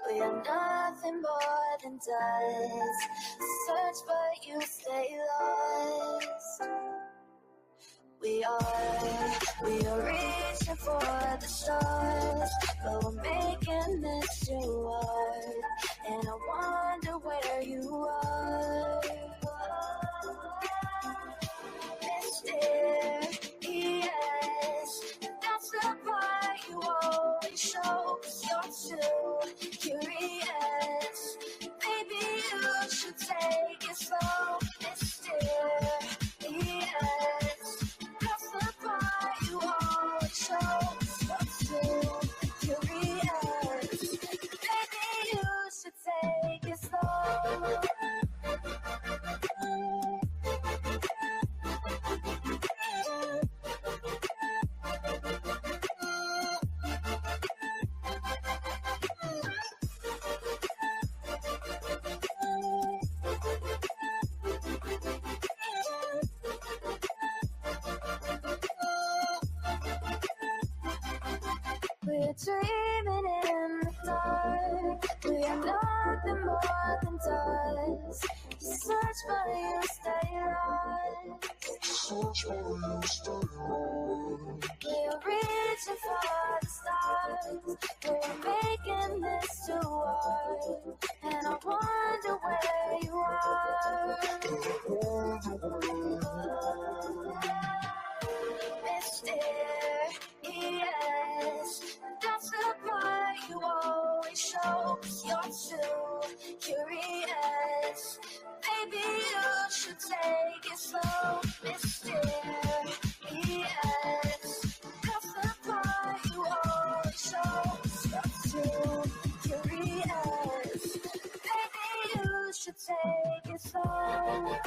We are nothing more than dust. Search but you stay lost. We are reaching for the stars, but we're making this too hard. And I wonder where you are. Mysterious, that's the part you always show, 'cause you're too curious. Maybe you should take it slow. Mysterious, that's the part you always show, 'cause you're too curious. Maybe you should take it slow. We're dreaming in the dark. We are nothing more than dust. Search but you stay lost. Search but you stay lost. We're reaching for the stars. We're making this too hard. And I wonder where you are. Mysterious, that's the part you always show, 'cause you're too curious. Maybe you should take it slow. Mysterious, that's the part you always show, 'cause you're too curious. Maybe you should take it slow.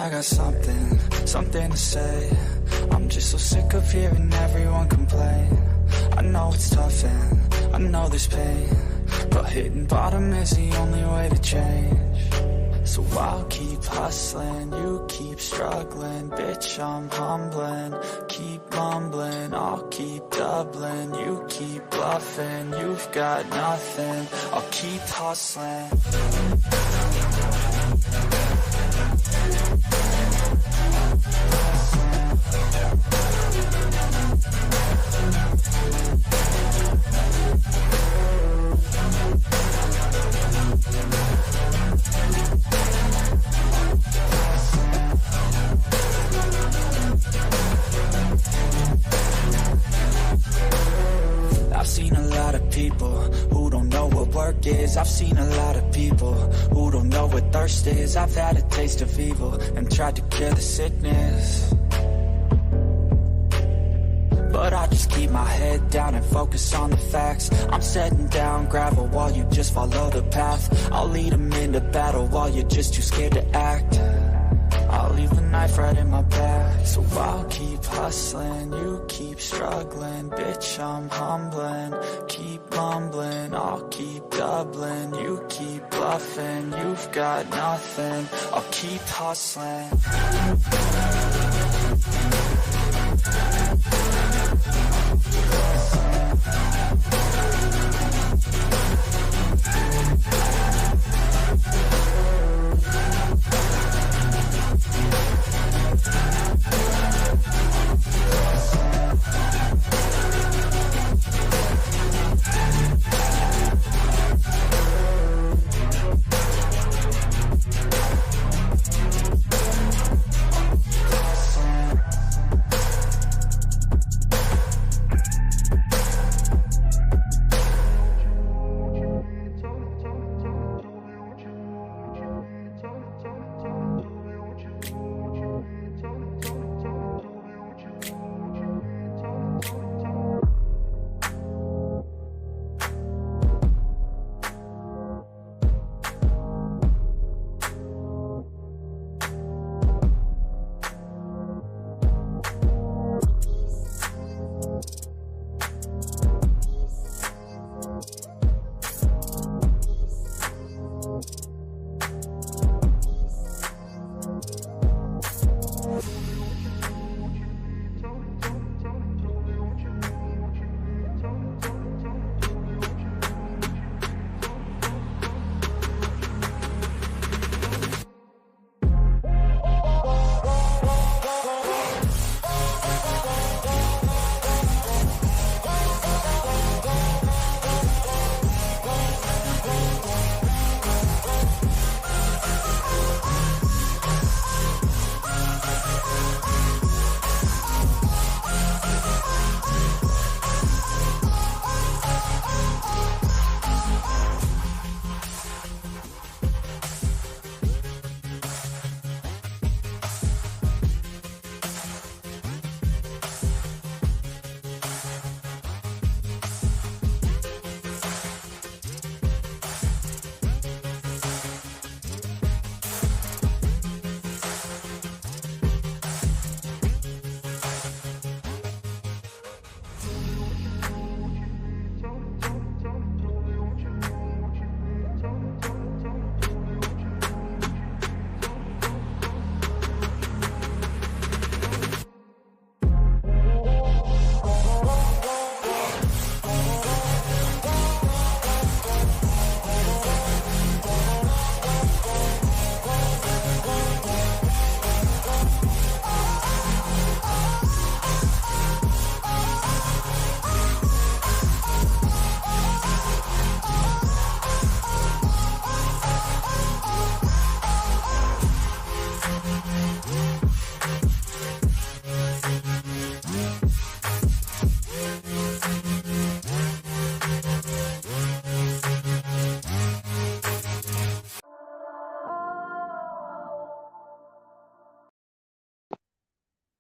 I got something to say. I'm just so sick of hearing everyone complain. I know it's tough and I know there's pain, but hitting bottom is the only way to change. So I'll keep hustling, you keep struggling. Bitch, I'm humbling, keep mumbling. I'll keep doubling, you keep bluffing. You've got nothing, I'll keep hustling. I've seen a lot of people who don't know what work is. I've seen a lot of people who don't know what thirst is. I've had a taste of evil and tried to cure the sickness, but I just keep my head down and focus on the facts. I'm setting down gravel while you just follow the path. I'll lead them into battle while you're just too scared to act. I'll leave the knife right in my back. So I'll keep hustling, you keep struggling. Bitch, I'm humbling, keep mumbling. I'll keep doubling, you keep bluffing. You've got nothing, I'll keep hustling.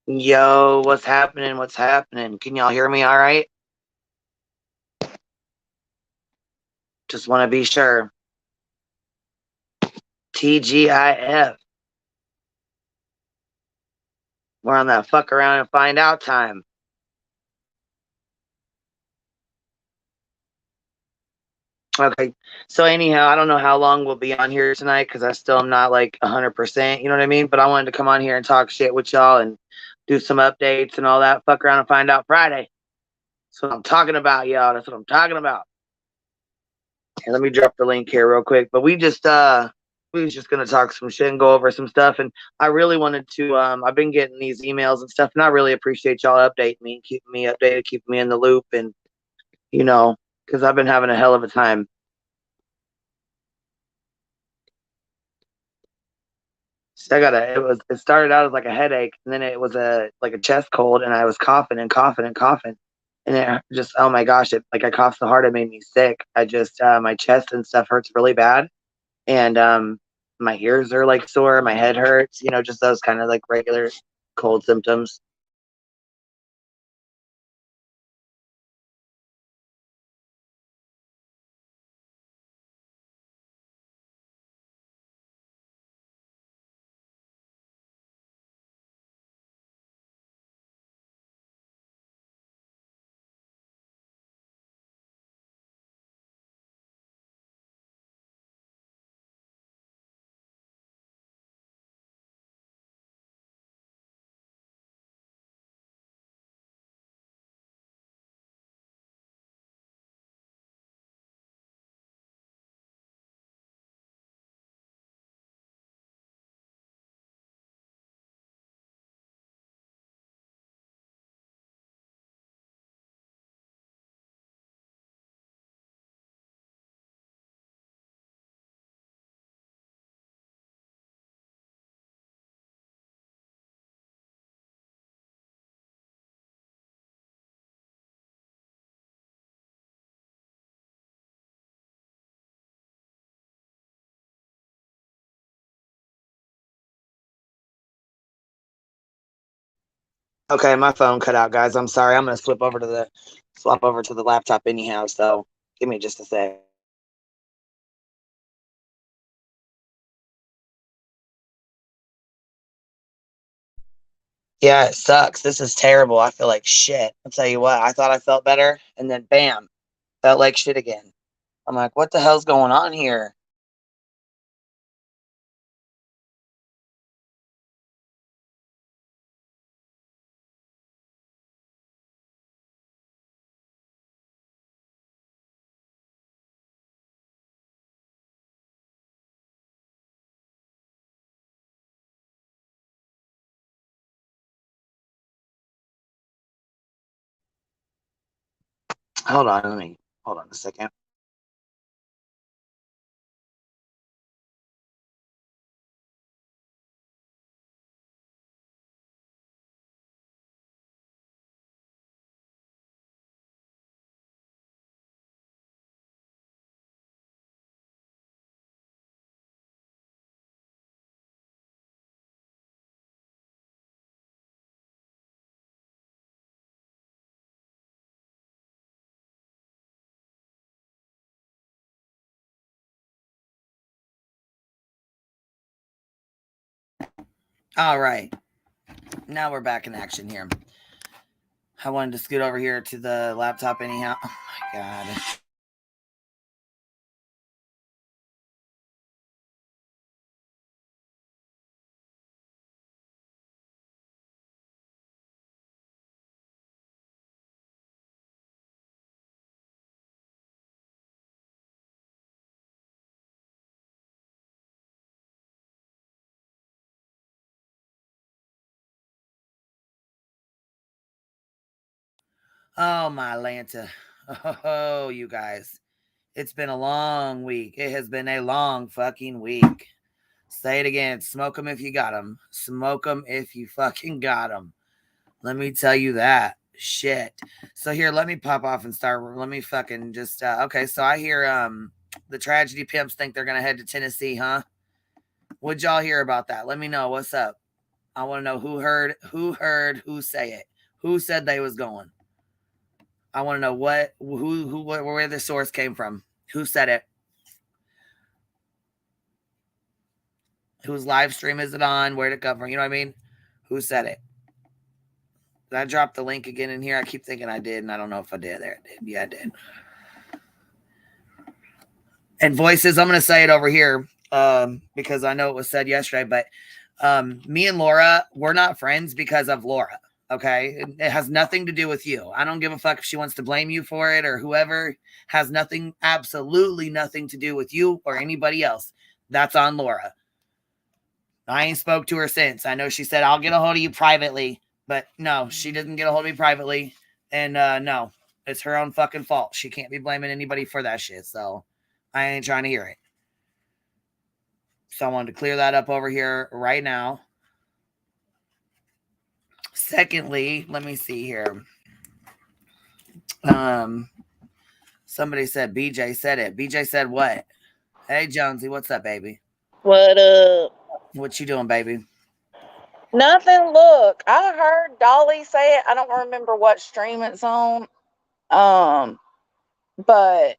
Yo, what's happening? What's happening? Can y'all hear me all right? Just want to be sure. TGIF. We're on that fuck around and find out time. Okay. So anyhow, I don't know how long we'll be on here tonight because I still am not like 100%, you know what I mean? But I wanted to come on here and talk shit with y'all and do some updates and all that. Fuck around and find out Friday. That's what I'm talking about, y'all. That's what I'm talking about. And let me drop the link here real quick. But we was just gonna talk some shit and go over some stuff. And I really wanted to I've been getting these emails and stuff, and I really appreciate y'all updating me, keeping me updated, keeping me in the loop, and because I've been having a hell of a time. So it started out as like a headache, and then it was a chest cold, and I was coughing and coughing and coughing. And it just, oh my gosh, I coughed so hard it made me sick. I just my chest and stuff hurts really bad. And my ears are like sore, my head hurts, just those kind of like regular cold symptoms. Okay, my phone cut out, guys. I'm sorry. I'm gonna swap over to the laptop anyhow. So give me just a sec. Yeah, it sucks. This is terrible. I feel like shit. I'll tell you what. I thought I felt better, and then bam, felt like shit again. I'm like, what the hell's going on here? Hold on, hold on a second. All right. Now we're back in action here. I wanted to scoot over here to the laptop anyhow. Oh my god. Oh my Lanta. Oh, you guys. It's been a long week. It has been a long fucking week. Say it again. Smoke them if you got them. Smoke them if you fucking got them. Let me tell you that. Shit. So here, let me pop off and start. Let me fucking just okay, so I hear the tragedy pimps think they're gonna head to Tennessee, huh? What'd y'all hear about that? Let me know. What's up? I want to know who heard, who say it. Who said they was going? I want to know where the source came from. Who said it? Whose live stream is it on? Where did it come from? You know what I mean? Who said it? I dropped the link again in here? I keep thinking I did, and I don't know if I did. There, I did. Yeah, I did. And voices, I'm going to say it over here because I know it was said yesterday, but me and Laura, we're not friends because of Laura. Okay. It has nothing to do with you. I don't give a fuck if she wants to blame you for it or whoever. Has nothing, absolutely nothing to do with you or anybody else. That's on Laura. I ain't spoke to her since. I know she said, I'll get a hold of you privately, but no, she didn't get a hold of me privately. And no, it's her own fucking fault. She can't be blaming anybody for that shit. So I ain't trying to hear it. So I wanted to clear that up over here right now. Secondly, let me see here. Somebody said BJ said it. BJ said what? Hey Jonesy, what's up, baby? What up? What you doing, baby? Nothing. Look, I heard Dolly say it. I don't remember what stream it's on. But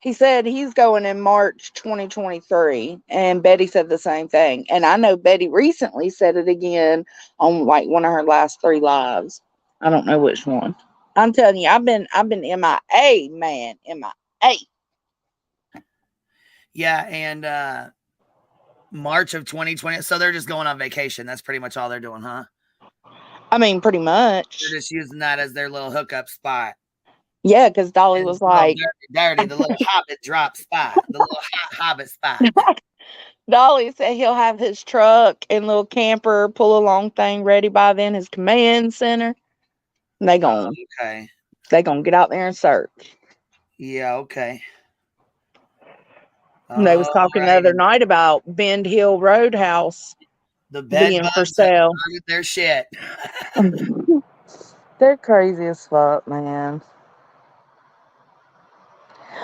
he said he's going in March 2023, and Betty said the same thing. And I know Betty recently said it again on like one of her last 3 lives. I don't know which one. I'm telling you, I've been MIA, man, MIA. Yeah, and March of 2020. So they're just going on vacation. That's pretty much all they're doing, huh? I mean, pretty much. They're just using that as their little hookup spot. Yeah, because Dolly was like, dirty, the little hobbit drop spot, the little hobbit spot. Dolly said he'll have his truck and little camper pull along thing ready by then, his command center. And they gonna get out there and search. Yeah, okay. And they was talking the other night about Bend Hill Roadhouse the being for sale. Their shit. They're crazy as fuck, man.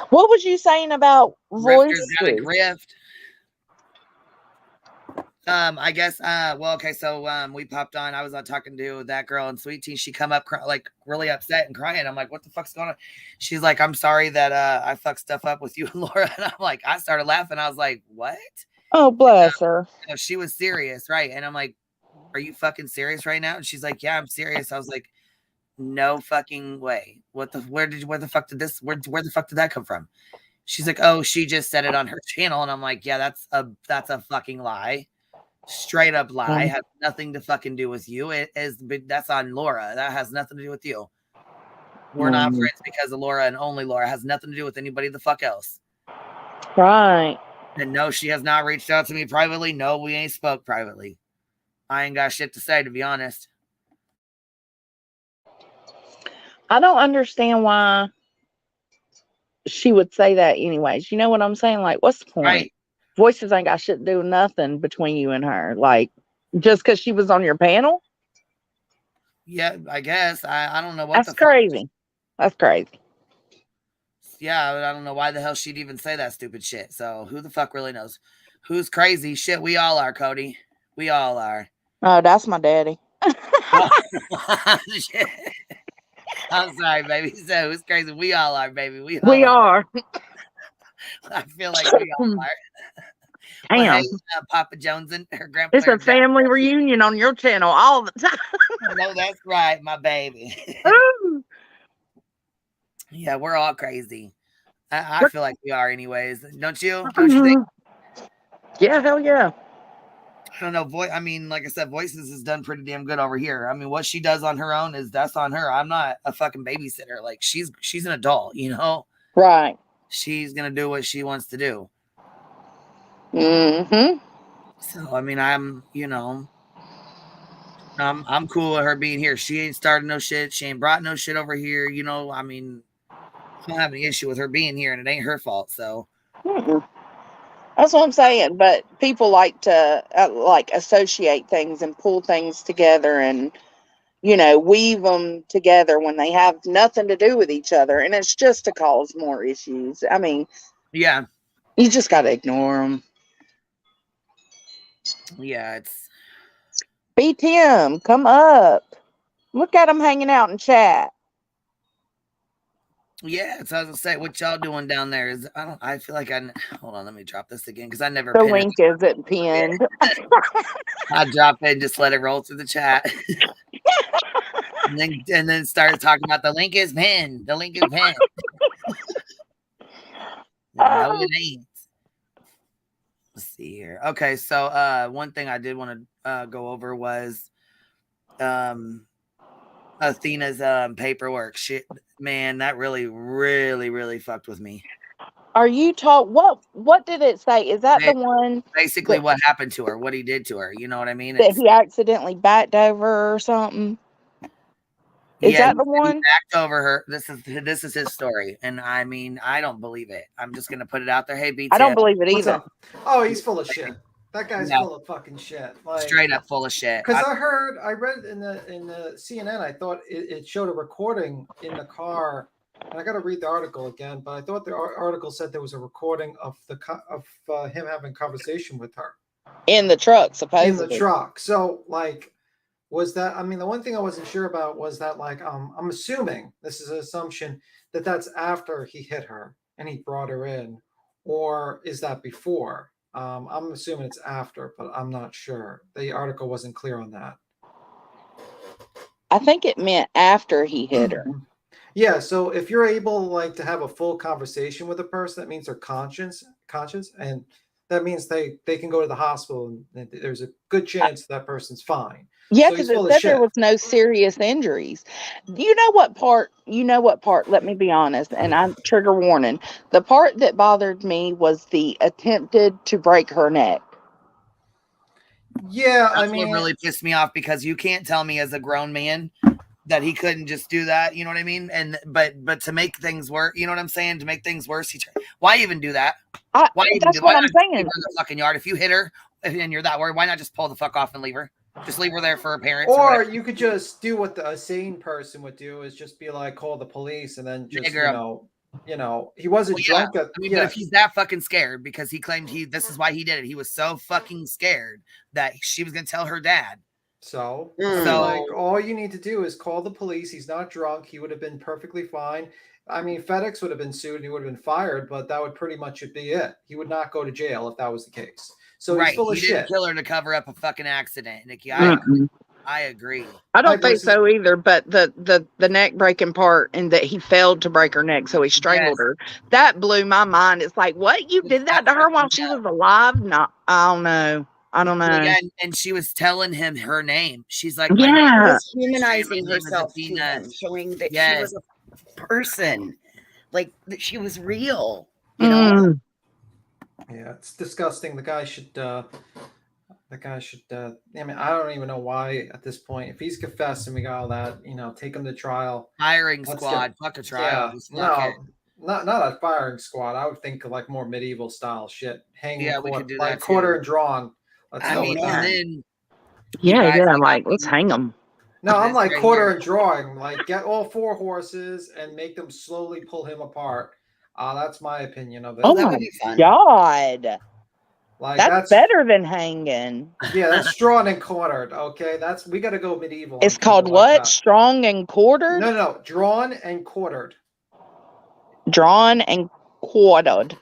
What was you saying about voices? Got a grift. I guess well, okay, so we popped on. I was talking to that girl in Sweet Tea. She come up like really upset and crying. I'm like, what the fuck's going on? She's like, I'm sorry that I fucked stuff up with you and Laura. And I'm like, I started laughing. I was like, what? Oh, bless her. You know, she was serious, right? And I'm like, are you fucking serious right now? And she's like, yeah, I'm serious. I was like, no fucking way. Where the fuck did that come from? She's like, oh, she just said it on her channel. And I'm like, yeah, that's a fucking lie. Straight up lie. Has nothing to fucking do with you. That's on Laura. That has nothing to do with you. We're not friends because of Laura and only Laura. Has nothing to do with anybody the fuck else. Right. And no, she has not reached out to me privately. No, we ain't spoke privately. I ain't got shit to say, to be honest. I don't understand why she would say that anyways. You know what I'm saying? Like, what's the point? Right. Voices ain't got shit to do with nothing between you and her. Like, just because she was on your panel? Yeah, I guess. I don't know what That's crazy. That's crazy. Yeah, I don't know why the hell she'd even say that stupid shit. So who the fuck really knows? Who's crazy? Shit, we all are, Cody. We all are. Oh, that's my daddy. Shit. I'm sorry, baby. So who's crazy? We all are, baby. We are. I feel like we all are. Damn. Well, hey, Papa Jones and her grandpa. It's a family reunion on your channel all the time. No, that's right, my baby. Yeah, we're all crazy. I feel like we are anyways. Don't you? Don't you think? Yeah, hell yeah. I don't know. I mean, like I said, Voices has done pretty damn good over here. I mean, what she does on her own that's on her. I'm not a fucking babysitter. Like she's an adult, you know? Right. She's gonna do what she wants to do. Mm-hmm. So I mean, I'm cool with her being here. She ain't started no shit. She ain't brought no shit over here. You know, I mean, I don't have any issue with her being here, and it ain't her fault. So. Mm-mm. That's what I'm saying. But people like to associate things and pull things together and, weave them together when they have nothing to do with each other. And it's just to cause more issues. I mean, yeah, you just got to ignore them. Yeah, it's. B Tim, come up. Look at them hanging out in chat. Yeah, it's I was gonna say, what y'all doing down there? I feel like hold on, let me drop this again because I never. The link isn't pinned. I drop it and just let it roll through the chat. and then started talking about the link is pinned. The link is pinned. No, it ain't. Let's see here. Okay, so one thing I did want to go over was Athena's paperwork. Shit, man, that really fucked with me. Are you what did it say? Is that the one Basically what happened to her, what he did to her, you know what I mean? that he accidentally backed over or something? Is that the one? He backed over her. This is his story, and I mean, I don't believe it. I'm just gonna put it out there. Hey, BT, I don't believe it either. Oh, he's full of shit. That guy's full of fucking shit. Like, straight up full of shit. Because I read in the CNN, I thought it showed a recording in the car. And I got to read the article again, but I thought the article said there was a recording of him having conversation with her in the truck, supposedly. In the truck. So, like, was that? I mean, the one thing I wasn't sure about was that, like, I'm assuming this is an assumption that that's after he hit her and he brought her in, or is that before? I'm assuming it's after, but I'm not sure. The article wasn't clear on that. I think it meant after he hit her. Yeah, so if you're able, like, to have a full conversation with a person, that means they're conscious, and that means they can go to the hospital, and there's a good chance that person's fine. Yeah, because it said there was no serious injuries. You know what part? Let me be honest, and I'm trigger warning. The part that bothered me was the attempted to break her neck. Yeah, that's what really pissed me off, because you can't tell me as a grown man that he couldn't just do that, you know what I mean? And but to make things work, you know what I'm saying? To make things worse, why even do that? Why even that's what I'm saying. In the fucking yard. If you hit her and you're that worried, why not just pull the fuck off and leave her? Just leave her there for her parents. Or you could just do what a sane person would do, is just be like, call the police, and then just he wasn't drunk. But if he's that fucking scared, because he claimed this is why he did it. He was so fucking scared that she was gonna tell her dad. So like, all you need to do is call the police. He's not drunk. He would have been perfectly fine. I mean, FedEx would have been sued and he would have been fired, but that would pretty much be it. He would not go to jail if that was the case. So he's full of shit. He didn't kill her to cover up a fucking accident, Nikki. I agree. I don't think so either, but the neck breaking part, and that he failed to break her neck, so he strangled her. That blew my mind. It's like, what? You did that to her while she was alive? No, I don't know. Yeah, and she was telling him her name. She's like, she was humanizing herself to him, showing that she was a person, like that she was real. You know. Yeah, it's disgusting. The guy should. I mean, I don't even know why at this point. If he's confessed and we got all that, take him to trial. Firing squad, fuck a trial. Yeah, not a firing squad. I would think of like more medieval style shit. Hanging, we could do like that quarter and drawn. Let's go with that. And then I'm like, let's hang them. No, I'm like quarter and drawing. Like, get all 4 horses and make them slowly pull him apart. That's my opinion of it. Oh my God. Like, that's better than hanging. Yeah, that's drawn and quartered. Okay, we got to go medieval. It's called what? Strong and quartered? No, drawn and quartered. Drawn and quartered.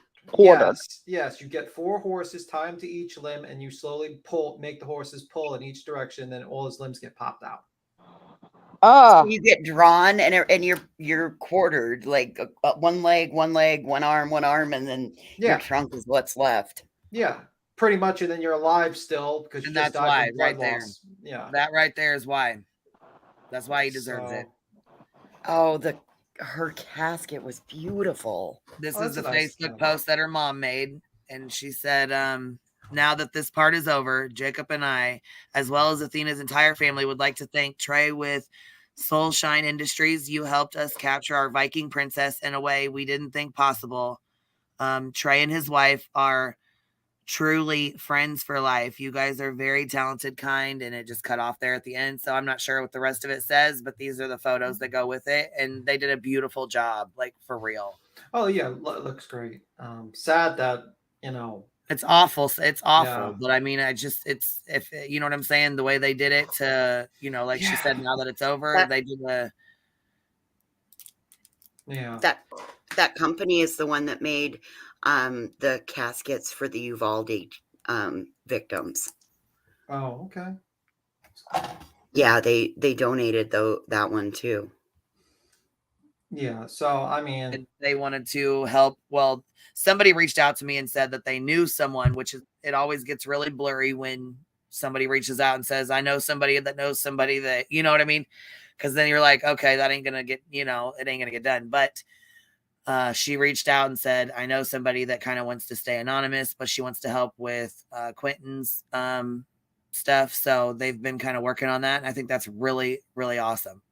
Yes. You get 4 horses, tie them to each limb, and you slowly make the horses pull in each direction. Then all his limbs get popped out. So you get drawn, and you're quartered, like one leg, one arm, and then your trunk is what's left. Yeah, pretty much, and then you're alive still because you just died from blood loss. Yeah, that right there is why. That's why he deserves it. Oh, her casket was beautiful. This is the Facebook post that her mom made, and she said, now that this part is over, Jacob and I, as well as Athena's entire family, would like to thank Trey with Soulshine Industries. You helped us capture our Viking princess in a way we didn't think possible. Trey and his wife are truly friends for life. You guys are very talented, kind, and it just cut off there at the end. So I'm not sure what the rest of it says, but these are the photos that go with it. And they did a beautiful job, like, for real. Oh yeah. It looks great. Sad that, it's awful. It's awful. Yeah. But I mean, if you know what I'm saying, the way they did it to, like she said, now that it's over, they did that company is the one that made the caskets for the Uvalde victims. Oh, okay. Yeah, they donated that one too. Yeah, so I mean, and they wanted to help. Well, somebody reached out to me and said that they knew someone, which is, it always gets really blurry when somebody reaches out and says, I know somebody that knows somebody that, you know what I mean? Because then you're like, okay, that ain't gonna get, it ain't gonna get done. But she reached out and said, I know somebody that kind of wants to stay anonymous, but she wants to help with Quentin's stuff. So they've been kind of working on that. And I think that's really, really awesome.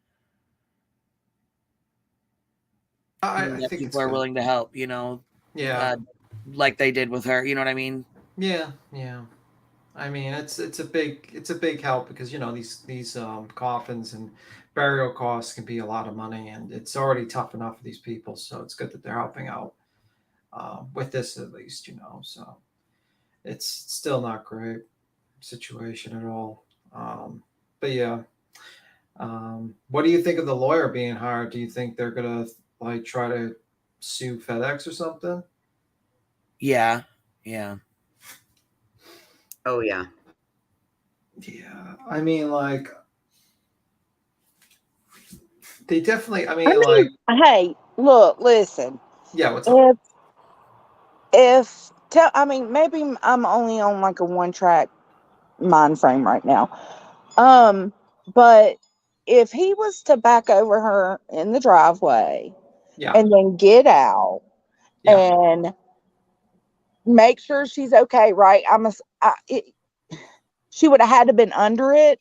I think people are willing to help, yeah, like they did with her. You know what I mean? Yeah. I mean, it's a big help because these coffins and burial costs can be a lot of money, and it's already tough enough for these people. So it's good that they're helping out with this at least. So it's still not great situation at all. But yeah, what do you think of the lawyer being hired? Do you think they're gonna like try to sue FedEx or something? Yeah. Oh yeah. Yeah, I mean, like, they definitely. Hey, look, listen. Yeah, what's up? Maybe I'm only on like a one-track mind frame right now. But if he was to back over her in the driveway, and then get out and make sure she's okay, right? She would have had to been under it.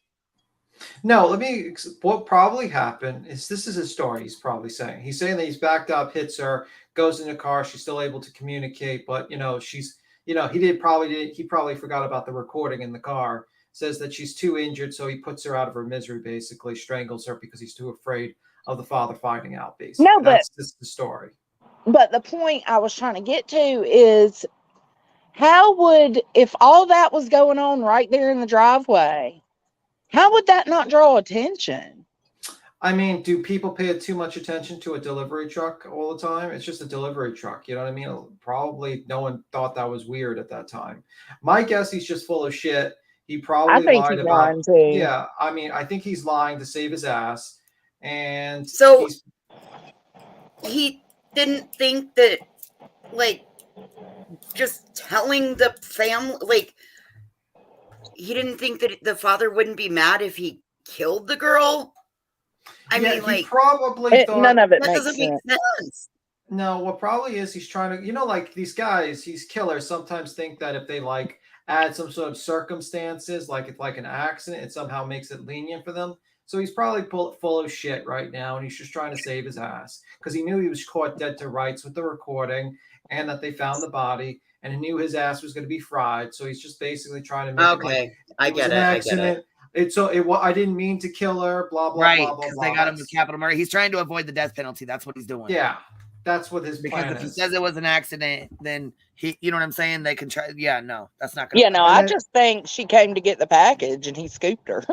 No, what probably happened is, this is his story. He's saying that he's backed up, hits her, goes in the car. She's still able to communicate, but he probably forgot about the recording in the car. Says that she's too injured, so he puts her out of her misery, basically strangles her because he's too afraid of the father finding out. Basically, no, but that's just the story. But the point I was trying to get to is, if all that was going on right there in the driveway, how would that not draw attention? I mean, do people pay too much attention to a delivery truck all the time? It's just a delivery truck. You know what I mean? Probably no one thought that was weird at that time. My guess, he's just full of shit. He probably lied about. Yeah, I mean, I think he's lying to save his ass. And so he didn't think that, like, just telling the family, like, he didn't think that the father wouldn't be mad if he killed the girl. I mean, like, probably thought none of it that doesn't make sense. No, what probably is, he's trying to, like these guys, these killers sometimes think that if they like add some sort of circumstances, like if like an accident, it somehow makes it lenient for them. So he's probably full of shit right now, and he's just trying to save his ass because he knew he was caught dead to rights with the recording, and that they found the body, and he knew his ass was going to be fried. So he's just basically trying to make it like I get it. Accident. I didn't mean to kill her. Blah blah right, blah blah. Because they got him with capital murder. He's trying to avoid the death penalty. That's what he's doing. Yeah, that's what his because plan if is. he says it was an accident, then he, you know what I'm saying? They can try. Yeah, no, that's not gonna. Yeah, no, I just think she came to get the package and he scooped her.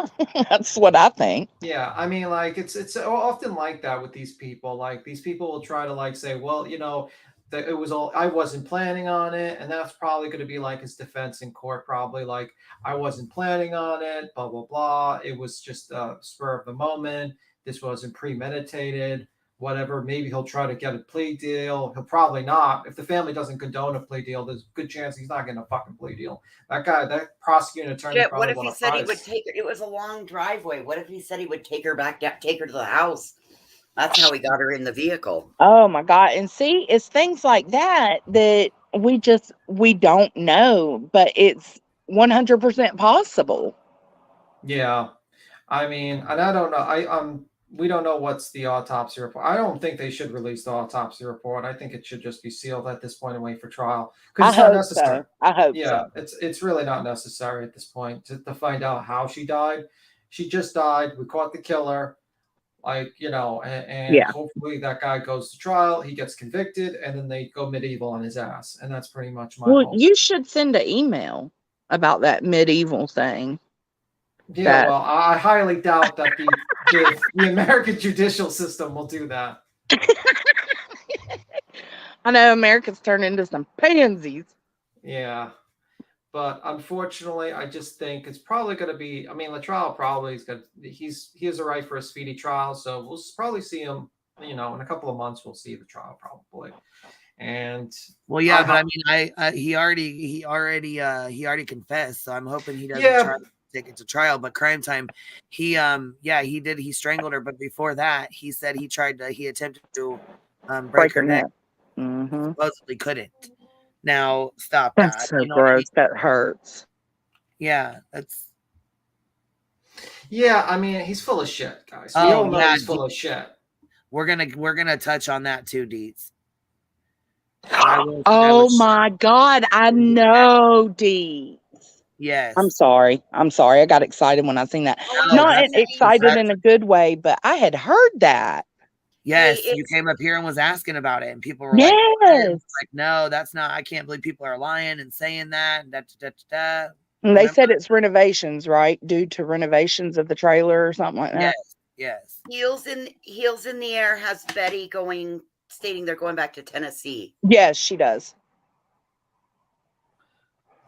That's what I think. Yeah, I mean, like it's often like that with these people. Like these people will try to like say, well, that it was all, I wasn't planning on it, and that's probably going to be like his defense in court. Probably like, I wasn't planning on it. Blah blah blah. It was just a spur of the moment. This wasn't premeditated. Whatever, maybe he'll try to get a plea deal. He'll probably not. If the family doesn't condone a plea deal, there's a good chance he's not getting a fucking plea deal. That prosecuting attorney. Yeah, what if he said he would take her? It was a long driveway. What if he said he would take her take her to the house? That's how he got her in the vehicle. Oh my God. And see, it's things like that we don't know, but it's 100% possible. Yeah. I mean, and I don't know. We don't know what's the autopsy report. I don't think they should release the autopsy report. I think it should just be sealed at this point and wait for trial. Because it's not necessary. So. I hope so. Yeah, it's really not necessary at this point to find out how she died. She just died. We caught the killer. And hopefully that guy goes to trial. He gets convicted, and then they go medieval on his ass. And that's pretty much my hope. You should send an email about that medieval thing. Yeah, well, I highly doubt that the American judicial system will do that. I know America's turned into some pansies. Yeah, But unfortunately, I just think it's probably going to be. I mean, the trial probably is going. He has a right for a speedy trial, so we'll probably see him. In a couple of months, we'll see the trial probably. And well, yeah, but I mean, he already confessed, so I'm hoping he doesn't try to take it to trial. But crime time, he strangled her, but before that, he said he attempted to break her neck. Mm-hmm. Supposedly couldn't. Now stop That's that. so You know what I gross. mean? That hurts. Yeah, that's. Yeah, I mean, he's full of shit, guys. We all know he's full of shit. We're gonna touch on that too, Deets. Oh my God, I know, Deets. Yes. I'm sorry. I got excited when I seen that. No, Not excited in a good way, but I had heard that. Yes, Hey, you came up here and was asking about it, and people were Yes. like, no, that's not. I can't believe people are lying and saying that. And they said it's renovations, right? Due to renovations of the trailer or something like that. Yes. Heels in the air has Betty stating they're going back to Tennessee. Yes, she does.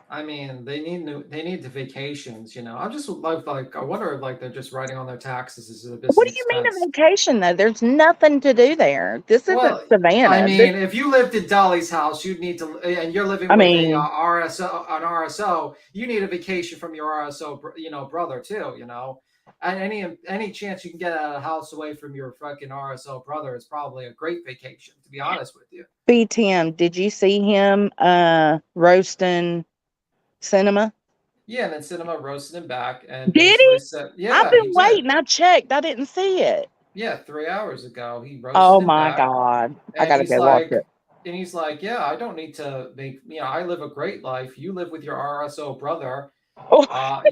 I mean, they need the vacations, I'm just like I wonder if they're just writing on their taxes as a business. What do you mean a vacation though? There's nothing to do there. This isn't Savannah. I mean, if you lived in Dolly's house, you'd need to, and you're living with an RSO, you need a vacation from your RSO, brother too, And any chance you can get out of the house away from your fucking RSO brother is probably a great vacation, to be honest with you. B10, did you see him roasting Cinema? Yeah, and then Cinema roasted him back and did he? Said, I've been waiting. I checked. I didn't see it. Yeah, 3 hours ago he roasted. Oh my God! I gotta go watch it. And he's like, "Yeah, I don't need to make. I live a great life. You live with your RSO brother.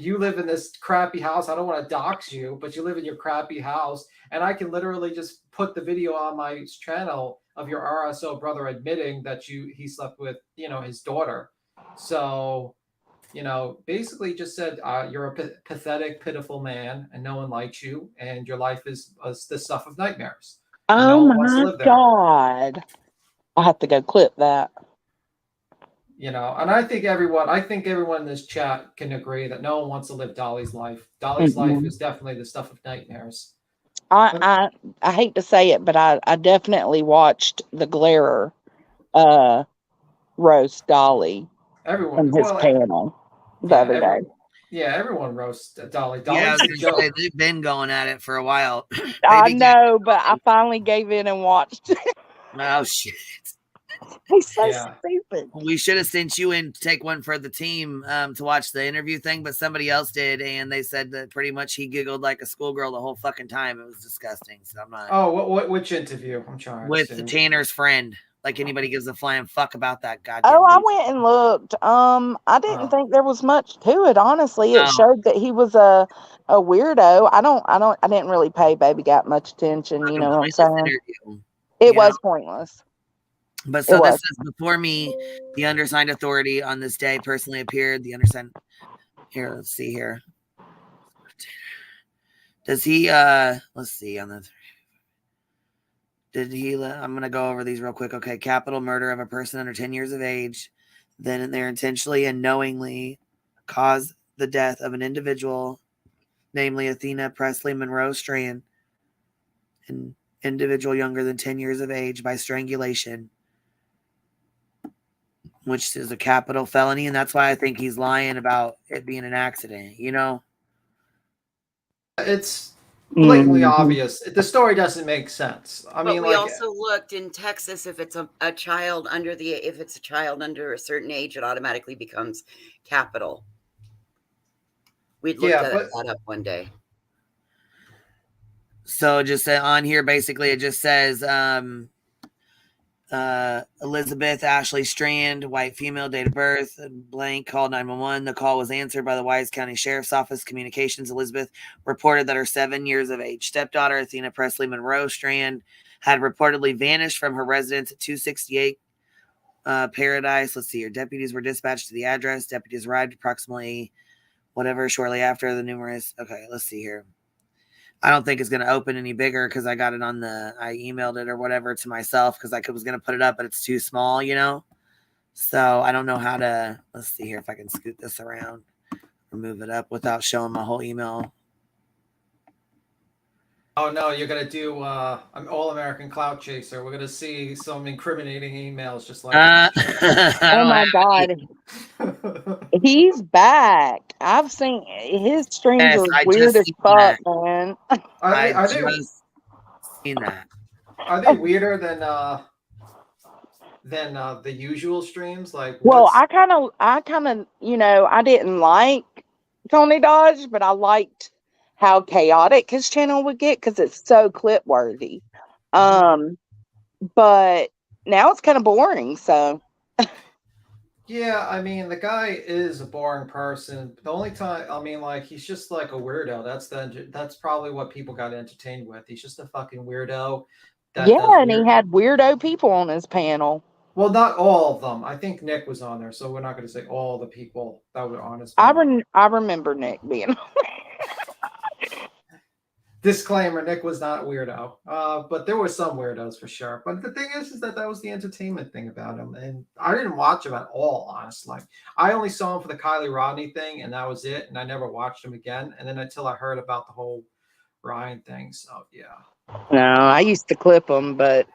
You live in this crappy house. I don't want to dox you, but you live in your crappy house, and I can literally just put the video on my channel of your RSO brother admitting that he slept with his daughter. So." Basically just said, you're a pathetic, pitiful man, and no one likes you, and your life is the stuff of nightmares. Oh my God. I have to go clip that. And I think everyone in this chat can agree that no one wants to live Dolly's life. Dolly's life is definitely the stuff of nightmares. I hate to say it, but I definitely watched the Glarer roast Dolly on his panel the other day. Yeah, everyone roasts Dolly. They've been going at it for a while. I know, but I finally gave in and watched it. Oh shit! He's so stupid. We should have sent you in to take one for the team to watch the interview thing, but somebody else did, and they said that pretty much he giggled like a schoolgirl the whole fucking time. It was disgusting. So I'm not. Oh, which interview? I'm trying. With Tanner's friend. Like anybody gives a flying fuck about that goddamn. Oh, I went and looked. I didn't think there was much to it. Honestly, it showed that he was a weirdo. I didn't really pay Baby Got much attention. You know what I'm saying? It was pointless. But so this says, before me, the undersigned authority on this day personally appeared. The undersigned. Here, let's see here. Does he? Let's see on the. Did he? I'm going to go over these real quick. Okay. Capital murder of a person under 10 years of age. Then they're intentionally and knowingly cause the death of an individual, namely Athena Presley Monroe Strand, an individual younger than 10 years of age by strangulation, which is a capital felony. And that's why I think he's lying about it being an accident, It's blatantly obvious. The story doesn't make sense. I mean, we also looked in Texas. If it's a child under a certain age, it automatically becomes capital. We'd looked that up one day. So just on here, basically, it just says Elizabeth Ashley Strand, white female, date of birth, blank, called 911. The call was answered by the Wise County Sheriff's Office Communications. Elizabeth reported that her 7 years of age stepdaughter, Athena Presley Monroe Strand, had reportedly vanished from her residence at 268 Paradise. Let's see here. Deputies were dispatched to the address. Deputies arrived approximately shortly after the numerous. Okay, let's see here. I don't think it's going to open any bigger because I got it I emailed it or whatever to myself because I was going to put it up, but it's too small, So I don't know how to, let's see here if I can scoot this around or move it up without showing my whole email. Oh no, you're gonna do an all-American clout chaser. We're gonna see some incriminating emails just like I Oh don't my have any. God. He's back. I've seen his streams Yes, are I weird just as seen fuck, that. man. I are just seen that. they weirder than the usual streams? Like Well, what's I kind of, I didn't like Tony Dodge, but I liked how chaotic his channel would get because it's so clip worthy. But now it's kind of boring. So Yeah, I mean, the guy is a boring person. The only time, I mean, like, he's just like a weirdo. That's probably what people got entertained with. He's just a fucking weirdo that yeah, does and he weird. had weirdo people on his panel. Well, not all of them. I think Nick was on there, so we're not going to say all the people that were on his I panel. remember Nick being. Disclaimer: Nick was not a weirdo, but there were some weirdos for sure. But the thing is that was the entertainment thing about him, and I didn't watch him at all, honestly. I only saw him for the Kylie Rodney thing, and that was it. And I never watched him again. And then until I heard about the whole Ryan thing, so yeah. No, I used to clip him, but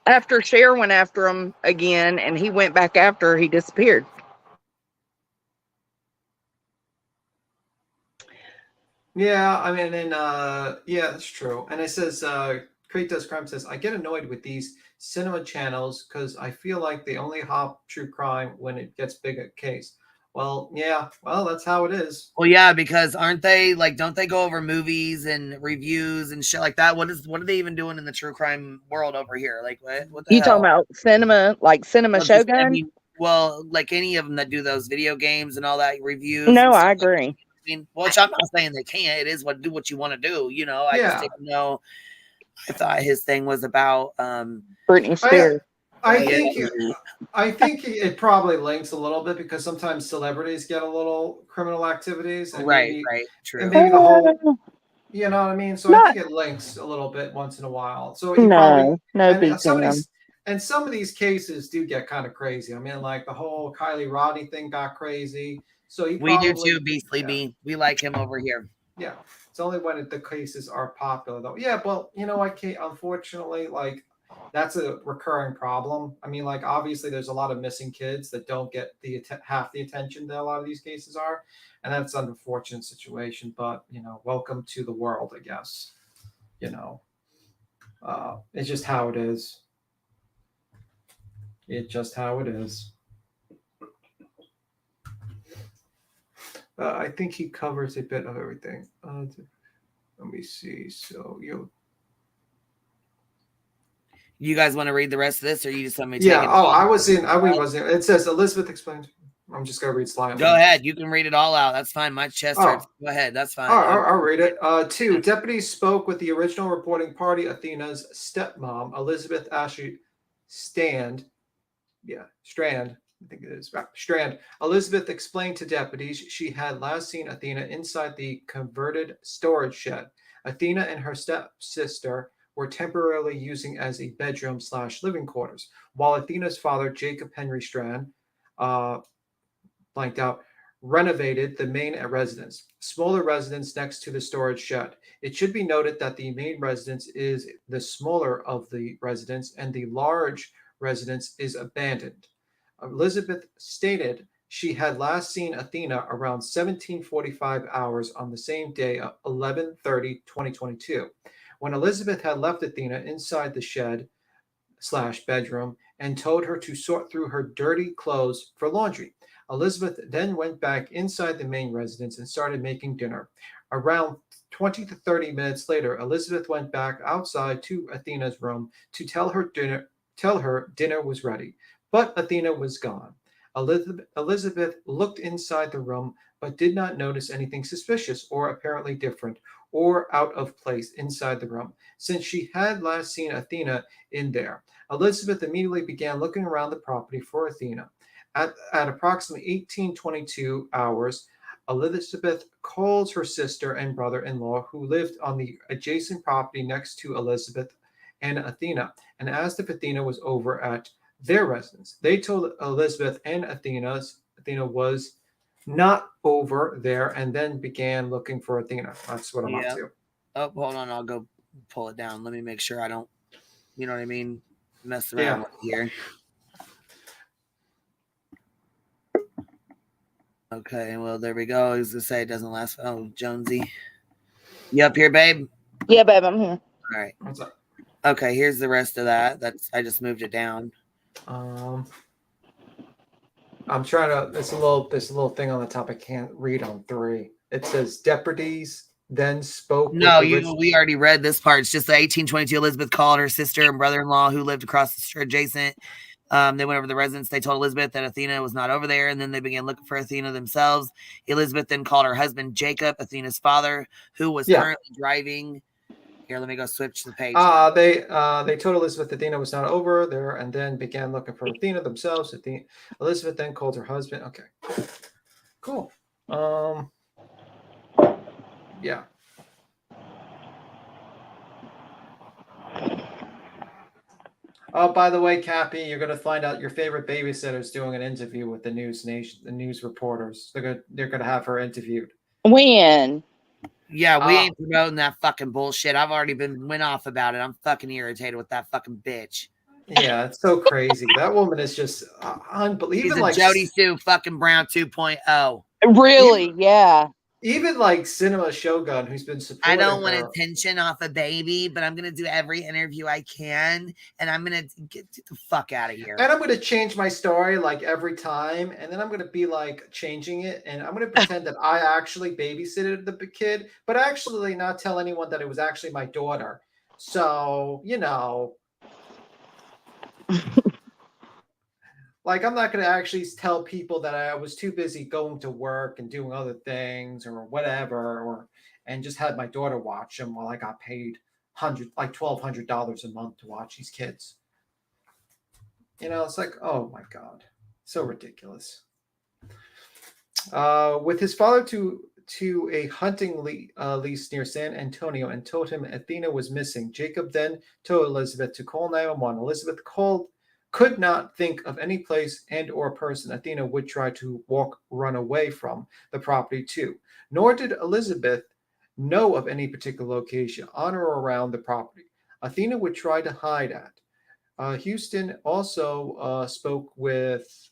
after Cher went after him again, and he went back after her, he disappeared. Yeah, I mean, and yeah, that's true. And it says, Crate Does Crime says, I get annoyed with these cinema channels because I feel like they only hop true crime when it gets big a case. Well, yeah, well, that's how it is. Well, yeah, because aren't they like, don't they go over movies and reviews and shit like that? What are they even doing in the true crime world over here? Like, what the You hell? talking about cinema, like Cinema Well, just, I Shogun? mean, well, like any of them that do those video games and all that reviews. No, and stuff I like that. agree. I mean, which I'm not saying they can't. It is do what you want to do. You know, I just Yeah. didn't know. I thought his thing was about Britney Spears. I Yeah. think it probably links a little bit because sometimes celebrities get a little criminal activities and right, maybe true. the whole, you know what I mean? So I Not- think it links a little bit once in a while. So he probably no and big some of deal. these and some of these cases do get kind of crazy. I mean, like the whole Kylie Rodney thing got crazy. So he We do probably too, Beastly B. We like him over here. yeah. It's only when the cases are popular though. Yeah, well, you know what, Kate, unfortunately, like that's a recurring problem. I mean, like obviously there's a lot of missing kids that don't get half the attention that a lot of these cases are, and that's an unfortunate situation, but you know, welcome to the world, I guess. You know, it's just how it is. It's just how it is. I think he covers a bit of everything. Let me see. So you guys want to read the rest of this, or you just want me to yeah. take it? Oh, I was in. We was in. It says Elizabeth explained. I'm just gonna read slide. Go ahead. You can read it all out. That's fine. My chest hurts. Go ahead. That's fine. I'll read it. 2. Deputies spoke with the original reporting party, Athena's stepmom, Elizabeth Ashley Strand. I think it is. Strand. Elizabeth explained to deputies she had last seen Athena inside the converted storage shed. Athena and her stepsister were temporarily using as a bedroom / living quarters, while Athena's father, Jacob Henry Strand, blanked out, renovated the main residence, smaller residence next to the storage shed. It should be noted that the main residence is the smaller of the residence and the large residence is abandoned. Elizabeth stated she had last seen Athena around 1745 hours on the same day of 11/30/2022. When Elizabeth had left Athena inside the shed / bedroom and told her to sort through her dirty clothes for laundry. Elizabeth then went back inside the main residence and started making dinner. Around 20 to 30 minutes later, Elizabeth went back outside to Athena's room to tell her dinner was ready, but Athena was gone. Elizabeth looked inside the room but did not notice anything suspicious or apparently different or out of place inside the room, since she had last seen Athena in there. Elizabeth immediately began looking around the property for Athena. At approximately 1822 hours, Elizabeth calls her sister and brother-in-law who lived on the adjacent property next to Elizabeth and Athena and asked if Athena was over at their residence. They told Elizabeth and Athena was not over there, and then began looking for Athena. That's what I'm up to. Oh, hold on. I'll go pull it down. Let me make sure I don't, you know what I mean, mess around with here. Okay, well, there we go. I was going to say it doesn't last. Oh, Jonesy. You up here, babe? Yeah, babe, I'm here. All right. What's up? Okay, here's the rest of that. I just moved it down. I'm trying to. There's a little thing on the top I can't read on 3. It says deputies then spoke. No, we already read this part. It's just the 1822 Elizabeth called her sister and brother-in-law who lived across the street adjacent. They went over the residence. They told Elizabeth that Athena was not over there, and then they began looking for Athena themselves. Elizabeth then called her husband Jacob, Athena's father, who was currently driving. Here, let me go switch the page. They told Elizabeth Athena was not over there, and then began looking for Athena themselves. Elizabeth then called her husband. Okay, cool. Yeah. Oh, by the way, Cappy, you're going to find out your favorite babysitter's doing an interview with the news reporters. They're gonna have her interviewed. When? Yeah, we ain't promoting that fucking bullshit. I've already went off about it. I'm fucking irritated with that fucking bitch. Yeah, it's so crazy. That woman is just unbelievable. She's a like Jody Sue fucking Brown 2.0. Really? Yeah. Even like Cinema Shogun, who's been supporting I don't want her. attention off a baby, but I'm going to do every interview I can, and I'm going to get the fuck out of here. And I'm going to change my story like every time, and then I'm going to be like changing it, and I'm going to pretend that I actually babysitted the kid, but actually not tell anyone that it was actually my daughter. So, you know... Like, I'm not going to actually tell people that I was too busy going to work and doing other things or whatever, and just had my daughter watch them while I got paid $1,200 a month to watch these kids. You know, it's like, oh my God, so ridiculous. With his father to a hunting lease near San Antonio and told him Athena was missing. Jacob then told Elizabeth to call 911. Elizabeth could not think of any place and or person Athena would try to run away from the property to. Nor did Elizabeth know of any particular location on or around the property Athena would try to hide at. Houston also spoke with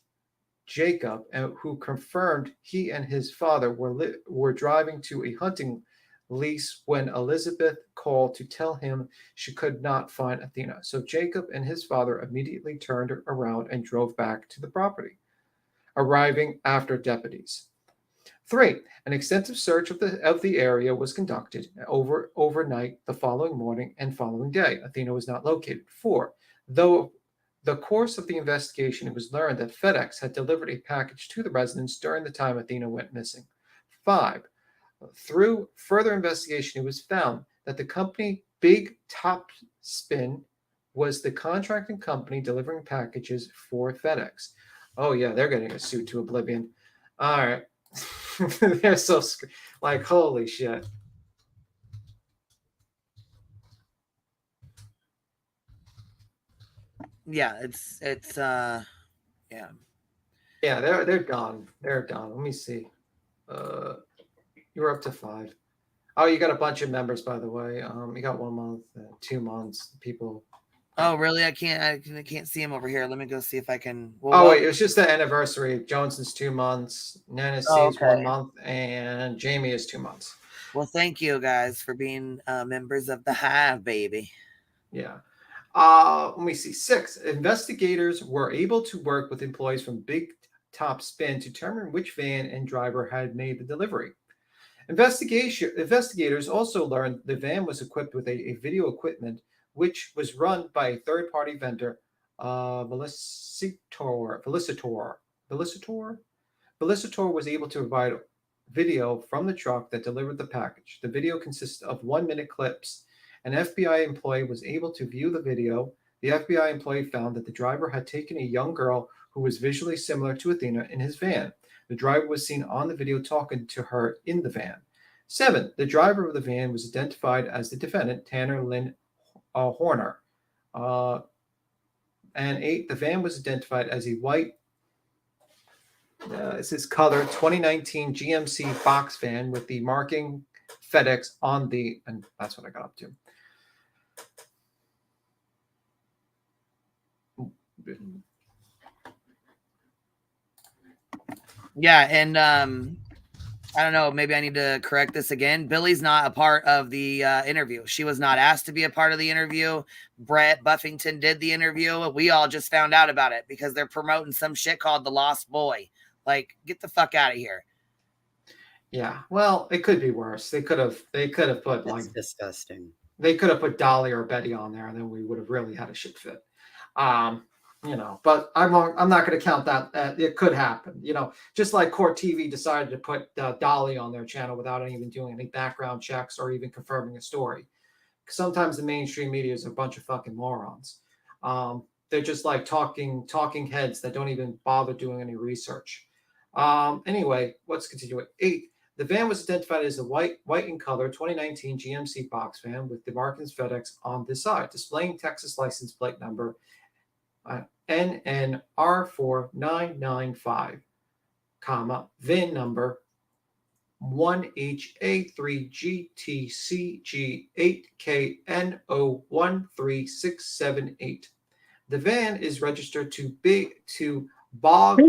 Jacob, who confirmed he and his father were driving to a hunting lease when Elizabeth called to tell him she could not find Athena. So Jacob and his father immediately turned around and drove back to the property, arriving after deputies. 3. An extensive search of the area was conducted overnight the following morning and following day. Athena was not located. 4. Though the course of the investigation, it was learned that FedEx had delivered a package to the residence during the time Athena went missing. 5. Through further investigation, it was found that the company Big Top Spin was the contracting company delivering packages for FedEx. Oh, yeah, they're getting a suit to oblivion. All right. They're so, like, holy shit. Yeah, it's yeah. Yeah, they're gone. They're gone. Let me see. You're up to 5. Oh, you got a bunch of members, by the way. You got 1 month, 2 months. People. Oh, really? I can't see him over here. Let me go see if I can. Wait, it was just the anniversary. Johnson's 2 months. Nana C's 1 month, and Jamie is 2 months. Well, thank you guys for being members of the Hive, baby. Yeah. Let me see. 6. Investigators were able to work with employees from Big Top Spin to determine which van and driver had made the delivery. Investigators also learned the van was equipped with a video equipment which was run by a third-party vendor, Velicitor. Velicitor was able to provide video from the truck that delivered the package. The video consists of 1-minute clips. An FBI employee was able to view the video. The FBI employee found that the driver had taken a young girl who was visually similar to Athena in his van. The driver was seen on the video talking to her in the van. 7. The driver of the van was identified as the defendant, Tanner Lynn Horner. And 8, the van was identified as a white, it says color 2019 GMC box van with the marking FedEx on the, and that's what I got up to. Yeah, and I don't know, maybe I need to correct this again. Billy's not a part of the interview. She was not asked to be a part of the interview. Brett Buffington did the interview. We all just found out about it because they're promoting some shit called The Lost Boy. Like, get the fuck out of here. Yeah, well, it could be worse. They could have put That's disgusting. They could have put Dolly or Betty on there, and then we would have really had a shit fit. But I'm not going to count that. It could happen, just like Court TV decided to put Dolly on their channel without even doing any background checks or even confirming a story. Sometimes the mainstream media is a bunch of fucking morons. They're just like talking heads that don't even bother doing any research. Anyway, let's continue at 8. The van was identified as a white in color 2019 GMC box van with the markings FedEx on the side, displaying Texas license plate number NNR4995, VIN number 1HA3GTCG8KNO13678. The van is registered to Bog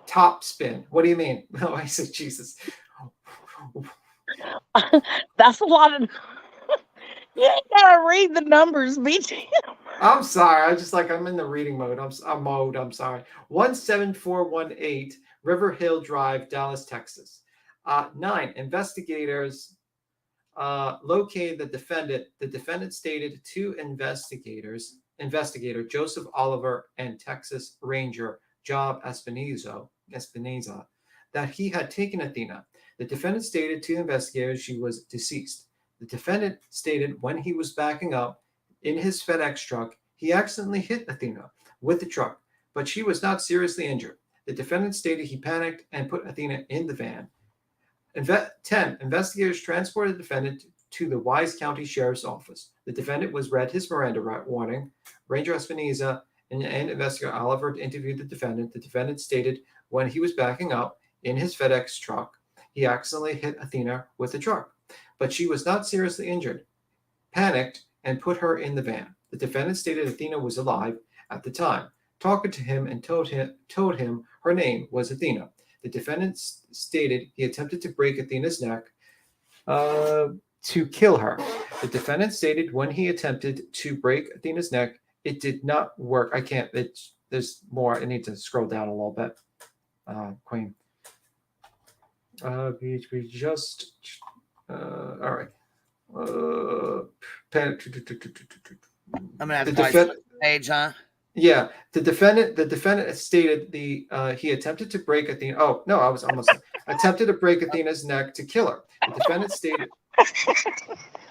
Top Spin. What do you mean? Oh, I said Jesus. That's a lot of. You ain't gotta read the numbers, BT. I'm sorry. I'm in the reading mode. I'm sorry. 17418 River Hill Drive, Dallas, Texas. 9, investigators located the defendant. The defendant stated to investigator Joseph Oliver and Texas Ranger Job Espinoza, that he had taken Athena. The defendant stated to investigators she was deceased. The defendant stated when he was backing up in his FedEx truck, he accidentally hit Athena with the truck, but she was not seriously injured. The defendant stated he panicked and put Athena in the van. 10, investigators transported the defendant to the Wise County Sheriff's Office. The defendant was read his Miranda warning. Ranger Espinoza and investigator Oliver interviewed the defendant. The defendant stated when he was backing up in his FedEx truck, he accidentally hit Athena with the truck, but she was not seriously injured, panicked, and put her in the van. The defendant stated Athena was alive at the time, talking to him and told him her name was Athena. The defendant stated he attempted to break Athena's neck to kill her. The defendant stated when he attempted to break Athena's neck, it did not work. There's more. I need to scroll down a little bit. Queen. We just, all right. I'm gonna have to find the page, huh? Yeah, the defendant stated he attempted to break Athena. Oh no, I was almost attempted to break Athena's neck to kill her. The defendant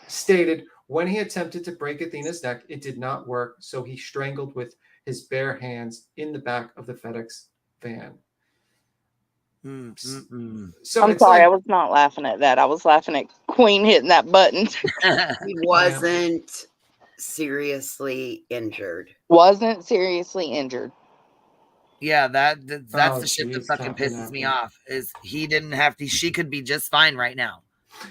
stated when he attempted to break Athena's neck, it did not work, so he strangled with his bare hands in the back of the FedEx van. So I'm sorry, I was not laughing at that. I was laughing at Queen hitting that button. He wasn't seriously injured. Wasn't seriously injured. Yeah, that's the shit that fucking pisses me off. Is he didn't have to? She could be just fine right now.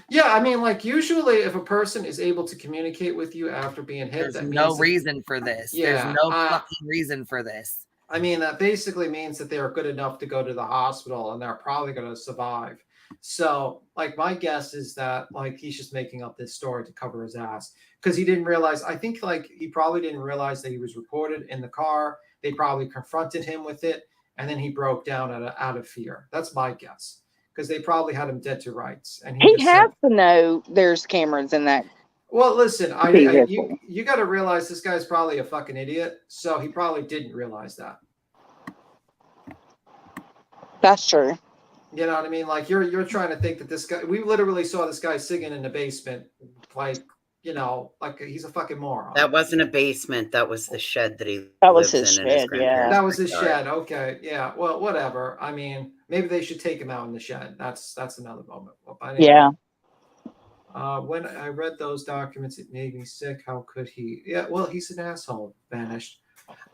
Yeah, I mean, like usually, if a person is able to communicate with you after being hit, there's no reason for this. Yeah, there's no fucking reason for this. I mean, that basically means that they are good enough to go to the hospital and they're probably going to survive. So, like, my guess is that, like, he's just making up this story to cover his ass because he didn't realize. I think, like, he probably didn't realize that he was recorded in the car. They probably confronted him with it, and then he broke down out of fear. That's my guess because they probably had him dead to rights. And he has to know there's cameras in that. Well, listen, you got to realize this guy's probably a fucking idiot, so he probably didn't realize that. That's true. You know what I mean? Like you're trying to think that this guy. We literally saw this guy singing in the basement, like he's a fucking moron. That wasn't a basement. That was the shed that he. That was his shed. Yeah, that was his shed. Okay, yeah. Well, whatever. I mean, maybe they should take him out in the shed. That's another moment. Well, anyway, yeah. When I read those documents, it made me sick. How could he? Yeah, well, he's an asshole. Vanished.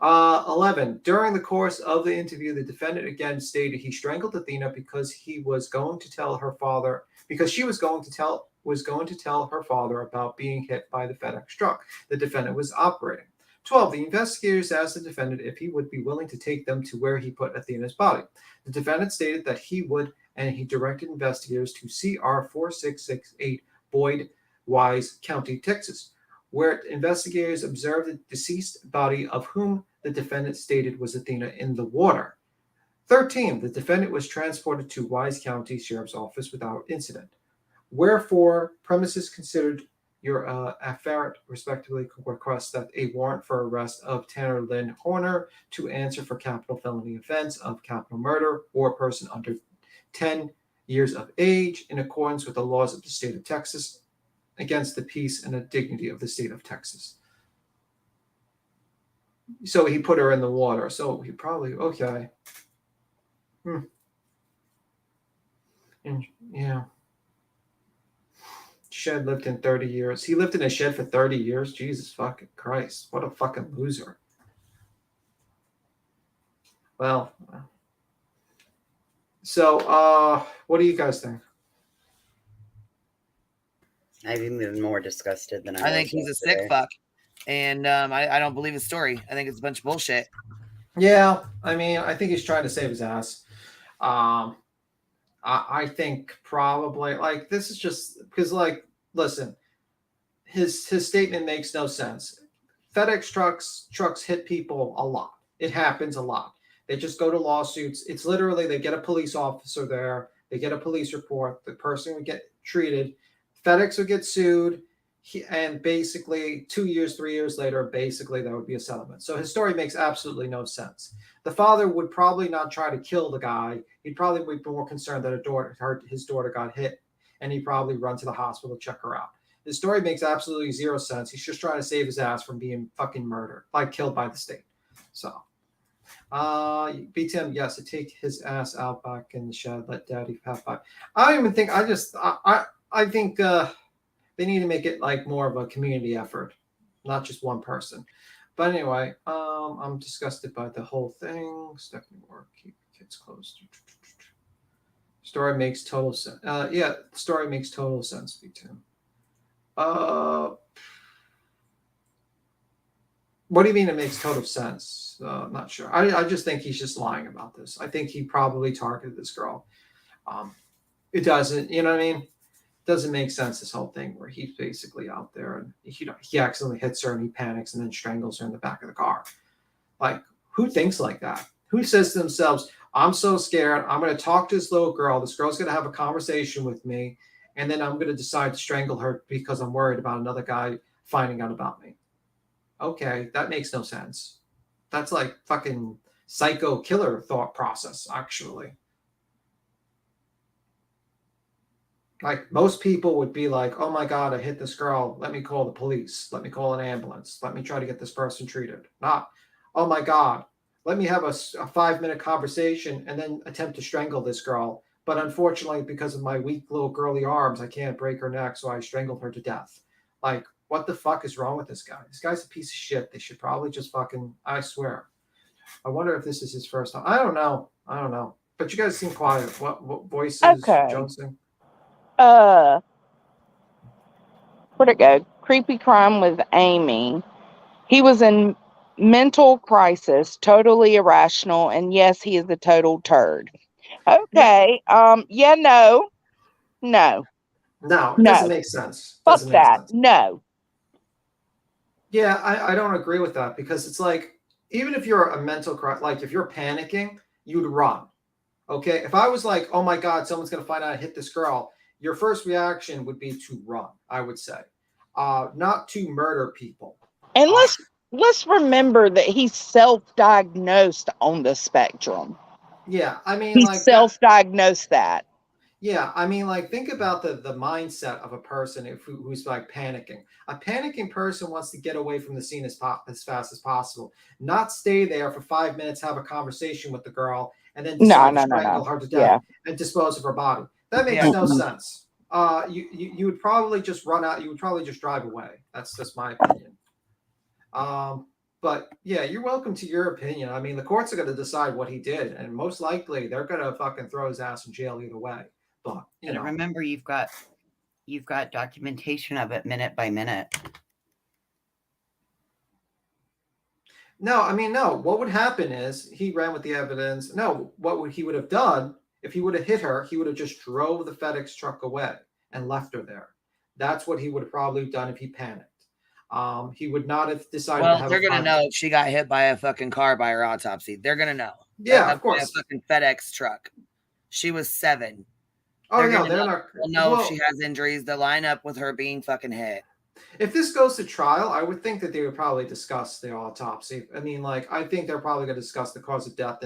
11. During the course of the interview, the defendant again stated he strangled Athena because he was going to tell her father, because she was going to tell her father about being hit by the FedEx truck the defendant was operating. 12. The investigators asked the defendant if he would be willing to take them to where he put Athena's body. The defendant stated that he would, and he directed investigators to CR 4668 Boyd, Wise County, Texas, where investigators observed the deceased body of whom the defendant stated was Athena in the water. 13. The defendant was transported to Wise County Sheriff's Office without incident. Wherefore, premises considered your affidavit respectively request that a warrant for arrest of Tanner Lynn Horner to answer for capital felony offense of capital murder or person under 10 years of age in accordance with the laws of the state of Texas against the peace and the dignity of the state of Texas. So he put her in the water. So he probably, okay. And yeah. Shed lived in 30 years. He lived in a shed for 30 years. Jesus fucking Christ. What a fucking loser. Well, so what do you guys think? I've even been more disgusted than I think he's a sick fuck. And I don't believe his story. I think it's a bunch of bullshit. Yeah, I mean, I think he's trying to save his ass. I think probably, like, this is just because, like, listen, his statement makes no sense. FedEx trucks hit people a lot. It happens a lot. They just go to lawsuits. It's literally, they get a police officer there. They get a police report. The person would get treated. FedEx would get sued. And basically 2 years, 3 years later, basically that would be a settlement. So his story makes absolutely no sense. The father would probably not try to kill the guy. He'd probably be more concerned that his daughter got hit, and he'd probably run to the hospital to check her out. His story makes absolutely zero sense. He's just trying to save his ass from being fucking murdered, like killed by the state. So, beat him. Yes, to take his ass out back in the shed. Let daddy have by. I don't even think. I think they need to make it like more of a community effort, not just one person. But anyway, I'm disgusted by the whole thing. Stephanie Moore, keep kids close. Story makes total sense. Yeah, story makes total sense. B2. What do you mean it makes total sense? I'm not sure. I just think he's just lying about this. I think he probably targeted this girl. It doesn't, you know what I mean? Doesn't make sense, this whole thing where he's basically out there and he accidentally hits her and he panics and then strangles her in the back of the car. Like, who thinks like that? Who says to themselves, I'm so scared, I'm going to talk to this little girl, this girl's going to have a conversation with me, and then I'm going to decide to strangle her because I'm worried about another guy finding out about me. Okay, that makes no sense. That's like fucking psycho killer thought process, actually. Like, most people would be like, oh my God, I hit this girl. Let me call the police. Let me call an ambulance. Let me try to get this person treated. Not, oh my God, let me have a 5-minute conversation and then attempt to strangle this girl. But unfortunately, because of my weak little girly arms, I can't break her neck, so I strangled her to death. Like, what the fuck is wrong with this guy? This guy's a piece of shit. They should probably just fucking, I swear. I wonder if this is his first time. I don't know. But you guys seem quiet. What voices, Okay. Johnson? Where'd it go? Creepy crime with Amy. He was in mental crisis, totally irrational, and yes, he is a total turd. Okay. No, it doesn't make sense. Fuck that. No. Yeah, I don't agree with that, because it's like, even if you're a mental crisis, like if you're panicking, you'd run. Okay. If I was like, oh my God, someone's going to find out I hit this girl, your first reaction would be to run, I would say, not to murder people. And let's remember that he's self-diagnosed on the spectrum. Yeah, I mean, he like self-diagnosed that. Yeah, I mean, like, think about the mindset of a person who's like panicking. A panicking person wants to get away from the scene as fast as possible, not stay there for 5 minutes, have a conversation with the girl, and then decide to strangle her to death and dispose of her body. That makes no sense. You would probably just run out. You would probably just drive away. That's just my opinion. But But yeah, you're welcome to your opinion. I mean, the courts are going to decide what he did, and most likely they're going to fucking throw his ass in jail either way. But you know, remember, you've got documentation of it minute by minute. no, I mean, no. What would happen is he ran with the evidence. No, he would have done if he would have hit her? He would have just drove the FedEx truck away and left her there. That's what he would have probably done if he panicked. He would not have decided. Well, they're gonna know if she got hit by a fucking car by her autopsy. They're gonna know. Yeah, of course. A fucking FedEx truck. She was 7. Oh no, they're not. They'll know if she has injuries that line up with her being fucking hit. If this goes to trial, I would think that they would probably discuss the autopsy. I mean, like, I think they're probably going to discuss the cause of death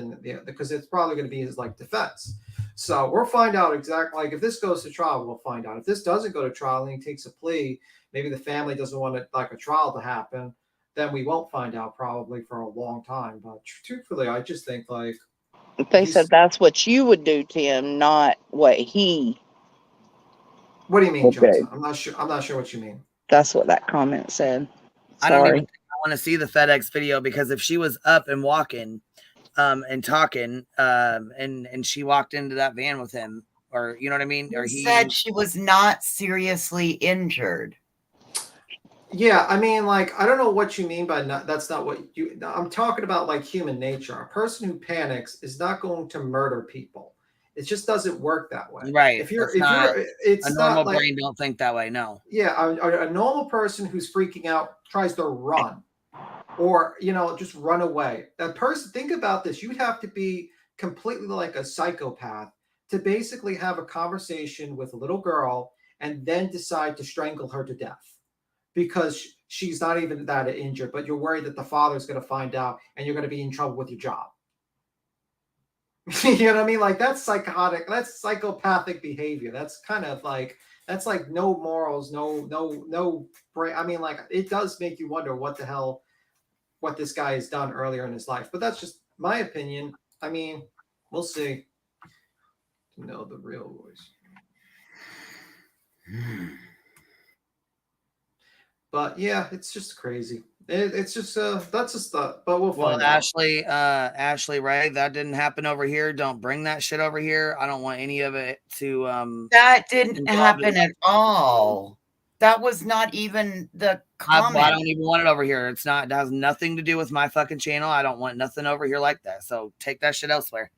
because it's probably going to be his like defense. So we'll find out exactly. Like, if this goes to trial, we'll find out. If this doesn't go to trial and he takes a plea, maybe the family doesn't want it like a trial to happen. Then we won't find out probably for a long time. But truthfully, I just think like they said that's what you would do to him, not what he. What do you mean, Joseph? I'm not sure. I'm not sure what you mean. That's what that comment said. Sorry. I don't even think I want to see the FedEx video, because if she was up and walking and talking and she walked into that van with him, or you know what I mean? Or he said she was not seriously injured. Yeah, I mean, like, I don't know what you mean by that's not what you. I'm talking about like human nature. A person who panics is not going to murder people. It just doesn't work that way. Right. If you're it's a normal not brain don't think that way. No. Yeah, a normal person who's freaking out tries to run, or just run away. That person, think about this. You'd have to be completely like a psychopath to basically have a conversation with a little girl and then decide to strangle her to death because she's not even that injured, but you're worried that the father's going to find out and you're going to be in trouble with your job. You know what I mean? Like, that's psychotic. That's psychopathic behavior. That's kind of like, that's like no morals, no brain. I mean, like, it does make you wonder what this guy has done earlier in his life. But that's just my opinion. I mean, we'll see. To know the real voice. But yeah, it's just crazy. It's just that's just but we'll find out. Ashley Ray, that didn't happen over here. Don't bring that shit over here. I don't want any of it to that didn't happen at all. That was not even the comment. I don't even want it over here. It has nothing to do with my fucking channel. I don't want nothing over here like that. So take that shit elsewhere.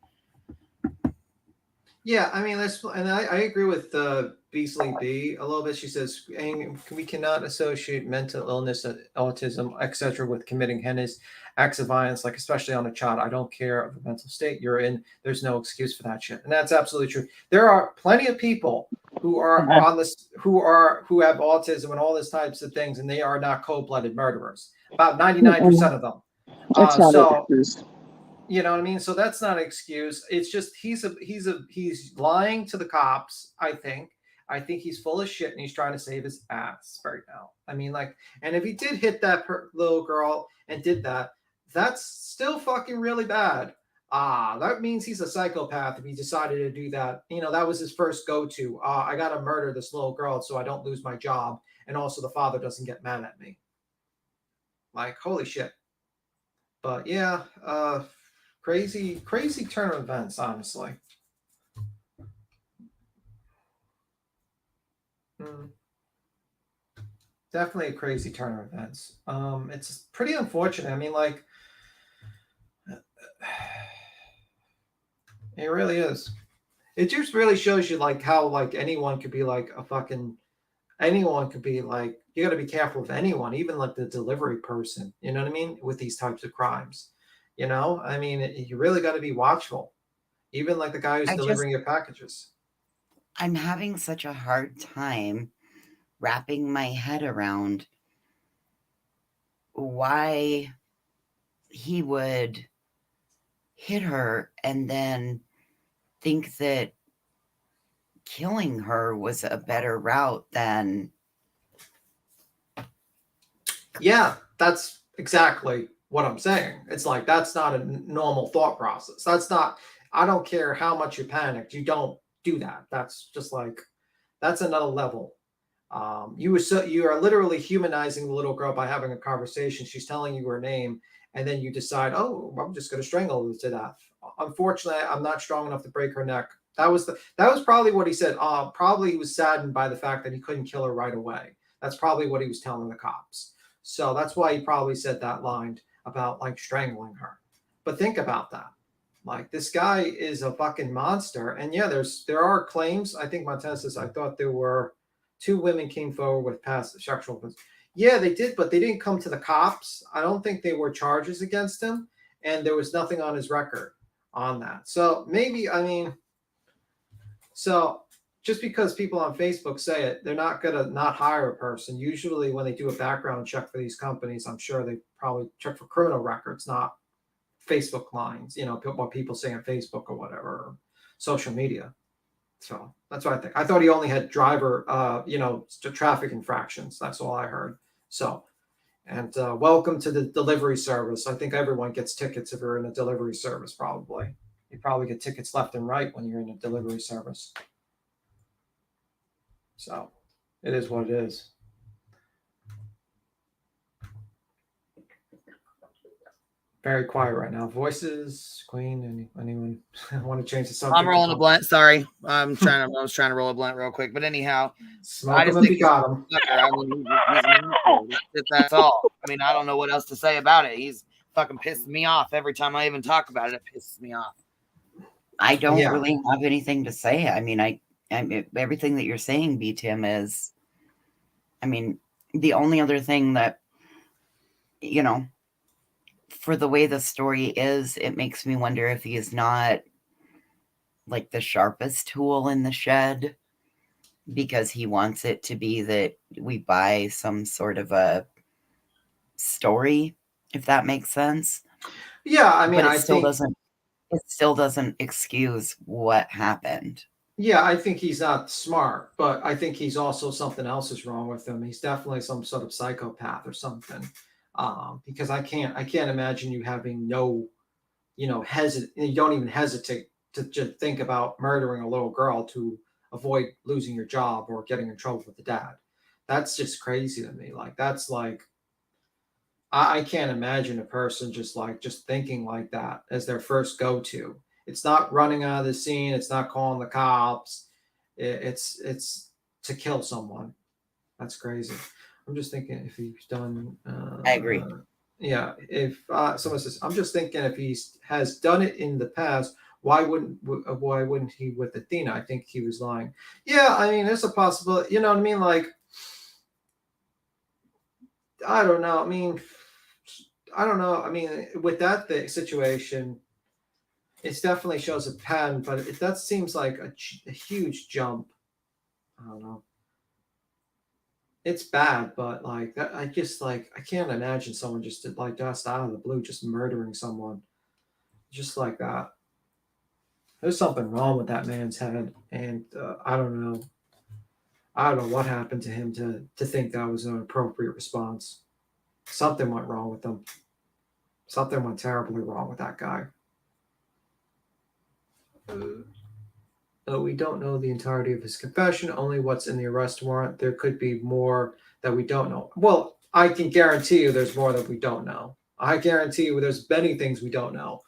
Yeah, I mean, I agree with Beasley B a little bit. She says we cannot associate mental illness, autism, etc., with committing heinous acts of violence, like especially on a child. I don't care of the mental state you're in. There's no excuse for that shit, and that's absolutely true. There are plenty of people who are on this, who have autism and all these types of things, and they are not cold-blooded murderers. About 99% of them. That's not an excuse. You know what I mean? So that's not an excuse. It's just he's lying to the cops. I think he's full of shit and he's trying to save his ass right now. I mean, like, and if he did hit that little girl and did that, that's still fucking really bad. That means he's a psychopath if he decided to do that. That was his first go-to. I gotta murder this little girl so I don't lose my job, and also the father doesn't get mad at me. Like, holy shit. But yeah, crazy turn of events, honestly. Definitely a crazy turn of events. It's pretty unfortunate. I mean, like, it really is. It just really shows you like how like anyone could be like anyone could be like, you got to be careful with anyone, even like the delivery person, you know what I mean? With these types of crimes. I mean, you really got to be watchful. Even like the guy who's delivering your packages. I'm having such a hard time wrapping my head around why he would hit her and then think that killing her was a better route than. Yeah, that's exactly what I'm saying. It's like, that's not a normal thought process. That's not, I don't care how much you panicked. You don't do that. That's just like, that's another level. You are literally humanizing the little girl by having a conversation. She's telling you her name, and then you decide, oh, I'm just going to strangle her to death. Unfortunately, I'm not strong enough to break her neck. That was probably what he said. Probably he was saddened by the fact that he couldn't kill her right away. That's probably what he was telling the cops. So that's why he probably said that line about like strangling her. But think about that. Like, this guy is a fucking monster. And yeah, there are claims. I think Montana says, I thought there were 2 women came forward with past sexual offense. Yeah, they did, but they didn't come to the cops. I don't think they were charges against him, and there was nothing on his record on that. So maybe, I mean, so just because people on Facebook say it, they're not going to not hire a person. Usually when they do a background check for these companies, I'm sure they probably check for criminal records, not Facebook lines, you know, what people say on Facebook or whatever, or social media. So that's what I think. I thought he only had driver, traffic infractions. That's all I heard. So, and welcome to the delivery service. I think everyone gets tickets if you're in a delivery service, probably. You probably get tickets left and right when you're in a delivery service. So it is what it is. Very quiet right now. Voices, Queen, anyone want to change the subject? I'm rolling a blunt. Sorry, I was trying to roll a blunt real quick. But anyhow, smoke him if you got him. I mean, that's all. I mean, I don't know what else to say about it. He's fucking pissing me off every time I even talk about it. It pisses me off. I don't really have anything to say. I mean, everything that you're saying, B-Tim, is, I mean, the only other thing that, you know, for the way the story is, it makes me wonder if he is not like the sharpest tool in the shed, because he wants it to be that we buy some sort of a story, if that makes sense. Yeah, I mean, but it still doesn't excuse what happened. Yeah, I think he's not smart, but I think he's also something else is wrong with him. He's definitely some sort of psychopath or something. Because I can't imagine you having no, you don't even hesitate to just think about murdering a little girl to avoid losing your job or getting in trouble with the dad. That's just crazy to me. Like, that's like, I can't imagine a person just thinking like that as their first go-to. It's not running out of the scene. It's not calling the cops. It's to kill someone. That's crazy. I'm just thinking if he's done. I agree. Yeah. If someone says, I'm just thinking if he has done it in the past, why wouldn't he with Athena? I think he was lying. Yeah. I mean, there's a possibility. You know what I mean? Like, I don't know. I don't know. I mean, with that situation, it definitely shows a pattern, but that seems like a huge jump. I don't know. It's bad, but like that, I can't imagine someone just out of the blue, just murdering someone, just like that. There's something wrong with that man's head, and I don't know. I don't know what happened to him to think that was an appropriate response. Something went wrong with him. Something went terribly wrong with that guy. We don't know the entirety of his confession, only what's in the arrest warrant. There could be more that we don't know. Well, I can guarantee you there's more that we don't know. I guarantee you there's many things we don't know.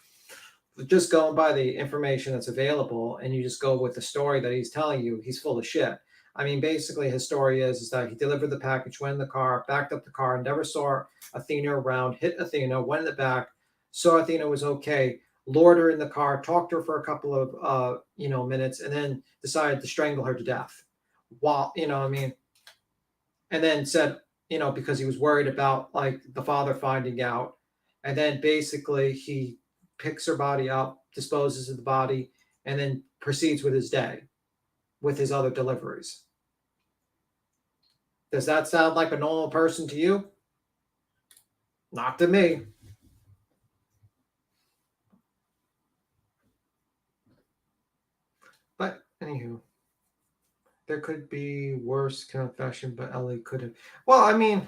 Just going by the information that's available, and you just go with the story that he's telling you, he's full of shit. I mean, basically his story is that he delivered the package, went in the car, backed up the car, never saw Athena around, hit Athena, went in the back, saw Athena was okay, lured her in the car, talked to her for a couple of minutes, and then decided to strangle her to death. While and then said, because he was worried about like the father finding out, and then basically he picks her body up, disposes of the body, and then proceeds with his day, with his other deliveries. Does that sound like a normal person to you? Not to me. But anywho, there could be worse confession, but Ellie could have. Well, I mean,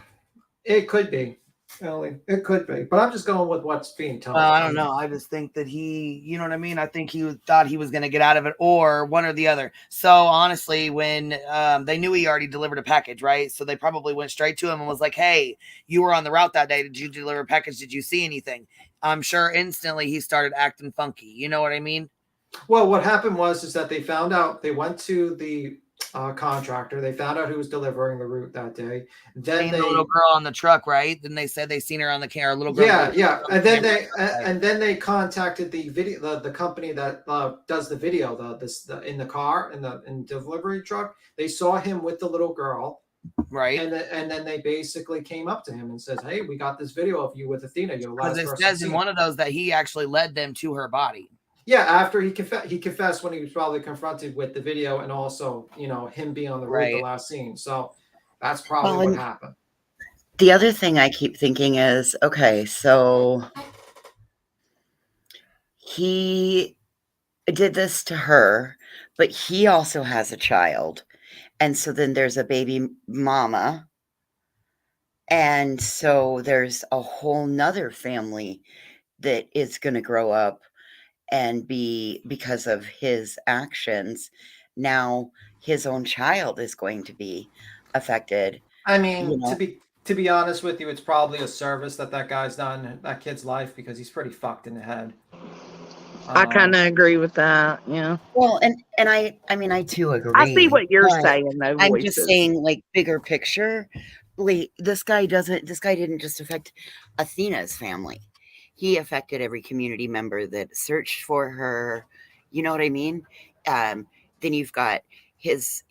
it could be. Ellie. It could be, but I'm just going with what's being told. I don't know. I just think that you know what I mean? I think he thought he was going to get out of it, or one or the other. So honestly, when they knew he already delivered a package, right? So they probably went straight to him and was like, hey, you were on the route that day. Did you deliver a package? Did you see anything? I'm sure instantly he started acting funky. You know what I mean? Well, what happened is that they found out, they went to the contractor. They found out who was delivering the route that day. Then the little girl on the truck, right? Then they said they seen her on the camera. Little girl. Yeah. And then they contacted the video, the company that does the video, the in the car in the delivery truck. They saw him with the little girl, right? And then they basically came up to him and says, "Hey, we got this video of you with Athena. You're the last person." Because it says in one of those that he actually led them to her body. Yeah, after he confessed when he was probably confronted with the video, and also, him being on the road, the last scene. So that's probably what happened. The other thing I keep thinking is, okay, so he did this to her, but he also has a child. And so then there's a baby mama. And so there's a whole nother family that is going to grow up and be, because of his actions, now his own child is going to be affected. I mean, to be honest with you, it's probably a service that guy's done in that kid's life, because he's pretty fucked in the head. I kind of agree with that. Yeah. Well, and I mean, I too agree. I see what you're saying, though. I'm just saying, like, bigger picture. This guy didn't just affect Athena's family. He affected every community member that searched for her. You know what I mean? Then you've got his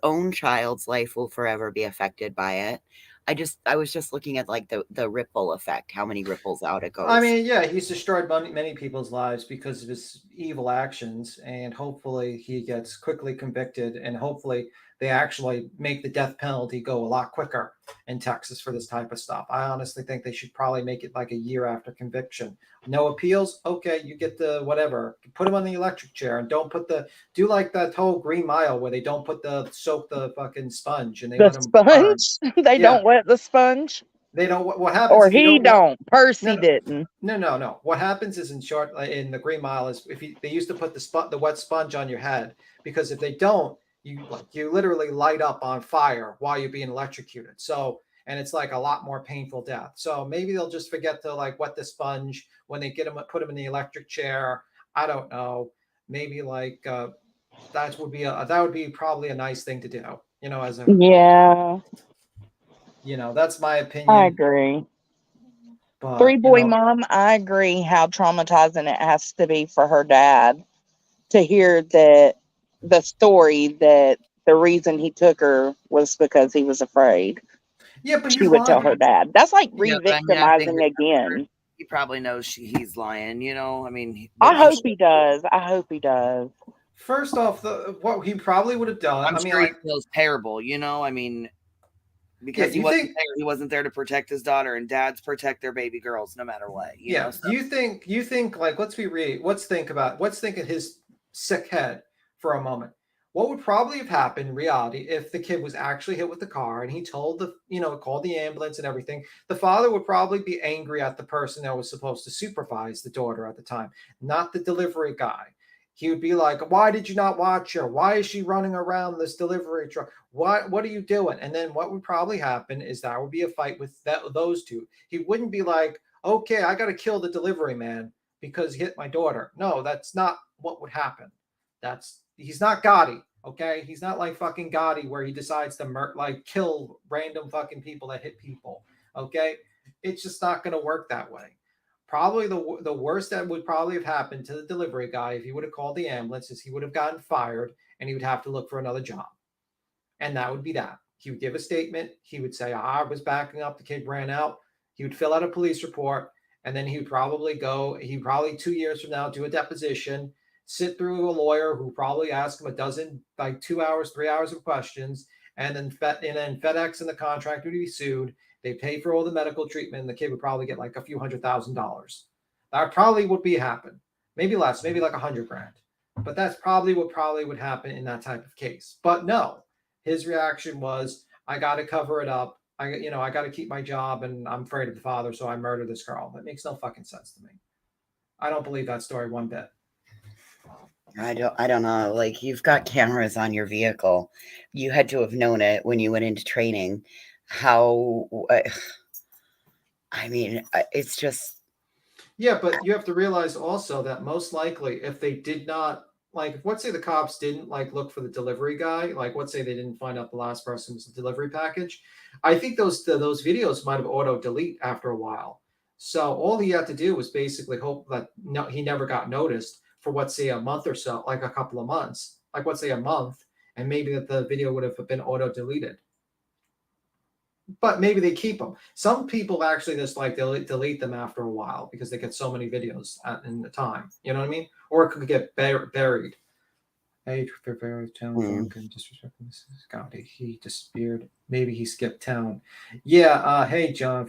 own child's life will forever be affected by it. I was just looking at like the ripple effect, how many ripples out it goes. I mean, yeah, he's destroyed many people's lives because of his evil actions, and hopefully he gets quickly convicted, and hopefully they actually make the death penalty go a lot quicker in Texas for this type of stuff. I honestly think they should probably make it like a year after conviction. No appeals? Okay, you get the whatever. Put him on the electric chair, and don't do like that whole Green Mile where they don't soak the fucking sponge, and they let him sponge. They don't wet the sponge. They don't. What happens? Or he don't. Percy didn't. No. What happens is, in short, in the Green Mile, is they used to put the wet sponge on your head, because if they don't, you literally light up on fire while you're being electrocuted. So, and it's like a lot more painful death. So maybe they'll just forget to like wet the sponge when they put him in the electric chair. I don't know. Maybe like that would be probably a nice thing to do. That's my opinion. I agree. But, Three boy mom, I agree how traumatizing it has to be for her dad to hear that the story that the reason he took her was because he was afraid. Yeah, but she would tell her dad. That's like re-victimizing again. He probably knows he's lying, I mean, I hope he does. First off, what he probably would have done. I'm sure he feels terrible, I mean, because he wasn't there to protect his daughter, and dads protect their baby girls no matter what. You know, so. You think like, let's think of his sick head for a moment. What would probably have happened in reality if the kid was actually hit with the car and he told called the ambulance and everything? The father would probably be angry at the person that was supposed to supervise the daughter at the time, not the delivery guy. He would be like, why did you not watch her? Why is she running around this delivery truck? What are you doing? And then what would probably happen is that would be a fight with those two. He wouldn't be like, okay, I got to kill the delivery man because he hit my daughter. No, that's not what would happen. He's not Gotti, okay? He's not like fucking Gotti where he decides to kill random fucking people that hit people, okay? It's just not going to work that way. Probably the worst that would probably have happened to the delivery guy if he would have called the ambulance is he would have gotten fired and he would have to look for another job. And that would be that. He would give a statement. He would say, I was backing up. The kid ran out. He would fill out a police report. And then he would probably 2 years from now, do a deposition, sit through a lawyer who probably ask him a dozen, 2 hours, 3 hours of questions. And then FedEx and the contract would be sued. They pay for all the medical treatment, and the kid would probably get like a few $100,000. That probably would happen. Maybe less, maybe like $100,000. But that's probably what would happen in that type of case. But no, his reaction was, I got to cover it up. I got to keep my job, and I'm afraid of the father, so I murder this girl. That makes no fucking sense to me. I don't believe that story one bit. I don't know. Like, you've got cameras on your vehicle. You had to have known it when you went into training. How? I mean, it's just. Yeah, but you have to realize also that most likely, if they did not, like, if, let's say the cops didn't like look for the delivery guy, like, let's say they didn't find out the last person was the delivery package, I think those videos might have auto delete after a while. So all he had to do was basically hope that he never got noticed for, let's say, a month or so, like a couple of months, like, let's say a month, and maybe that the video would have been auto deleted. But maybe they keep them. Some people actually just like delete them after a while because they get so many videos in the time. You know what I mean? Or it could get buried. Hey, for various town disrespect. God, he disappeared. Maybe he skipped town. Yeah. Hey, John.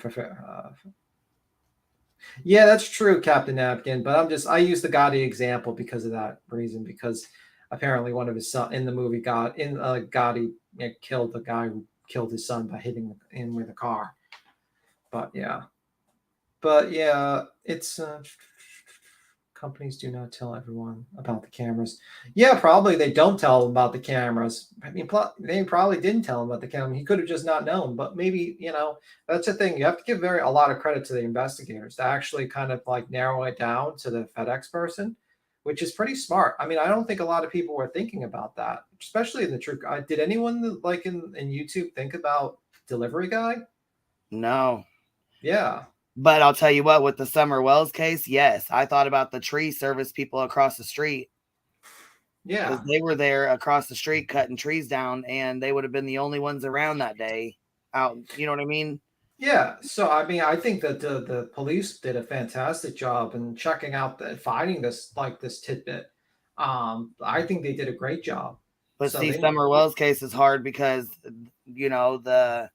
Yeah, that's true, Captain Napkin. But I use the Gotti example because of that reason. Because apparently one of his son in the movie Gotti killed the guy who killed his son by hitting him with a car. But yeah, it's companies do not tell everyone about the cameras. Yeah, probably they don't tell them about the cameras. I mean, they probably didn't tell him about the camera. He could have just not known. But maybe, that's the thing. You have to give a lot of credit to the investigators to actually kind of like narrow it down to the FedEx person, which is pretty smart. I mean, I don't think a lot of people were thinking about that, especially in the true. Did anyone like in YouTube think about delivery guy? No. Yeah. But I'll tell you what, with the Summer Wells case, yes, I thought about the tree service people across the street. Yeah. Because they were there across the street cutting trees down, and they would have been the only ones around that day out. You know what I mean? Yeah. So, I mean, I think that the police did a fantastic job in checking out finding this tidbit. I think they did a great job. But see, Summer Wells case is hard because, the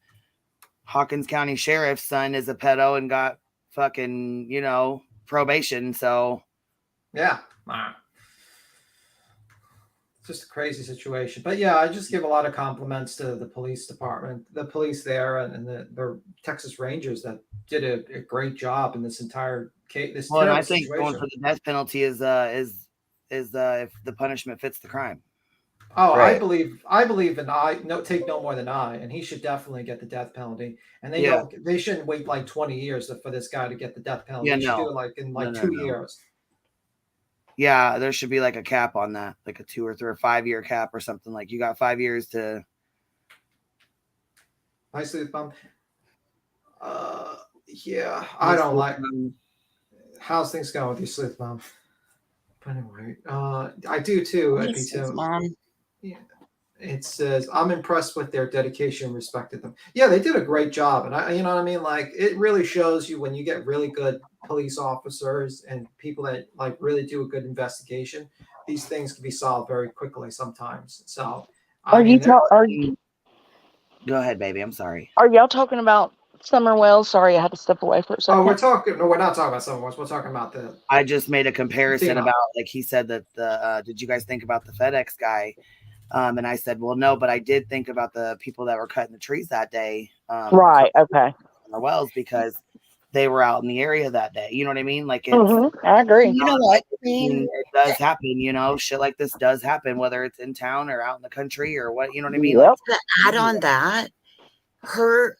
Hawkins County Sheriff's son is a pedo and got fucking, probation. So, yeah. Just a crazy situation. But yeah, I just give a lot of compliments to the police department, the police there, and the Texas Rangers that did a great job in this entire case. Well, and I think going for the death penalty is if the punishment fits the crime. Oh, right. I believe in take no more than I, and he should definitely get the death penalty. And they shouldn't wait like 20 years for this guy to get the death penalty. They should do it like in 2 years. Yeah, there should be like a cap on that, like a 2 or 3 or 5 year cap or something. Like you got 5 years to. I sleep bum. Yeah, I don't like. How's things going with your sleep bum? But anyway, I do too. I do too. Yeah. It says, I'm impressed with their dedication and respected them. Yeah, they did a great job. And you know what I mean? Like, it really shows you when you get really good police officers and people that like really do a good investigation, these things can be solved very quickly sometimes. So go ahead, baby. I'm sorry. Are y'all talking about Summer Wells? Sorry, I had to step away for a second. Oh, we're not talking about Summer Wells. We're talking about I just made a comparison about, like he said that did you guys think about the FedEx guy? And I said, well, no, but I did think about the people that were cutting the trees that day. Right. Okay. Wells, because they were out in the area that day. You know what I mean? Like, I agree. You know what? It does happen, shit like this does happen, whether it's in town or out in the country or what, you know what I mean? Yep. To add on that,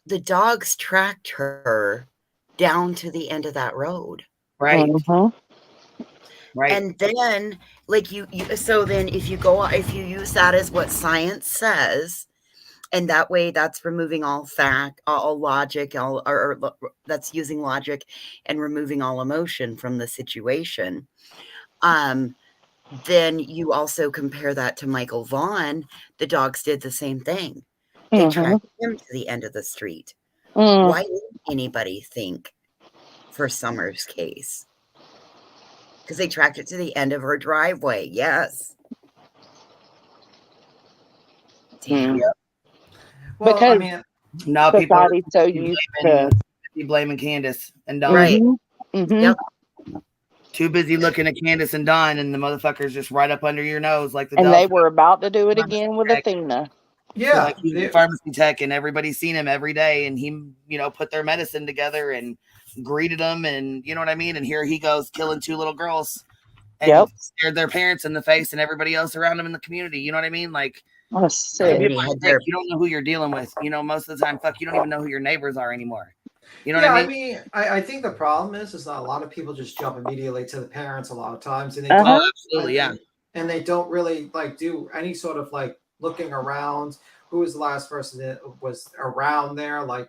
the dogs tracked her down to the end of that road. Right. Mm-hmm. Right. And then like so then if you use that as what science says, and that way that's removing all fact, all logic, or that's using logic and removing all emotion from the situation. Then you also compare that to Michael Vaughn. The dogs did the same thing. They tracked him to the end of the street. Why didn't anybody think for Summer's case? Because they tracked it to the end of her driveway. Yes. Damn. Yep. Well, because I mean, now people are so used to blaming Candace and Don. Right. Mm-hmm. Yep. Too busy looking at Candace and Don, and the motherfuckers just right up under your nose like the. And they were about to do it again with Athena. Yeah, like he's a pharmacy tech, and everybody's seen him every day, and he, you know, put their medicine together and greeted them, and you know what I mean. And here he goes killing 2 little girls, and scared their parents in the face and everybody else around him in the community. You know what I mean? Like, sick. people are sick. You don't know who you're dealing with. You know, most of the time, fuck, you don't even know who your neighbors are anymore. You know what I mean? I think the problem is that a lot of people just jump immediately to the parents a lot of times, and they absolutely, yeah. And they don't really like do any sort of like looking around. Who was the last person that was around there? Like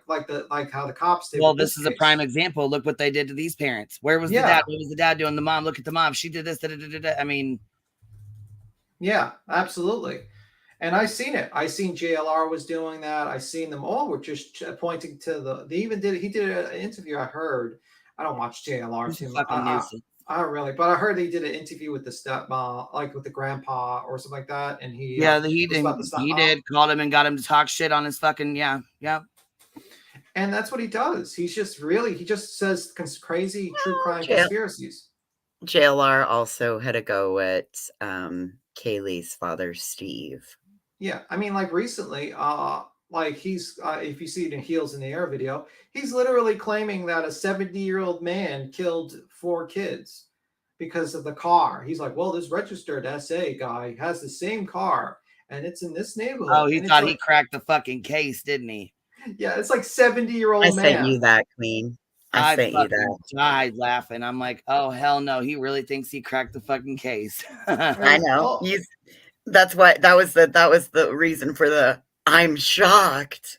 how the cops did. Well, this is a prime example. Look what they did to these parents. Where was the dad? What was the dad doing? The mom. Look at the mom. She did this. I mean, yeah, absolutely. And I seen it. I seen JLR was doing that. I seen them all were just pointing to he did an interview. I heard. I don't watch JLR too much. I don't really, but I heard he did an interview with the stepmom, like with the grandpa or something like that. And he did call him and got him to talk shit on his fucking yeah. And that's what he does. He just says crazy true crime conspiracies. JLR also had a go at Kaylee's father, Steve. Yeah, I mean, like recently, like he's if you see it in Heels in the Air video, he's literally claiming that a 70-year-old man killed 4 kids because of the car. He's like, well, this registered SA guy has the same car and it's in this neighborhood. Oh, he thought he cracked the fucking case, didn't he? Yeah, it's like 70-year-old man. I sent you that, Queen. I sent you that. Died laughing. I'm like, oh hell no, he really thinks he cracked the fucking case. I know. That's what that was the reason for the I'm shocked.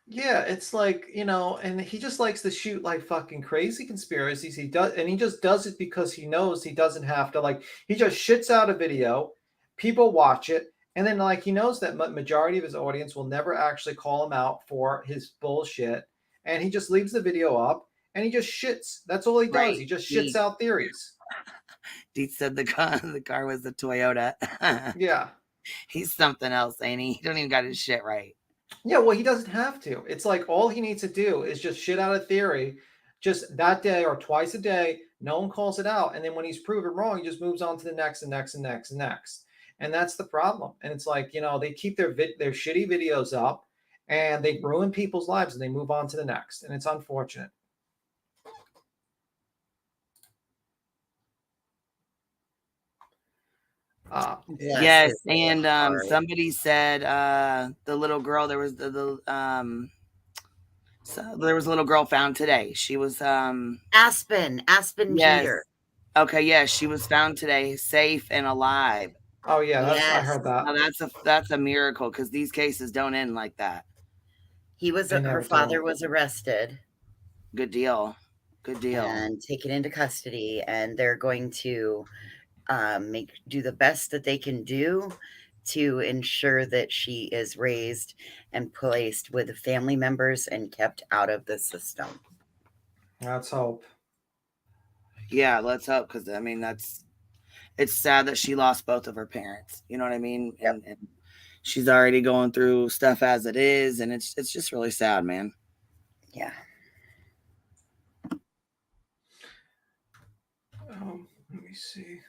Yeah, it's like, you know, and he just likes to shoot like fucking crazy conspiracies. He just does it because he knows he doesn't have to, like, he just shits out a video, people watch it, and then like he knows that majority of his audience will never actually call him out for his bullshit, and he just leaves the video up and he just shits. That's all he does. Right. He just shits out theories. Deets said the car was the Toyota. Yeah. He's something else, ain't he? He don't even got his shit right. Yeah, well, he doesn't have to. It's like all he needs to do is just shit out a theory just that day or twice a day. No one calls it out. And then when he's proven wrong, he just moves on to the next and next and next and next. And that's the problem. And it's like, you know, they keep their shitty videos up and they ruin people's lives and they move on to the next. And it's unfortunate. Yes, and somebody said the little girl. There was there was a little girl found today. She was Aspen Jeter. Okay, yes, she was found today, safe and alive. Oh yeah, I heard that. Now, that's a miracle because these cases don't end like that. Her father was arrested. Good deal, and taken into custody, and they're going to do the best that they can do to ensure that she is raised and placed with family members and kept out of the system. Let's hope. Yeah, let's hope, because I mean it's sad that she lost both of her parents. You know what I mean? Yep. And she's already going through stuff as it is, and it's just really sad, man. Yeah. Let me see.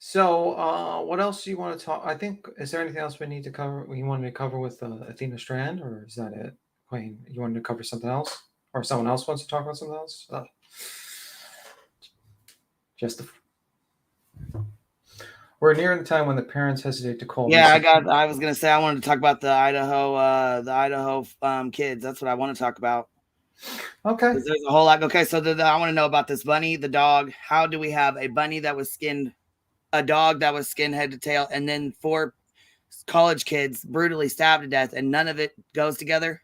So, what else do you want to talk? I think, is there anything else we need to cover? You wanted to cover with Athena Strand, or is that it? Wayne, you wanted to cover something else, or someone else wants to talk about something else? We're nearing the time when the parents hesitate to call. Yeah, I was gonna say I wanted to talk about the Idaho kids. That's what I want to talk about. Okay. There's a whole lot. Okay, so I want to know about this bunny, the dog. How do we have a bunny that was skinned, a dog that was skinned head to tail, and then 4 college kids brutally stabbed to death, and none of it goes together?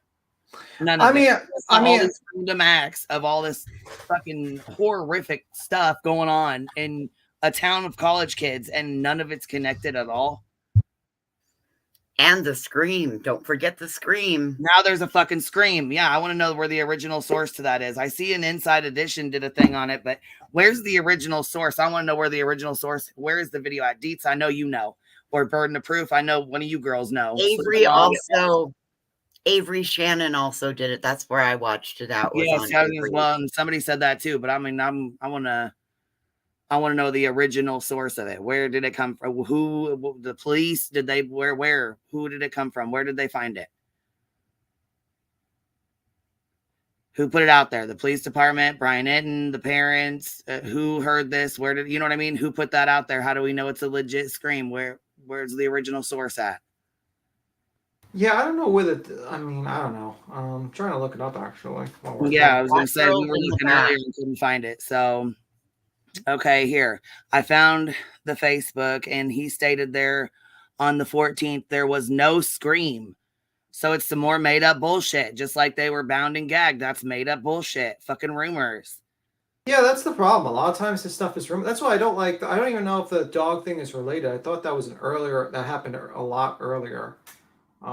None of it. All these random acts of all this fucking horrific stuff going on in a town of college kids, and none of it's connected at all. And the Scream. Don't forget the Scream. Now there's a fucking Scream. Yeah, I want to know where the original source to that is. I see an Inside Edition did a thing on it, but where's the original source? I want to know where the original source, where is the video at? Deets, I know you know. Or Burden of Proof, I know one of you girls know. Avery Shannon also did it. That's where I watched it out. Yes, as well. And somebody said that too, but I mean, I want I want to know the original source of it. Where did it come from? Who, the police, did they, where, who did it come from? Where did they find it? Who put it out there? The police department, Brian Eden, the parents, who heard this? Where did, you know what I mean? Who put that out there? How do we know it's a legit scream? Where's the original source at? Yeah, I don't know whether. I don't know. I'm trying to look it up actually. Yeah, I was going to say we were looking earlier and couldn't find it. So, okay, here. I found the Facebook and he stated there on the 14th, there was no scream. So it's some more made up bullshit, just like they were bound and gagged. That's made up bullshit. Fucking rumors. Yeah, that's the problem. A lot of times this stuff is rumor. That's why I don't like. I don't even know if the dog thing is related. I thought that was that happened a lot earlier. But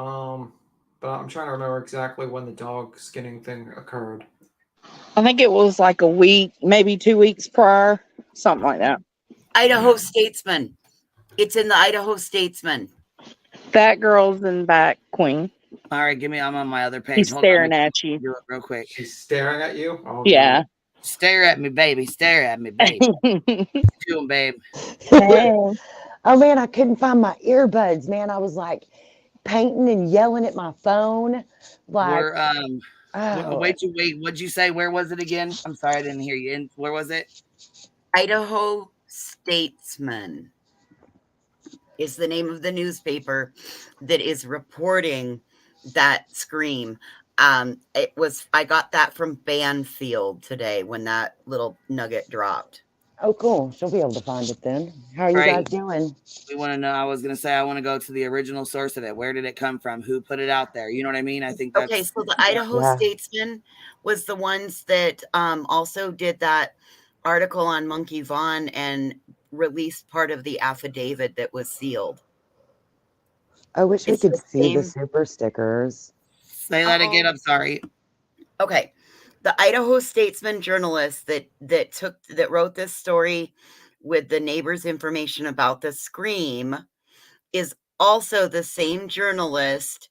I'm trying to remember exactly when the dog skinning thing occurred. I think it was like a week, maybe 2 weeks prior, something like that. Idaho Statesman. It's in the Idaho Statesman. That girl's in back, Queen. All right, I'm on my other page. He's staring at you. Do it real quick. She's staring at you? Oh, yeah. God. Stare at me, baby. Stare at me, baby. Do him, babe. Hey. Oh, man, I couldn't find my earbuds, man. I was like painting and yelling at my phone. Like, wait. What'd you say? Where was it again? I'm sorry, I didn't hear you. Where was it? Idaho Statesman is the name of the newspaper that is reporting that scream. I got that from Banfield today when that little nugget dropped. Oh, cool. She'll be able to find it then. How are you guys doing? We want to know. I was going to say, I want to go to the original source of it. Where did it come from? Who put it out there? You know what I mean? I think that's... Okay, so the Idaho Statesman was the ones that also did that article on Monkey Vaughn and released part of the affidavit that was sealed. I wish we could see the super stickers. Say that again. I'm sorry. Okay. The Idaho Statesman journalist that wrote this story with the neighbors' information about the scream is also the same journalist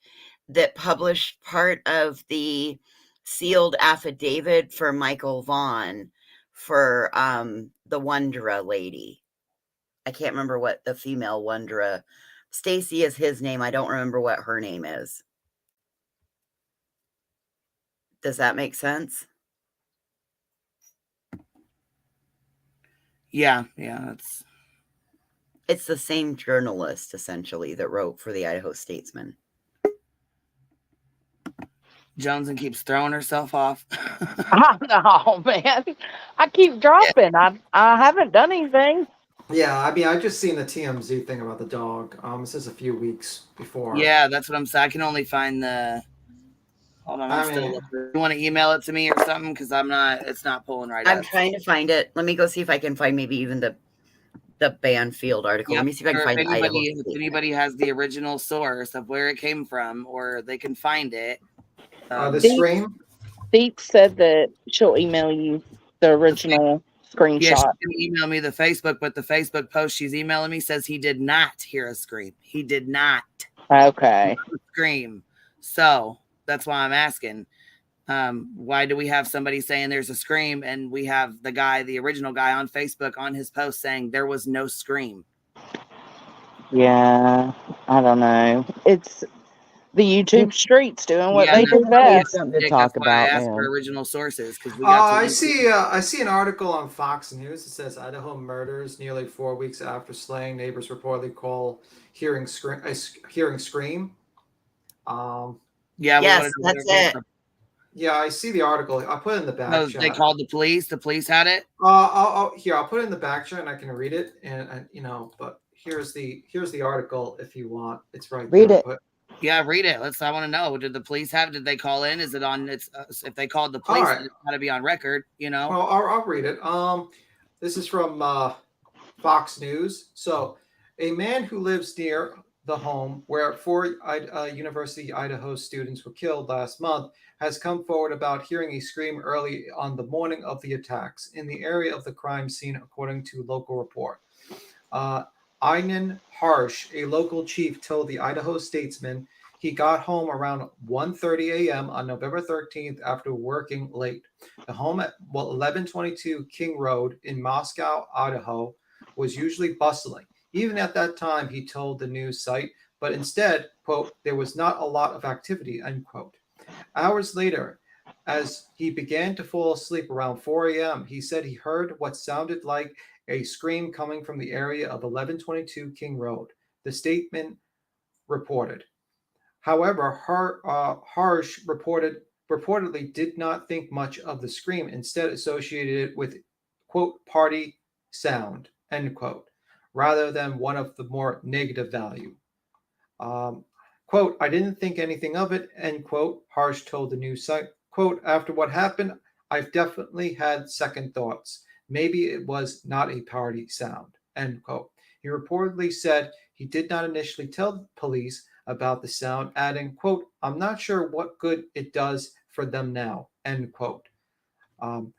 that published part of the sealed affidavit for Michael Vaughn for the Wondra lady. I can't remember what the female Wondra. Stacy is his name. I don't remember what her name is. Does that make sense? Yeah. It's the same journalist, essentially, that wrote for the Idaho Statesman. Jonesy keeps throwing herself off. I know, man. I keep dropping. I haven't done anything. Yeah, I've just seen the TMZ thing about the dog. This is a few weeks before. Yeah, that's what I'm saying. I can only find the... Hold on, I'm still looking. You want to email it to me or something? Because it's not pulling right up. I'm trying to find it. Let me go see if I can find maybe even the Banfield article. Let me see if I can find if anybody has the original source of where it came from, or they can find it. The scream? Deets said that she'll email you the original screenshot. Yeah, she's going to email me the Facebook, but the Facebook post she's emailing me says he did not hear a scream. He did not. Okay. Scream. So... that's why I'm asking. Why do we have somebody saying there's a scream and we have the original guy on Facebook on his post saying there was no scream? Yeah, I don't know. It's the YouTube streets doing what they do best. Something to talk about. I asked for original sources because we I see an article on Fox News. It says Idaho murders nearly 4 weeks after slaying. Neighbors reportedly call hearing scream. Yeah, yes, that's it. Yeah, I see the article. I'll put it in the back chat. They called the police. The police had it. I'll put it in the back chat and I can read it. And but here's the article if you want. It's right there. Read it. Yeah, read it. I want to know. Did the police have? Did they call in? Is it on? If they called the police, it's got to be on record. Well, I'll read it. This is from Fox News. So, a man who lives near the home where 4 University Idaho students were killed last month has come forward about hearing a scream early on the morning of the attacks in the area of the crime scene, according to local report. Einan Harsh, a local chief, told the Idaho Statesman He got home around 1:30 a.m. on November 13th after working late. The home at 1122 King Road in Moscow, Idaho, was usually bustling. Even at that time, he told the news site, but instead, quote, there was not a lot of activity, end quote. Hours later, as he began to fall asleep around 4 a.m., he said he heard what sounded like a scream coming from the area of 1122 King Road. The statement reported. However, Harsh reportedly did not think much of the scream, instead associated it with, quote, party sound, end quote, rather than one of the more negative value. Quote, I didn't think anything of it, end quote, Harsh told the news site. Quote, after what happened, I've definitely had second thoughts. Maybe it was not a party sound, end quote. He reportedly said he did not initially tell police about the sound, adding, quote, I'm not sure what good it does for them now, end quote.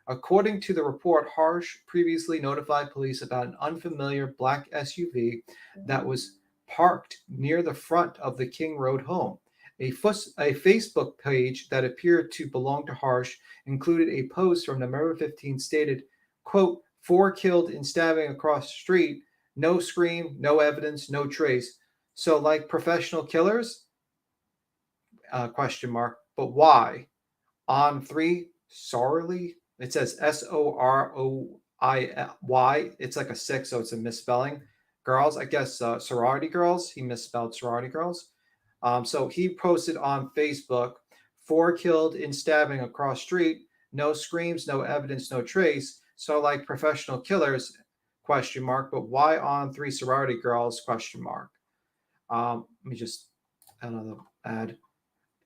According to the report, Harsh previously notified police about an unfamiliar black SUV that was parked near the front of the King Road home. A Facebook page that appeared to belong to Harsh included a post from November 15 stated, quote, 4 killed in stabbing across the street, no scream, no evidence, no trace. So like professional killers? Question mark. But why? On 3 sorely? It says SOROIY. It's like a 6, so it's a misspelling. Girls, I guess sorority girls. He misspelled sorority girls. So he posted on Facebook, 4 killed in stabbing across street, no screams, no evidence, no trace. So like professional killers? Question mark. But why on 3 sorority girls? Question mark. Let me just add.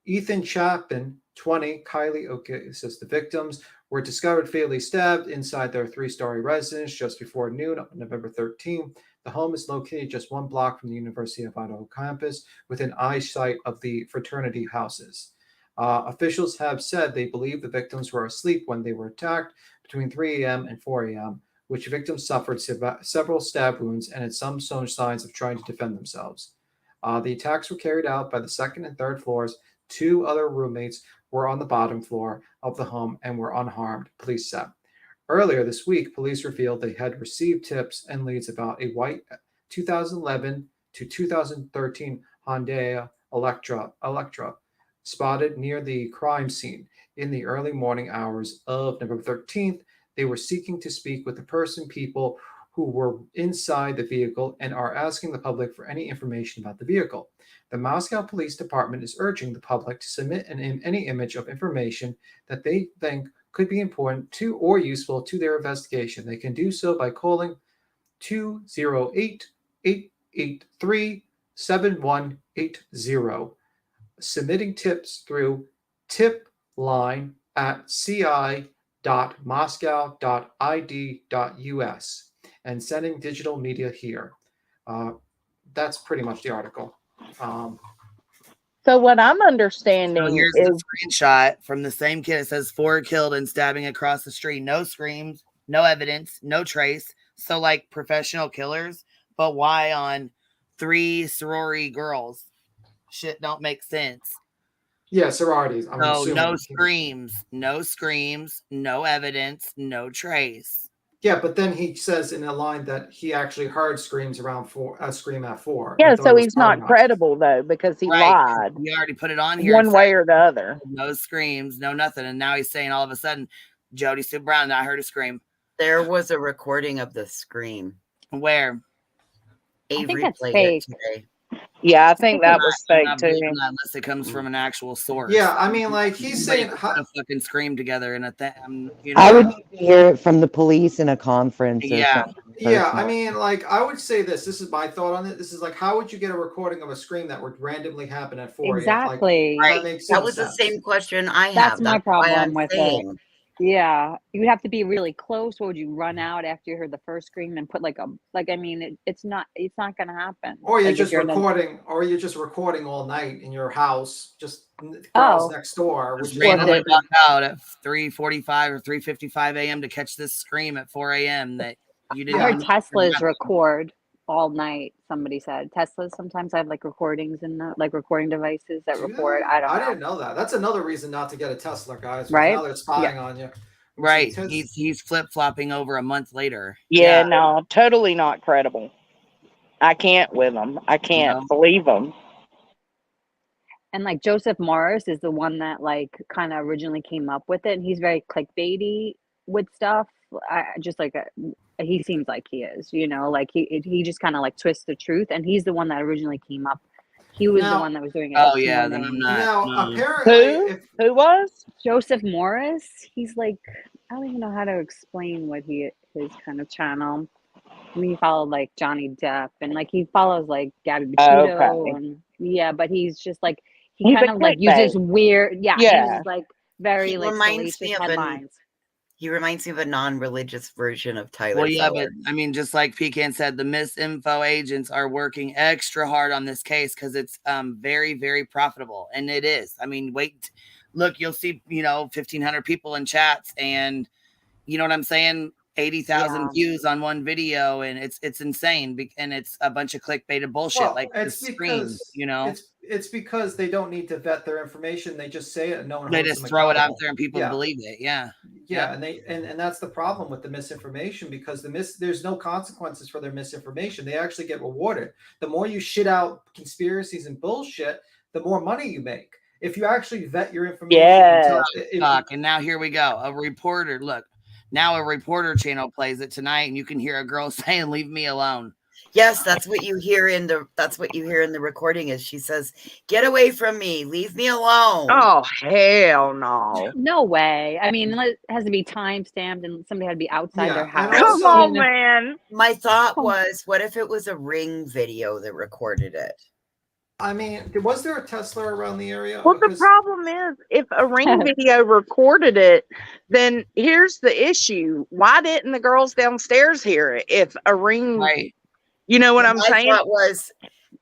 Ethan Chapman, 20, Kylie, okay, it says the victims were discovered fatally stabbed inside their 3-story residence just before noon on November 13th. The home is located just 1 block from the University of Idaho campus, within eyesight of the fraternity houses. Officials have said they believe the victims were asleep when they were attacked between 3 a.m. and 4 a.m., which victims suffered several stab wounds and had some shown signs of trying to defend themselves. The attacks were carried out by the 2nd and 3rd floors. 2 other roommates were on the bottom floor of the home and were unharmed, police said. Earlier this week, police revealed they had received tips and leads about a white 2011 to 2013 Hyundai Elantra spotted near the crime scene. In the early morning hours of November 13th, they were seeking to speak with people who were inside the vehicle and are asking the public for any information about the vehicle. The Moscow Police Department is urging the public to submit any image of information that they think could be important to or useful to their investigation. They can do so by calling 208-883-7180, submitting tips through tipline@ci.moscow.id.us, and sending digital media here. That's pretty much the article. So what I'm So understanding here's is the screenshot from the same kid. It says 4 killed in stabbing across the street. No screams, no evidence, no trace. So like professional killers, but why on 3 sorority girls? Shit don't make sense. Yeah, sororities. I'm So assuming. no screams, no evidence, no trace. Yeah, but then he says in a line that he actually heard screams around 4, a scream at 4. yeah, I thought so it was he's not party credible though because he Right. lied We already put it on here. one way or the other. No screams, no nothing. And now he's saying all of a sudden, Jody Sue Brown, and I heard a scream. There was a recording of the scream. Where? Avery that's played fake. it today. Yeah, I think that was I'm fake not too. believing that unless it comes from an actual source. Yeah, I mean, like he's saying, Put a fucking scream together in a thing. I would need to hear it from the police in a conference or Yeah. something. yeah, I personally. mean, like I would say this. This is my thought on it. This is like, how would you get a recording of a scream that would randomly happen at 4 a.m.? Exactly. Like, Right. that makes That no was the sense. same question I have. That's my That's why problem I'm with it. saying. Yeah, you have to be really close. Or would you run out after you heard the first scream and put I mean, it's not gonna happen. Or you're Like, if just you're in a- recording all night in your house, just girls Oh. next door. Just Which randomly if walk out at 3:45 or 3:55 a.m. to catch this scream at 4 a.m. that you I didn't heard even know. Teslas record all night. Somebody said Teslas sometimes have like recordings in the like recording devices that record. I don't know. didn't know that. That's another reason not to get a Tesla, guys. Because Right? now they're spying on you. Right. Because- He's flip-flopping over a month later. Yeah, no, totally not credible. I can't with them. I can't believe them. And like Joseph Morris is the one that like kind of originally came up with it, and he's very clickbaity with stuff. He seems like he is, you know, like he just kind of like twists the truth, and he's the one that originally came up. He was the one that was doing it. Oh yeah, then I'm not. Now apparently, Who was Joseph Morris? He's like, I don't even know how to explain what his kind of channel. I mean, he followed like Johnny Depp, and like he follows like Gabby Bituto, and but he's just like he kind of like uses weird, he uses like very like reminds me salacious of headlines. He reminds me of a non-religious version of Tyler. Well, yeah, Feller. but I mean, just like Pecan said, the misinfo agents are working extra hard on this case because it's very, very profitable, and it is. I mean, look, you'll see, 1,500 people in chats, and you know what I'm saying. 80,000 views on one video, and it's insane, and it's a bunch of clickbaited bullshit. Well, like it's the screen, it's because they don't need to vet their information. They just say it, and no one. They just throw it out there, and people believe it. Yeah, and that's the problem with the misinformation, because there's no consequences for their misinformation. They actually get rewarded. The more you shit out conspiracies and bullshit, the more money you make. If you actually vet your information, and now here we go. A reporter, look. Now a reporter channel plays it tonight, and you can hear a girl saying, "Leave me alone." Yes, that's what you hear in the recording. Is she says, "Get away from me, leave me alone." Oh hell no! No way. I mean, it has to be time stamped, and somebody had to be outside their house. Come on, man. My thought was, what if it was a Ring video that recorded it? I mean, was there a Tesla around the area? Well, the problem is, if a Ring video recorded it, then here's the issue. Why didn't the girls downstairs hear it? If a Ring, you know what I'm saying? My thought was,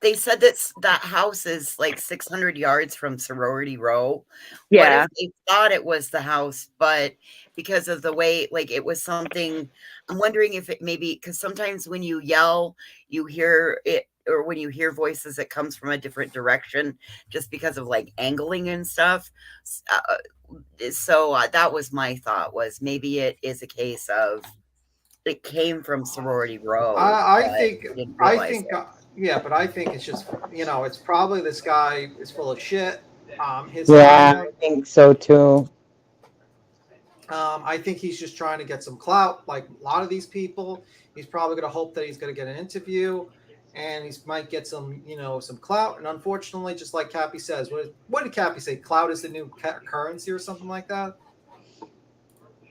they said that house is like 600 yards from Sorority Row. Yeah. What if they thought it was the house, but because of the way, like it was something, I'm wondering if it maybe, because sometimes when you yell, you hear it, or when you hear voices, it comes from a different direction just because of like angling and stuff. So that was my thought, was maybe it is a case of it came from Sorority Row. I think, but I think it's just, it's probably this guy is full of shit. I think so too. I think he's just trying to get some clout, like a lot of these people. He's probably going to hope that he's going to get an interview, and he might get some, some clout. And unfortunately, just like Cappy says, what did Cappy say? Clout is the new currency or something like that?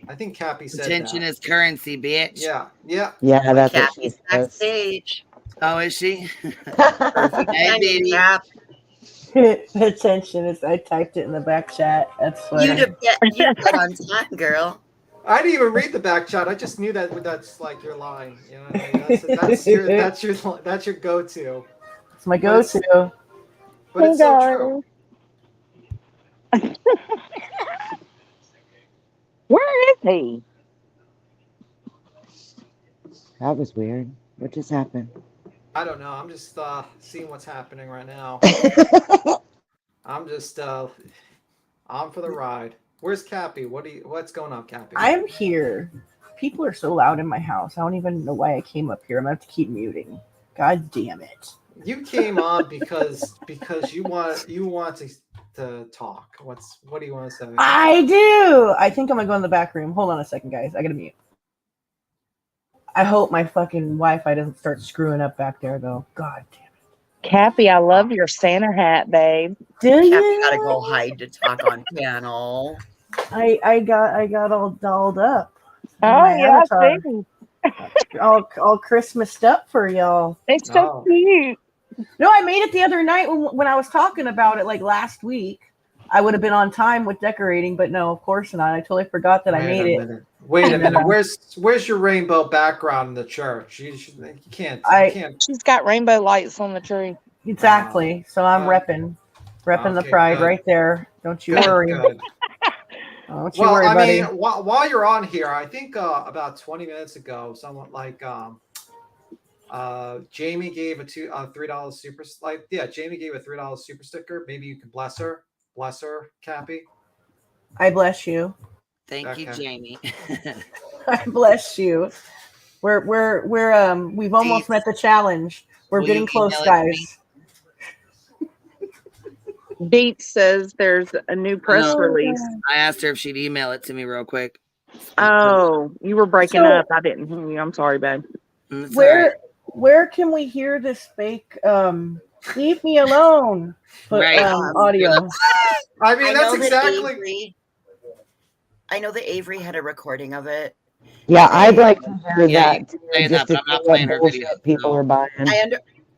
I think Cappy said attention is currency, bitch. Yeah. Yeah, that's Cappy's backstage. Oh, is she? Hey, baby. Attention is. I typed it in the back chat. That's funny. You get on time, girl. I didn't even read the back chat. I just knew that's like your line. You know what I mean? That's your go-to. It's my go-to. But it's so true. Where is he? That was weird. What just happened? I don't know. I'm just seeing what's happening right now. I'm just on for the ride. Where's Cappy? What's going on, Cappy? I'm here. People are so loud in my house. I don't even know why I came up here. I'm gonna have to keep muting. God damn it. You came on because you want to talk. What do you want to say? I do. I think I'm gonna go in the back room. Hold on a second, guys. I gotta mute. I hope my fucking Wi-Fi doesn't start screwing up back there, though. God damn it. Cappy, I love your Santa hat, babe. Do Cappy you? gotta go hide to talk on panel. I got all dolled up. Oh yeah, I see. all Christmased up for y'all. It's so cute. No, I made it the other night when I was talking about it, like last week. I would have been on time with decorating, but no, of course not. I totally forgot that I made it. Wait a minute. Where's your rainbow background in the church? You can't. She's got rainbow lights on the tree. Exactly. So I'm repping the pride right there. Don't you worry. Good. Don't you worry, buddy. I mean, while you're on here, I think about 20 minutes ago, someone like Jamie gave a $3 super Jamie gave a $3 super sticker. Maybe you can bless her, Cappy. I bless you. Thank you, Okay. Jamie. I bless you. We've almost met the challenge. We're Will getting you close, email it to me? guys. Deets says there's a new press release. I asked her if she'd email it to me real quick. Oh, you were breaking So- up. I didn't hear you. I'm sorry, babe. It's all right. Where can we hear this fake leave me alone Right. audio? I mean, that's know that exactly. I know that Avery had a recording of it. Yeah, I'd like to hear Yeah, that. you can say Just that, but to I'm not see playing what her bullshit video, people so. are buying.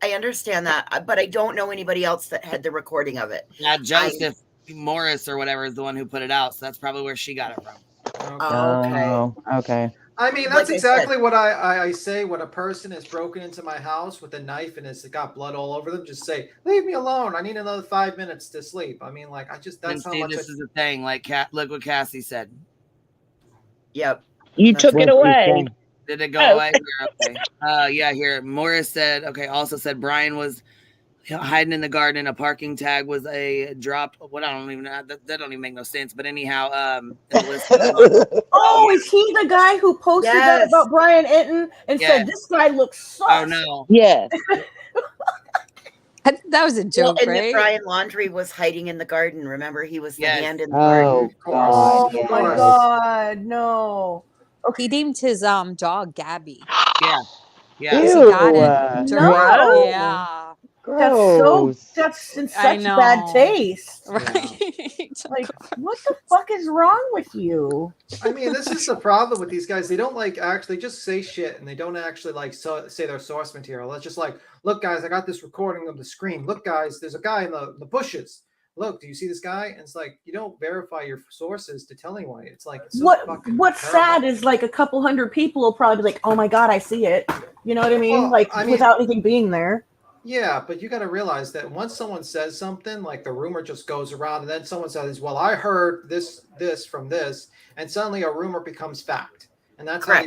I understand that, but I don't know anybody else that had the recording of it. Yeah, Joseph Morris or whatever is the one who put it out, so that's probably where she got it from. Okay. Oh, okay. I mean, that's Like I exactly what I say when a person has broken into my house with a knife and has got blood all over them. Just say, "Leave me alone. I need another 5 minutes to sleep." I mean, like, And that's how see, much. this is the thing. Like, look what Cassie said. Yep. You That's took What'd it she away. say? Did it go Oh. away? Here, okay. Yeah, here. Morris said, also said Brian was hiding in the garden. A parking tag was a drop. What I don't even know. That don't even make no sense. But anyhow, in the list. Oh, is he the guy who posted that Yes. about Brian Enton and Yes. said this guy looks sus? Oh no. Yes. That was a Well, joke, and right? that Brian Laundrie was hiding in the garden. Remember, he was the Yes. hand in the Oh, garden. Of course. Oh Of my course. god, no. He named his dog Gabby. Yeah. Yeah. He Ew. got it. No. What? Yeah. That's in I such bad know. taste. Right. Like, what the fuck is wrong with you? I mean, this is the problem with these guys. They don't actually just say shit, and they don't actually say their source material. It's just like, look, guys, I got this recording of the screen. Look, guys, there's a guy in the bushes. Look, do you see this guy? And it's like, you don't verify your sources to tell anyone. It's like, it's so What's terrible. sad is like a couple hundred people will probably be like, oh my god, I see it. You know what I mean? Well, without anything being there. Yeah, but you got to realize that once someone says something, like the rumor just goes around, and then someone says, "Well, I heard this from this," and suddenly a rumor becomes fact, and that's Correct.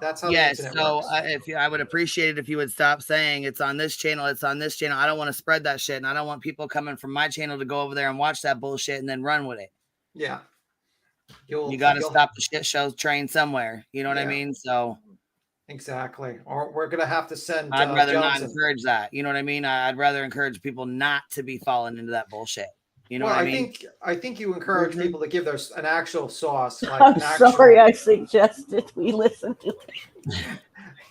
that's how Yes. the internet So works. I would appreciate it if you would stop saying it's on this channel. It's on this channel. I don't want to spread that shit, and I don't want people coming from my channel to go over there and watch that bullshit and then run with it. Yeah, You got to stop the shit show train somewhere. You know what I Yeah. mean? So. Exactly. Or we're gonna have to send. I'd rather Johnson. not encourage that. You know what I mean? I'd rather encourage people not to be falling into that bullshit. You know what I mean? I think you encourage people to give an actual sauce. Like I'm sorry I suggested we listen to it.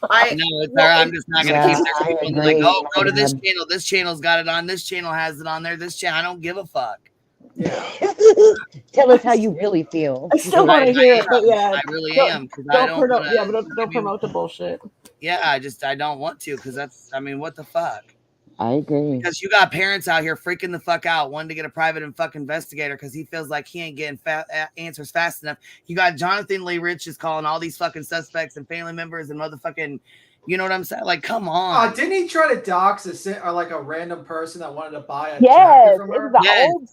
No, it's all right. I'm just not going to keep I their people agree. like, oh, go to this channel. This channel's got it on. This channel has it on there. This channel, I don't give a fuck. Yeah. Tell us how you really feel. I still want to hear it, but yeah. I really am. Because I don't don't promote the bullshit. Yeah, I don't want to because what the fuck? I agree. Because you got parents out here freaking the fuck out, wanting to get a private and fuck investigator because he feels like he ain't getting answers fast enough. You got Jonathan Lee Rich is calling all these fucking suspects and family members and motherfucking, you know what I'm saying? Like, come on. Didn't he try to dox a random person that wanted to buy a Yes, jacket from it her? was an old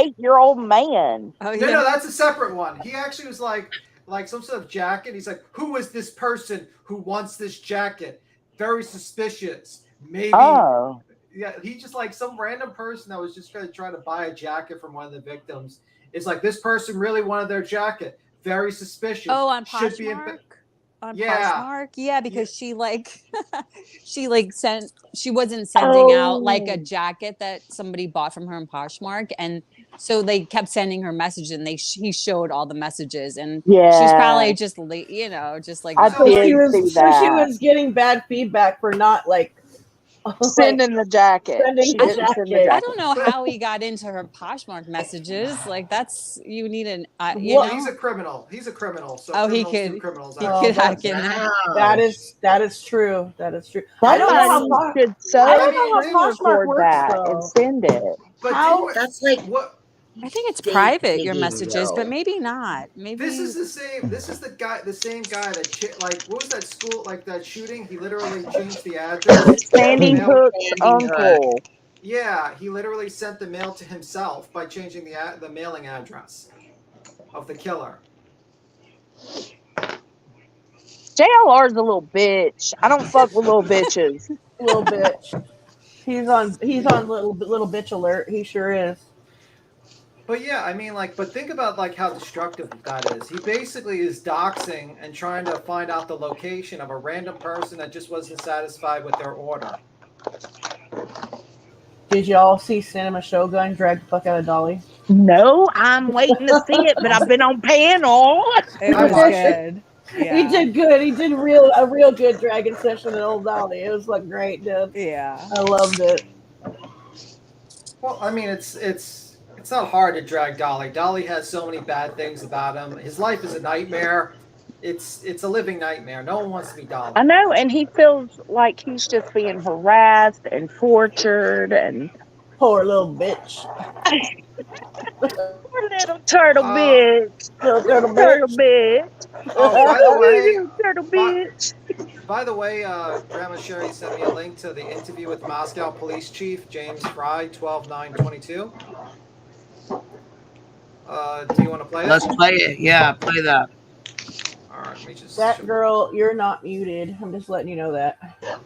78-year-old man. Oh, No, that's a separate one. He actually was like some sort of jacket. He's like, who is this person who wants this jacket? Very suspicious. Maybe. Oh. Yeah, he just like some random person that was just going to try to buy a jacket from one of the victims. It's like this person really wanted their jacket. Very suspicious. Oh, on Should be Poshmark? On Yeah. Poshmark? Yeah, because she wasn't sending out like a jacket that somebody bought from her on Poshmark, and so they kept sending her messages, and he showed all the messages, and she's probably just just like I So she was getting bad feedback for not like sending the jacket. I don't know how he got into her Poshmark messages. Like that's you need an you know? He's a criminal. He's a criminal. So he criminals do could criminals. hack in there. That is true. That is true. I don't know how Poshmark works and send it. But How? That's like what? I think it's Date private, your digging, messages, though. but maybe not. Maybe This is the same. This is the same guy that what was that school that shooting? He literally changed the address. Sandy Hook's uncle. Yeah, he literally sent the mail to himself by changing the mailing address of the killer. JLR's a little bitch. I don't fuck with little bitches. Little bitch. He's on little bitch alert. He sure is. But yeah, I mean, like, but think about like how destructive that is. He basically is doxing and trying to find out the location of a random person that just wasn't satisfied with their order. Did y'all see Cinema Shogun drag the fuck out of Dolly? No, I'm waiting to see it, but I've been on panel. It I was watched good. Yeah. He did good. He did a real good dragon session with old Dolly. It was like great, dude. Yeah. I loved it. Well, I mean, it's not hard to drag Dolly. Dolly has so many bad things about him. His life is a nightmare. It's a living nightmare. No one wants to be Dolly. I know, and he feels like he's just being harassed and tortured and Poor little bitch. poor little turtle bitch. Little turtle Turtle bitch. bitch. Oh, by the way, Little turtle bitch. By the way, Grandma Sherry sent me a link to the interview with Moscow Police Chief James Fry, 12/9/22. Do you want to play it? Let's play it. Yeah, play that. All right, let me just. That girl, you're not muted. I'm just letting you know that.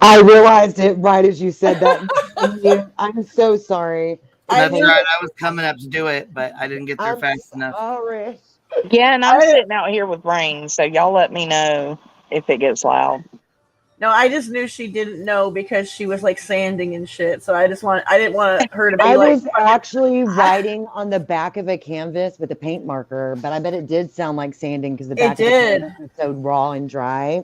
I realized it right as you said that. I'm so sorry. That's knew- right. I was coming up to do it, but I didn't get there I'm fast enough. sorry. Yeah, and I'm I- sitting out here with rain, so y'all let me know if it gets loud. No, I just knew she didn't know because she was like sanding and shit. So I didn't want her to be I like. was actually writing on the back of a canvas with a paint marker, but I bet it did sound like sanding because the back of the canvas was so raw and dry.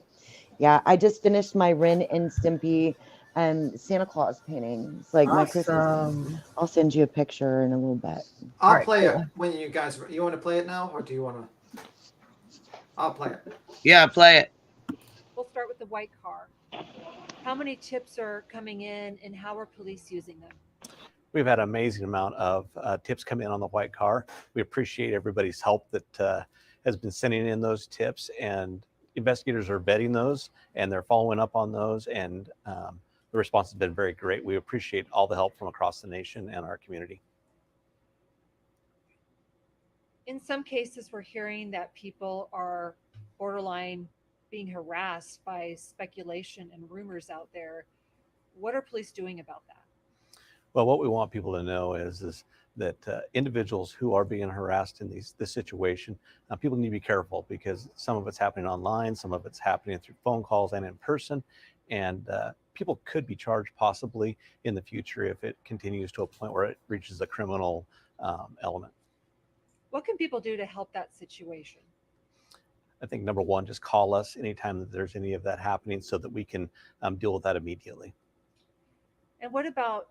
Yeah, I just finished my Ren and Stimpy Santa Claus painting. It's like my Christmas. I'll send you a picture in a little bit. I'll play it when you guys. You want to play it now, or do you want to? I'll play it. Yeah, play it. We'll start with the white car. How many tips are coming in, and how are police using them? We've had an amazing amount of tips come in on the white car. We appreciate everybody's help that has been sending in those tips, and investigators are vetting those, and they're following up on those, and the response has been very great. We appreciate all the help from across the nation and our community. In some cases, we're hearing that people are borderline being harassed by speculation and rumors out there. What are police doing about that? Well, what we want people to know is that individuals who are being harassed in this situation, people need to be careful because some of it's happening online, some of it's happening through phone calls and in person, and people could be charged possibly in the future if it continues to a point where it reaches a criminal element. What can people do to help that situation? I think number one, just call us anytime that there's any of that happening so that we can deal with that immediately. And what about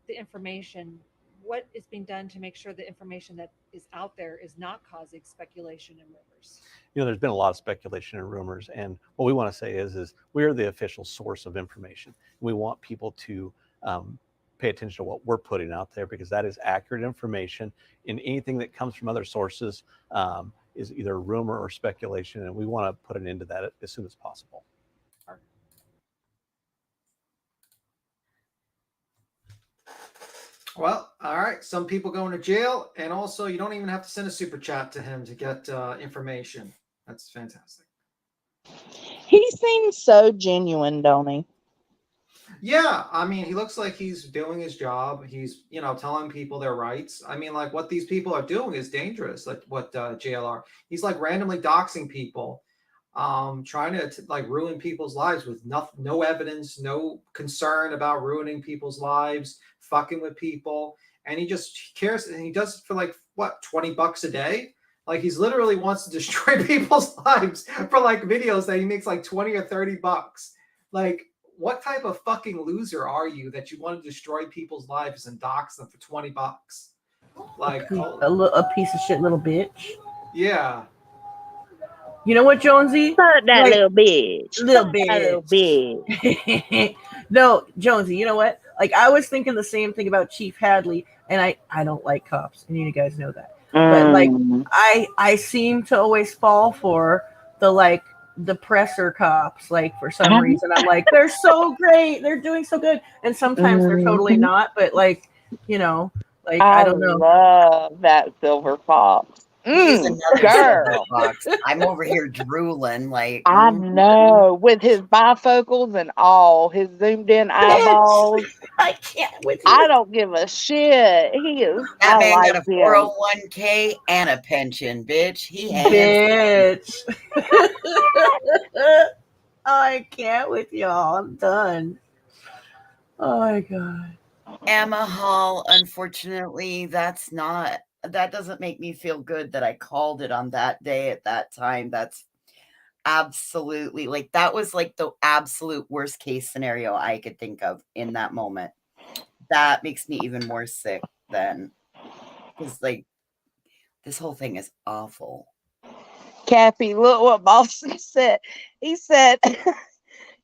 the information? What is being done to make sure the information that is out there is not causing speculation and rumors? You know, there's been a lot of speculation and rumors, and what we want to say is we're the official source of information. We want people to pay attention to what we're putting out there because that is accurate information, and anything that comes from other sources is either rumor or speculation, and we want to put an end to that as soon as possible. Well, all right. Some people going to jail, and also you don't even have to send a super chat to him to get information. That's fantastic. He seems so genuine, don't he? Yeah, I mean, he looks like he's doing his job. He's, you know, telling people their rights. I mean, like what these people are doing is dangerous. Like what JLR, he's like randomly doxing people, trying to like ruin people's lives with no evidence, no concern about ruining people's lives, fucking with people, and he just cares, and he does it for like what, $20 a day. Like he's literally wants to destroy people's lives for like videos that he makes like 20 or 30 bucks. Like, what type of fucking loser are you that you want to destroy people's lives and dox them for $20? Like a piece of shit little bitch. Yeah. You know what, Jonesy? Fuck that little bitch. Little Fuck bitch. that little bitch. No, Jonesy, you know what? Like I was thinking the same thing about Chief Hadley, and I don't like cops, and you guys know that. But like I seem to always fall for the presser cops, like for some reason I'm like, they're so great, they're doing so good, and sometimes they're totally not, but like, you know, like I don't know. Love that silver fox. He's another girl. box. I'm over here drooling like I know, with his bifocals and all, his zoomed in eyeballs. I can't with you. I don't give a shit. He is. that I man like got a him. 401k and a pension, bitch. He has Bitch. I can't with y'all. I'm done. Oh my god. Emma Hall. Unfortunately, that doesn't make me feel good that I called it on that day at that time. That's absolutely like that was like the absolute worst case scenario I could think of in that moment. That makes me even more sick then, because like this whole thing is awful. Cappy, look what Boss said. He said,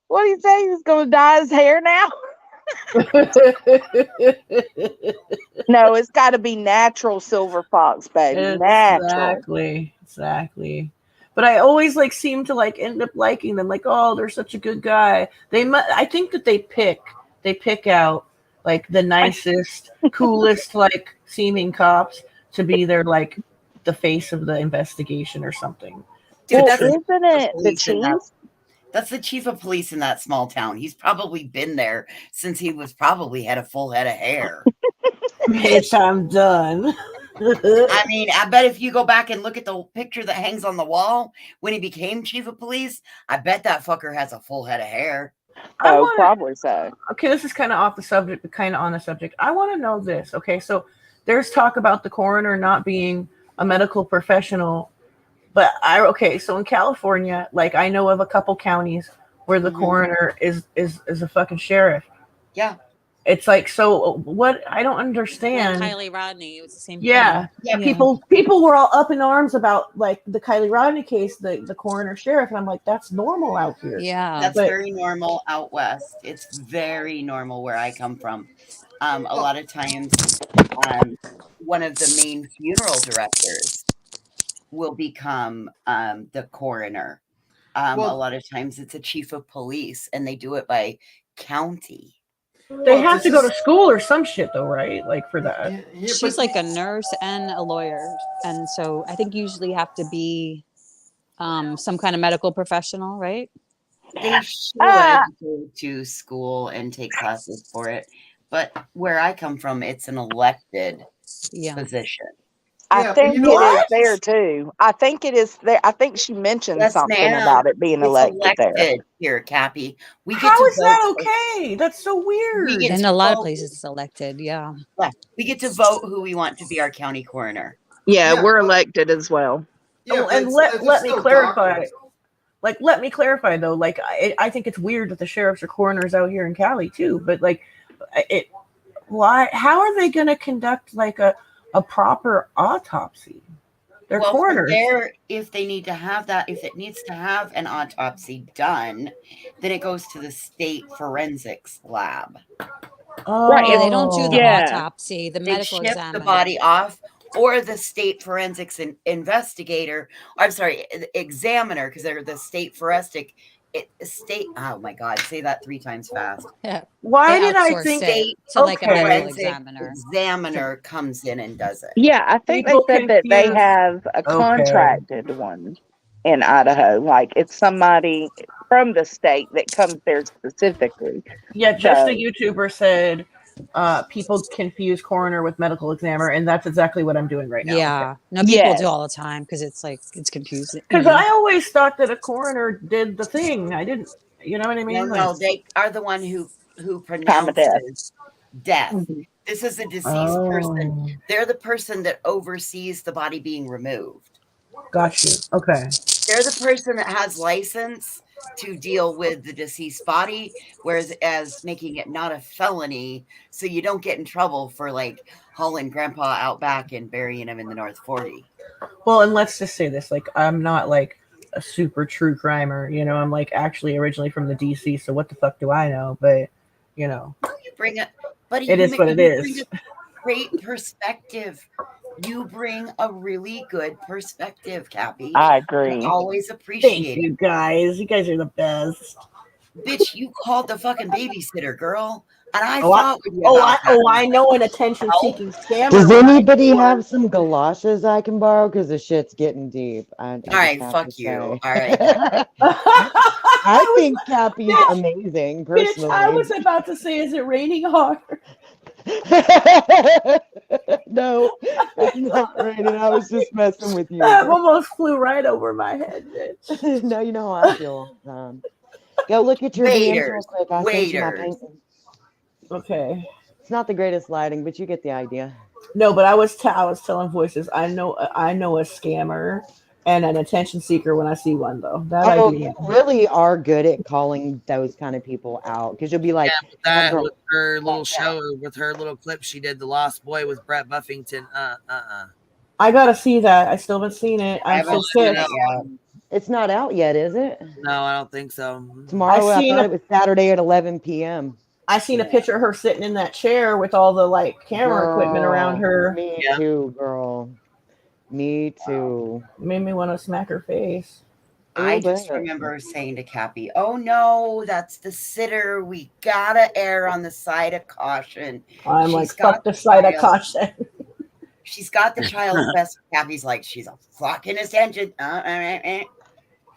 what did he say? He was going to dye his hair now? No, it's got to be natural silver fox, baby. Natural. Exactly. But I always like seem to like end up liking them. Like, oh, they're such a good guy. I think that they pick out like the nicest, coolest, like seeming cops to be their like the face of the investigation or something. Dude, Well, that's isn't it the chief? That's the chief of police in that small town. He's probably been there since he was probably had a full head of hair. Bitch, I'm done. I mean, I bet if you go back and look at the picture that hangs on the wall when he became chief of police, I bet that fucker has a full head of hair. Probably so. Okay, this is kind of off the subject, but kind of on the subject. I want to know this. Okay, so there's talk about the coroner not being a medical professional, but so in California, like I know of a couple counties where the coroner is a fucking sheriff. Yeah. It's like, so what? I don't understand. Like Kylie Rodney, it was the same thing. Yeah. People were all up in arms about like the Kylie Rodney case, the coroner sheriff, and I'm like, that's normal out here. Yeah, that's very normal out west. It's very normal where I come from. A lot of times, one of the main funeral directors will become the coroner. A lot of times, it's a chief of police, and they do it by county. They have to go to school or some shit though, right? Like for that. She's like a nurse and a lawyer. And so I think you usually have to be some kind of medical professional, right? They should go to school and take classes for it. But where I come from, it's an elected position. I think it is there too. I think it is there. I think she mentioned something about it being elected there. Here, Cappy. How is that okay? That's so weird. In a lot of places, it's elected. Yeah. We get to vote who we want to be our county coroner. Yeah, we're elected as well. Yeah, and let me clarify. Like, let me clarify though. Like, I think it's weird that the sheriffs are coroners out here in Cali too. But like, why? How are they going to conduct like a proper autopsy? They're coroners. If they need to have that, if it needs to have an autopsy done, then it goes to the state forensics lab. Right. Yeah, they don't do the autopsy. The medical ship examiner. The body off, or the state forensics investigator. I'm sorry, examiner, because they're the state forensic. Oh my God! Say that 3 times fast. Yeah. Why did I think to like a medical examiner? Examiner comes in and does it. Yeah, I think they said that they have a contracted one in Idaho. Like it's somebody from the state that comes there specifically. Yeah, just a YouTuber said people confuse coroner with medical examiner, and that's exactly what I'm doing right now. Yeah, no, people do all the time because it's like it's confusing. Because I always thought that a coroner did the thing. I didn't, you know what I mean? No, they are the one who pronounces death. Mm-hmm. This is a deceased person. They're the person that oversees the body being removed. Got you. Okay. They're the person that has license to deal with the deceased body, whereas as making it not a felony, so you don't get in trouble for like hauling grandpa out back and burying him in the North 40. Well, and let's just say this, like I'm not like a super true crimer, you know, I'm like actually originally from the DC, so what the fuck do I know? But you know, you bring it, buddy. It is what it is. Great perspective. You bring a really good perspective, Cappy. I agree. I always appreciate Thank you guys. You guys are the best. Bitch, you called the fucking babysitter, girl. And I fought with you about that. I know an attention-seeking scammer. Does anybody have some galoshes I can borrow? Because the shit's getting deep. All right, fuck you. All right. I think Cappy's amazing, personally. Bitch, I was about to say, is it raining hard? No, it's not raining. I was just messing with you. That almost flew right over my head, bitch. No, you know how I feel. Go look at your DMs real quick. I sent you my painting. Okay. It's not the greatest lighting, but you get the idea. No, but I was telling voices. I know a scammer and an attention seeker when I see one, though. You really are good at calling those kind of people out, because you'll be like, with her little show, with her little clip she did, The Lost Boy with Brett Buffington. I gotta see that. I still haven't seen it. I'm so pissed. It's not out yet, is it? No, I don't think so. Tomorrow, I thought it was Saturday at 11 p.m. I seen a picture of her sitting in that chair with all the camera equipment around her. Me too, girl. Me too. Made me want to smack her face. I just remember saying to Cappy, "Oh no, that's the sitter. We gotta err on the side of caution." I'm like, fuck the side of caution. She's got the child's best. Cappy's like, she's a fucking attention.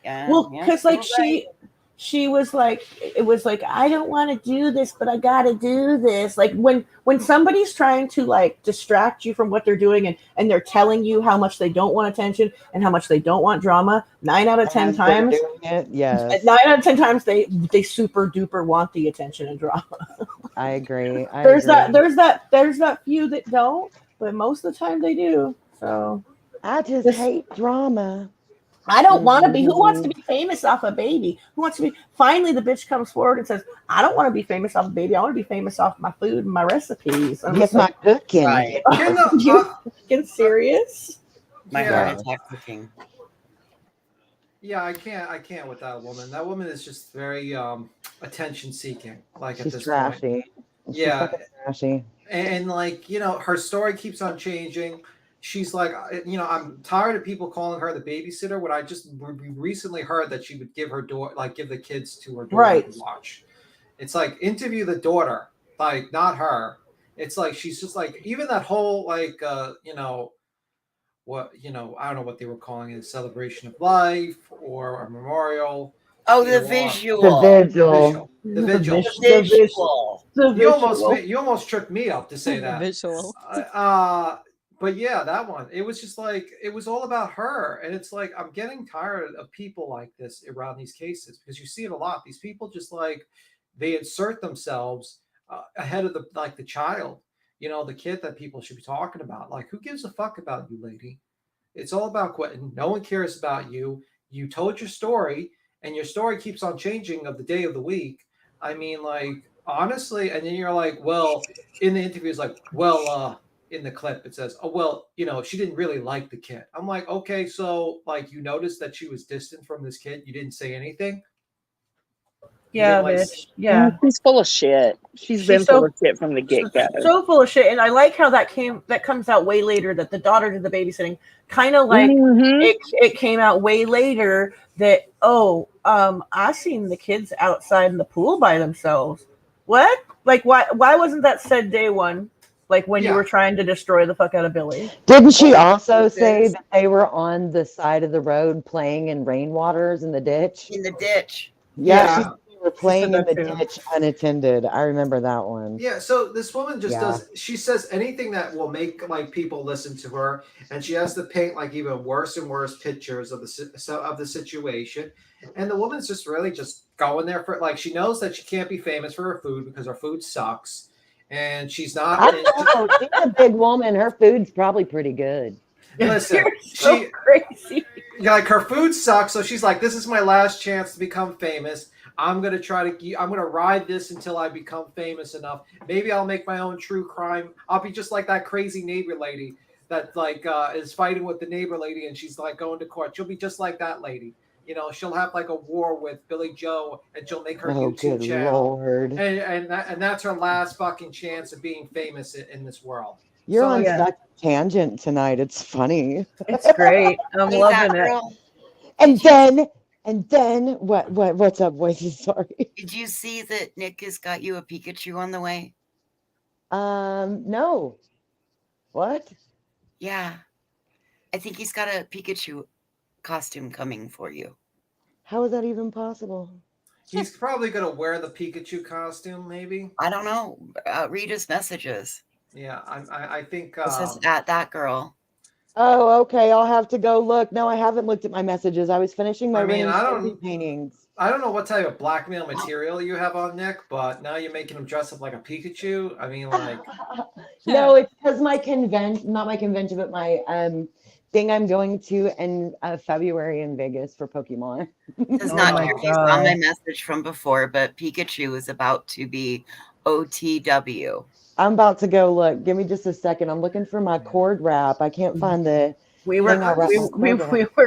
Well, because she was like, it was like, I don't want to do this, but I gotta do this. Like when somebody's trying to distract you from what they're doing and they're telling you how much they don't want attention and how much they don't want drama, 9 out of 10 times, 9 out of 10 times they super duper want the attention and drama. I agree. There's that few that don't, but most of the time they do. So I just hate drama. I don't want to be. Who wants to be famous off a baby? Who wants to be? Finally, the bitch comes forward and says, "I don't want to be famous off a baby. I want to be famous off my food and my recipes." Get my cooking. Right. You fucking serious? My heart attack cooking. Yeah, I can't with that woman. That woman is just very attention seeking. Like, she's at this trashy. point. She's Yeah, trashy. and her story keeps on changing. She's like, I'm tired of people calling her the babysitter. When I just recently heard that she would give her give the kids to her daughter to watch. It's like, interview the daughter, like, not her. It's like, she's just like, even that whole I don't know what they were calling it, celebration of life or a memorial. Oh, the visual. The visual. You almost tricked me up to say that. Visual. But yeah, that one. It was just like, it was all about her. And it's like, I'm getting tired of people like this around these cases, because you see it a lot. These people just they insert themselves ahead of the child, the kid that people should be talking about. Like, who gives a fuck about you, lady? It's all about Quentin. No one cares about you. You told your story, and your story keeps on changing of the day of the week. I mean, honestly, and then you're like, well, in the interview, it's like, well, in the clip, it says, oh, well, she didn't really like the kid. I'm like, okay, so you noticed that she was distant from this kid. You didn't say anything. Yeah, bitch. Yeah. She's full of shit. She's been full of shit from the get-go. So full of shit. And I like how that comes out way later, that the daughter did the babysitting. Kind of like it came out way later that, I seen the kids outside in the pool by themselves. What? Like, why wasn't that said day one? Like when you were trying to destroy the fuck out of Billy. Didn't she also say that they were on the side of the road playing in rainwaters in the ditch? In the ditch. Yeah. They were playing in the ditch unattended. I remember that one. Yeah, so this woman just she says anything that will make people listen to her, and she has to paint even worse and worse pictures of the situation. And the woman's just really just going there for she knows that she can't be famous for her food because her food sucks. And she's not. I know. She's a big woman. Her food's probably pretty good. Listen, so crazy. Her food sucks, so she's like, "This is my last chance to become famous. I'm gonna ride this until I become famous enough. Maybe I'll make my own true crime. I'll be just like that crazy neighbor lady that is fighting with the neighbor lady, and she's going to court. She'll be just like that lady." She'll have a war with Billy Joe, and she'll make her YouTube channel. Lord. And that's her last fucking chance of being famous in this world. You're on such a tangent tonight. It's funny. It's great. I'm loving it. And then And then what's up, voices? Sorry. Did you see that Nick has got you a Pikachu on the way? No. What? Yeah. I think he's got a Pikachu costume coming for you. How is that even possible? He's probably gonna wear the Pikachu costume, maybe. I don't know. Read his messages. Yeah, I think It says at that girl. Oh, okay. I'll have to go look. No, I haven't looked at my messages. I was finishing my paintings. I don't know what type of blackmail material you have on Nick, but now you're making him dress up like a Pikachu. I mean, like. No, it's because my convention, not my convention, but my thing I'm going to in February in Vegas for Pokemon. It's not true. He's on my message from before, but Pikachu is about to be OTW. I'm about to go look. Give me just a second. I'm looking for my cord wrap. I can't find the. We were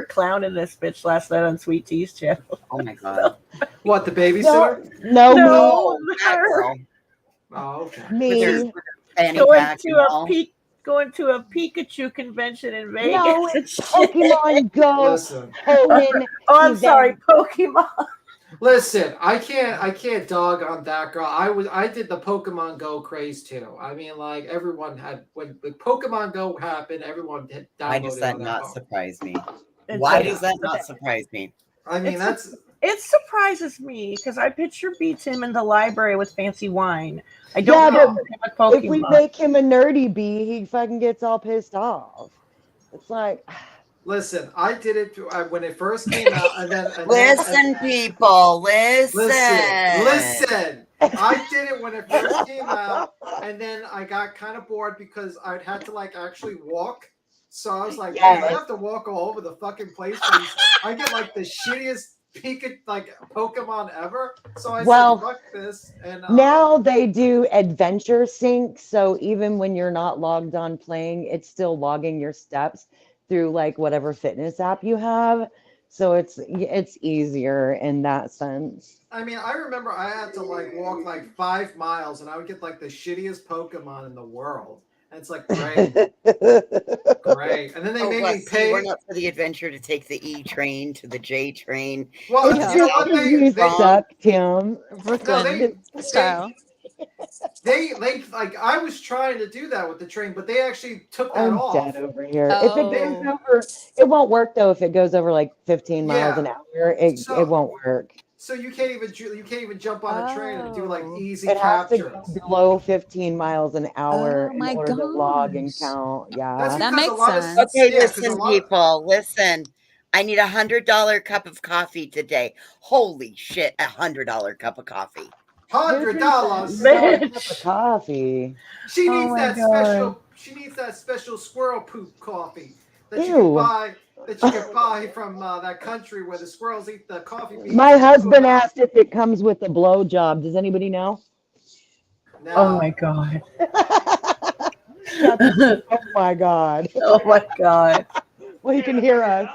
clowning this bitch last night on Sweet Tea's channel. Oh my god! What, the babysitter? No, that girl. Oh, okay. Me going to a Pikachu convention in Vegas. No, it's Pokemon Go. Listen. I'm sorry, Pokemon. Listen, I can't dog on that girl. I did the Pokemon Go craze too. I mean, like everyone had when Pokemon Go happened, everyone had downloaded. Why does that not surprise me? Why does that not surprise me? I mean, it surprises me because I picture beats him in the library with fancy wine. I don't know if we make him a nerdy bee, he fucking gets all pissed off. It's like. Listen, I did it when it first came out, and then people, listen. I did it when it first came out, and then I got kind of bored because I'd had to like actually walk. So I was like, I have to walk all over the fucking place. I get like the shittiest Pokemon ever. So I said, fuck this. And now they do adventure sync, so even when you're not logged on playing, it's still logging your steps through like whatever fitness app you have, so it's easier in that sense. I mean, I remember I had to like walk like 5 miles, and I would get like the shittiest Pokemon in the world. And it's like great, great. And then they made me pay. We're not for the adventure to take the E train to the J train. Well, you know what they suck, Tim. Brooklyn style. They like I was trying to do that with the train, but they actually took that off. Dead over here. If it goes over, it won't work though. If it goes over like 15 miles an hour, it won't work. So you can't even jump on a train and do like easy it captures. Has to go below 15 miles an hour in order to log and count. Yeah, that makes sense. Okay, listen, people, listen. I need $100 cup of coffee today. Holy shit, $100 cup of coffee. $100 coffee. She needs that special. She needs that special squirrel poop coffee that you can buy. That you can buy from that country where the squirrels eat the coffee beans. My husband asked if it comes with a blowjob. Does anybody know? No. Oh my god. Oh my god. Oh my god. Well, you can hear us.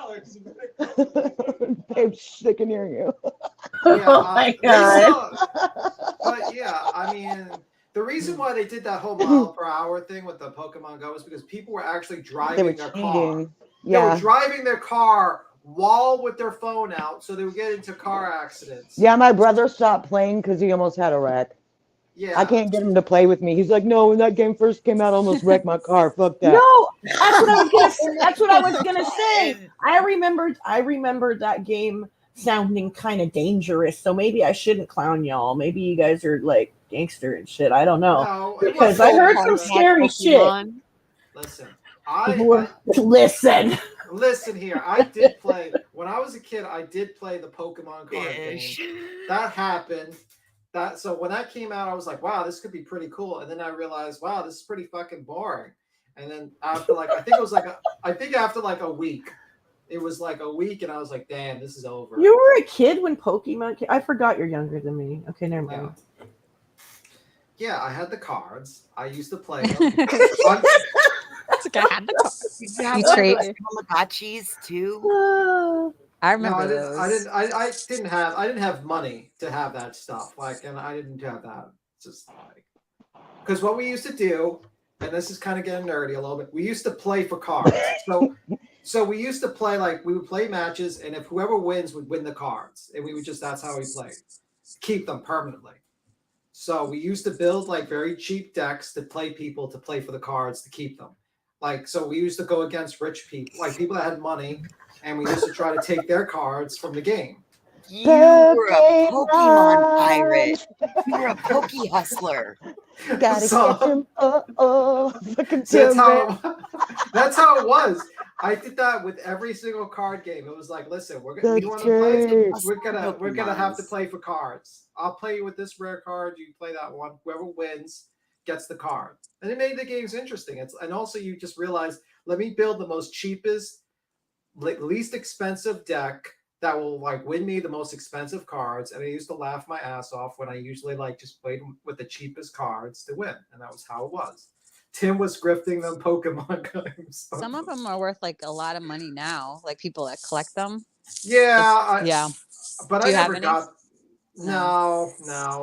Babe, they can hear you. Oh my god. But yeah, I mean, the reason why they did that whole mile per hour thing with the Pokemon Go is because people were actually driving their car. They were driving their car while with their phone out, so they would get into car accidents. Yeah, my brother stopped playing because he almost had a wreck. Yeah, I can't get him to play with me. He's like, no, when that game first came out, I almost wrecked my car. Fuck that. No, that's what I was gonna say. I remembered that game sounding kind of dangerous, so maybe I shouldn't clown y'all. Maybe you guys are like gangster and shit. I don't know. No, because I heard some scary shit. Listen, Listen here. I did play when I was a kid. I did play the Pokemon card game. That happened. So when that came out, I was like, "Wow, this could be pretty cool." And then I realized, "Wow, this is pretty fucking boring." And then after after like a week, it was like a week, and I was like, "Damn, this is over." You were a kid when Pokemon came? I forgot you're younger than me. Okay, never mind. Yeah, I had the cards. I used to play them. It's like I had the cards. You trade Tamagotchis too. I remember those. I didn't have money to have that stuff. And I didn't have that. It's just like, because what we used to do, and this is kind of getting nerdy a little bit. We used to play for cards. So we used to play we would play matches, and if whoever wins would win the cards, and we would that's how we played, keep them permanently. So we used to build very cheap decks to play people to play for the cards to keep them. So we used to go against rich people, people that had money, and we used to try to take their cards from the game. You were a Pokemon pirate. You were a Poke hustler. Gotta catch him. That's how it was. I did that with every single card game. It was listen, you want to play? We're gonna have to play for cards. I'll play you with this rare card. You play that one. Whoever wins gets the card. And it made the games interesting. And also you just realize, let me build the most cheapest, least expensive deck that will win me the most expensive cards. And I used to laugh my ass off when I usually just played with the cheapest cards to win. And that was how it was. Tim was grifting them Pokemon games. Some of them are worth a lot of money now, people that collect them. Yeah. Yeah. But I never got. No.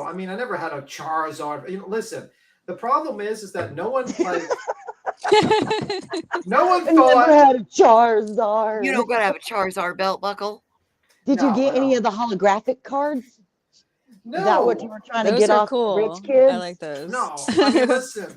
I mean, I never had a Charizard. Listen, the problem is that no one no one thought. Never had a Charizard. You don't gotta have a Charizard belt buckle. Did you get any of the holographic cards? No. Is that what you were trying Those to get are off cool. rich kids? I like those. No. I mean, listen.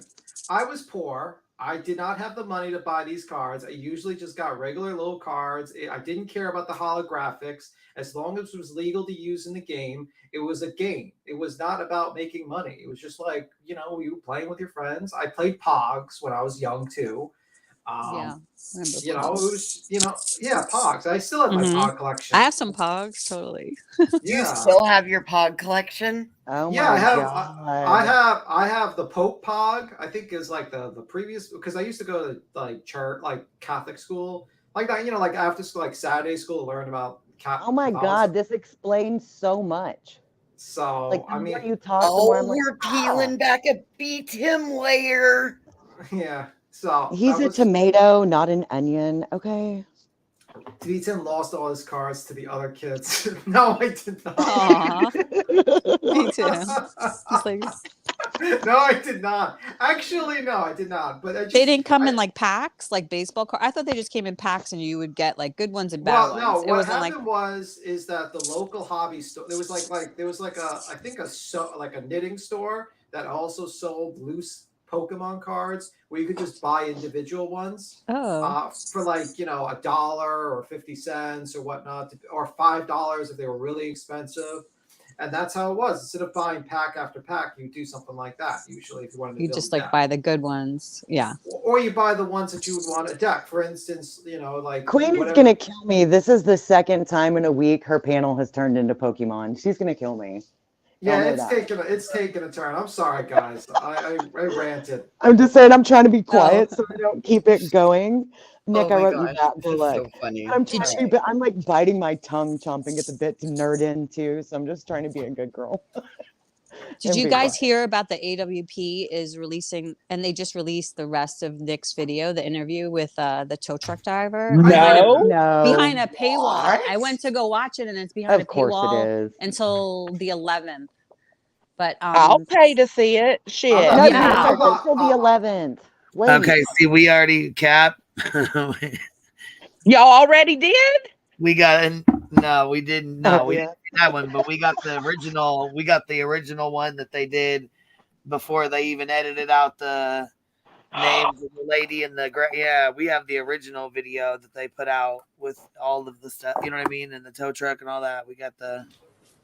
I was poor. I did not have the money to buy these cards. I usually just got regular little cards. I didn't care about the holographics. As long as it was legal to use in the game, it was a game. It was not about making money. It was just you were playing with your friends. I played Pogs when I was young too. Yeah. It was, Pogs. I still have my Pog collection. I have some Pogs, totally. You still have your Pog collection? Oh yeah, my God. I have the Pope Pog. I think is the previous, because I used to go to church, Catholic school, that, after school, Saturday school, to learn about Catholic. Oh my God, this explains so much. So I mean, you talk we're peeling back a B-Tim layer. Yeah. So he's a tomato, not an onion. Okay. Deets lost all his cards to the other kids. No, I did not. Me too. No, I did not. Actually, no, I did not. But they didn't come in packs, baseball cards. I thought they just came in packs, and you would get good ones and bad ones. No, what happened is that the local hobby store, there was there was a knitting store that also sold loose Pokemon cards where you could just buy individual ones for $1 or 50 cents or whatnot, or $5 if they were really expensive. And that's how it was. Instead of buying pack after pack, you do something like that. Usually, if you wanted to, you just buy the good ones, yeah. Or you buy the ones that you would want a deck. For instance, Queen is gonna kill me. This is the second time in a week her panel has turned into Pokemon. She's gonna kill me. Yeah, it's taken a turn. I'm sorry, guys. I ranted. I'm just saying I'm trying to be quiet so I don't keep it going. Nick, I wrote you that. So funny. I'm trying to, I'm biting my tongue, chomping at the bit to nerd in too. So I'm just trying to be a good girl. Did you guys hear about the AWP is releasing, and they just released the rest of Nick's video, the interview with the tow truck driver? No. Behind a paywall. What? I went to go watch it, and it's behind a paywall it is. until the 11th. But I'll pay to see it. Shit. No, until the 11th. Wait. Okay, see, we already capped. Y'all already did? We got no, we didn't. No, we didn't do that one, but we got the original. We got the original one that they did before they even edited out the names of the lady and the yeah. We have the original video that they put out with all of the stuff. You know what I mean? And the tow truck and all that. We got the.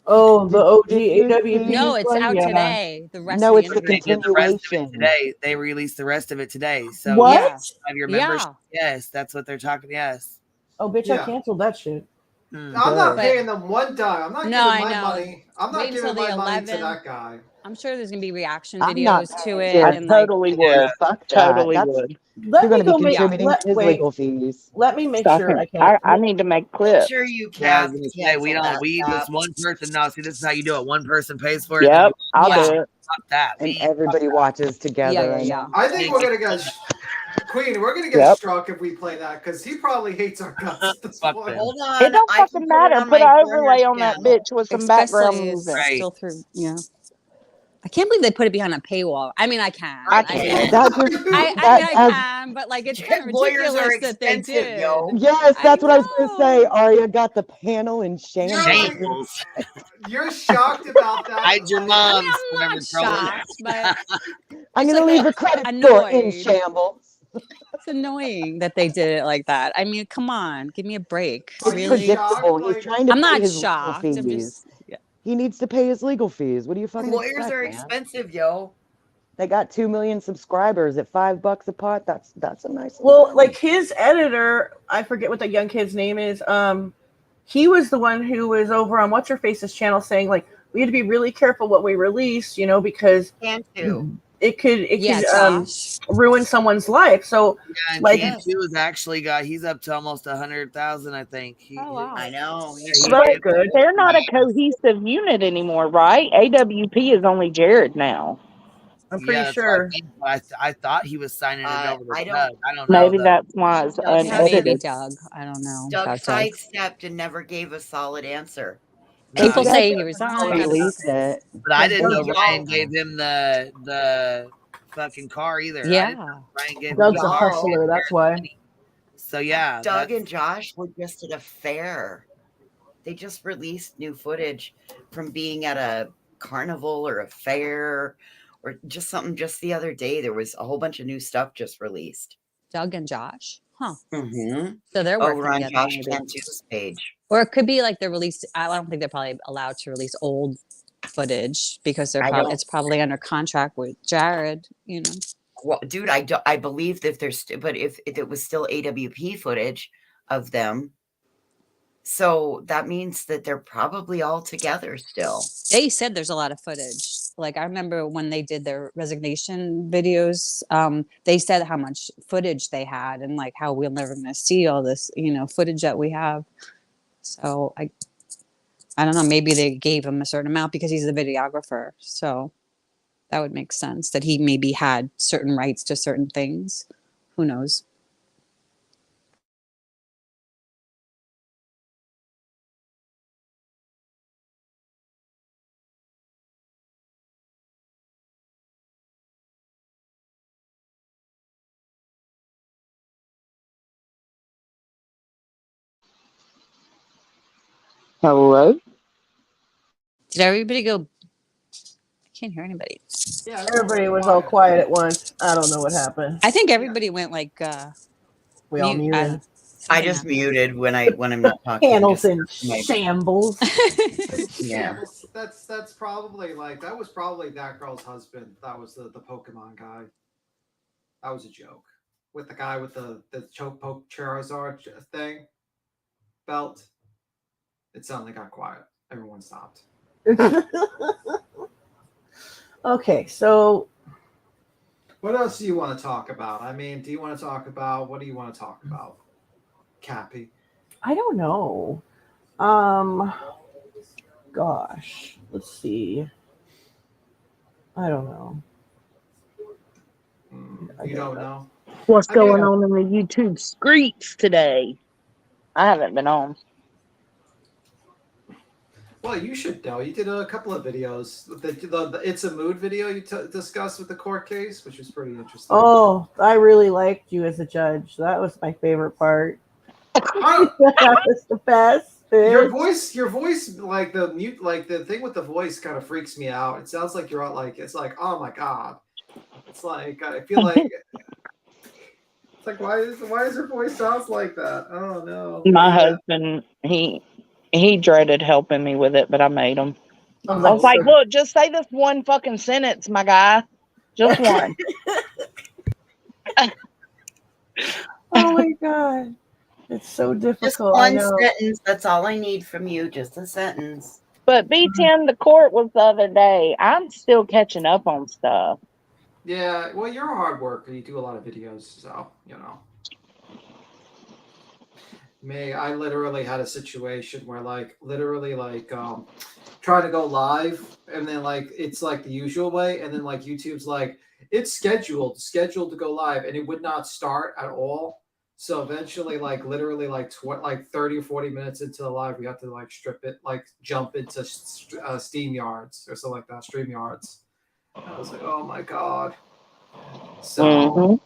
Oh, the OG AWP. No, it's out today. The rest. No, of it's the continuation. Today they released the rest of it today. So what? Yeah, have your membership. Yes, that's what they're talking. Yes. Oh, bitch! I canceled that shit. I'm not paying them one dime. I'm not giving my money. I'm not giving my money to that guy. I'm sure there's gonna be reaction videos to it. I and totally would. Fuck totally would. Let me go make his legal fees. Let me make sure I can. I need to make clips. Sure, you Yeah, I can. was gonna say we don't. We this one person. No, see, this is how you do it. One person pays for it. Yep, I'll do it. Fuck that. And everybody watches together. Yeah. I think we're gonna get Queen. We're gonna get struck if we play that because he probably hates our guts at this point. Hold on. It don't fucking matter. Put an overlay on that bitch with some background music. music. Still through. Yeah. I can't believe they put it behind a paywall. I mean, I can. I can. That's what, I can, but like it's kind of Lawyers are ridiculous that they expensive, did. yo. yes, that's what I was going to say. know. Arya got the panel in shambles. Shambles. You're shocked about that. Hide your like- I moms. mean, I'm Remember, not Trump? shocked, but I'm it's going to like leave a credit score in annoyed. shambles. It's annoying that they did it like that. I mean, come on, give me a break. Are It's you Really? shocked? predictable. Like- He's trying to I'm pay not his legal shocked. I'm fees. just yeah. He needs to pay his legal fees. What do you fucking Lawyers expect, are man? expensive, yo. They got 2 million subscribers at $5 a pop. That's a nice. Well, little like his editor, I forget what the young kid's name is. He was the one who was over on What's Her Face's channel saying like we had to be really careful what we release, you know, because And two. it could Josh. ruin someone's life. So Yeah, and like T2 has actually he's up to almost 100,000, I think. Oh, wow. I know. Yeah, well, that's good. They're not a cohesive unit anymore, right? AWP is only Jared now. I'm pretty that's what sure. I thought he was signing it over to I Doug. don't- I don't know. Maybe though. that's why it's Doug Maybe unedited. Doug. I don't know. Doug about Doug. sidestepped and never gave a solid answer. No, People I- say he Doug resigned. released it. but I didn't know Doug- Ryan gave him the fucking car either. I didn't Yeah. know Ryan gave him Doug's the a car. hustler, that's why. So yeah, Doug that's- and Josh were just at a fair. They just released new footage from being at a carnival or a fair or just something just the other day. There was a whole bunch of new stuff just released. Doug and Josh. Huh. Mm-hmm. So they're working Over on together. Josh maybe. Cantu's page. Or it could be like they're released. I don't think they're probably allowed to release old footage because they're I probably don't- it's probably under contract with Jared. You know. Well, dude, I believe that there's, but if it was still AWP footage of them, so that means that they're probably all together still. They said there's a lot of footage. Like I remember when they did their resignation videos, they said how much footage they had and like how we're never going to see all this, you know, footage that we have. So I don't know. Maybe they gave him a certain amount because he's the videographer. So that would make sense that he maybe had certain rights to certain things. Who knows? Hello? Did everybody go? I can't hear anybody. Yeah, Everybody was all quiet at once. I don't know what happened. I think everybody went like We all mute. muted. I just muted when I'm not talking. Panels in my- shambles. Yeah. That's probably like that was probably that girl's husband. That was the Pokemon guy. That was a joke with the guy with the choke poke Charizard thing belt. It suddenly got quiet. Everyone stopped. Okay, so What else do you want to talk about? I mean, do you want to talk about what do you want to talk about? Cappy. I don't know. Gosh, let's see. I don't know. You don't know? What's I mean, going on in the YouTube streets today? I haven't been on. Well, you should know. You did a couple of videos. The It's a Mood video you discussed with the court case, which was pretty interesting. Oh, I really liked you as a judge. That was my favorite part. That was the best. Your voice, like the mute, like the thing with the voice, kind of freaks me out. It sounds like you're like, it's like, oh my god. It's like I feel like it's like why is your voice sounds like that? I don't know. My husband, he dreaded helping me with it, but I made him. Oh, I was like, look, just say this one fucking sentence, my guy. Just one. Oh my god. It's so Just difficult. I one know. sentence. That's all I need from you. Just a sentence. But B10, the court was the other day. I'm still catching up on stuff. Yeah, well, you're a hard worker. You do a lot of videos, so you know. I literally had a situation where trying to go live and then it's like the usual way and then YouTube's like it's scheduled to go live and it would not start at all. So eventually literally 30 or 40 minutes into the live we have to strip it, jump into SteamYards or something like that, StreamYards. I was like, oh my God. So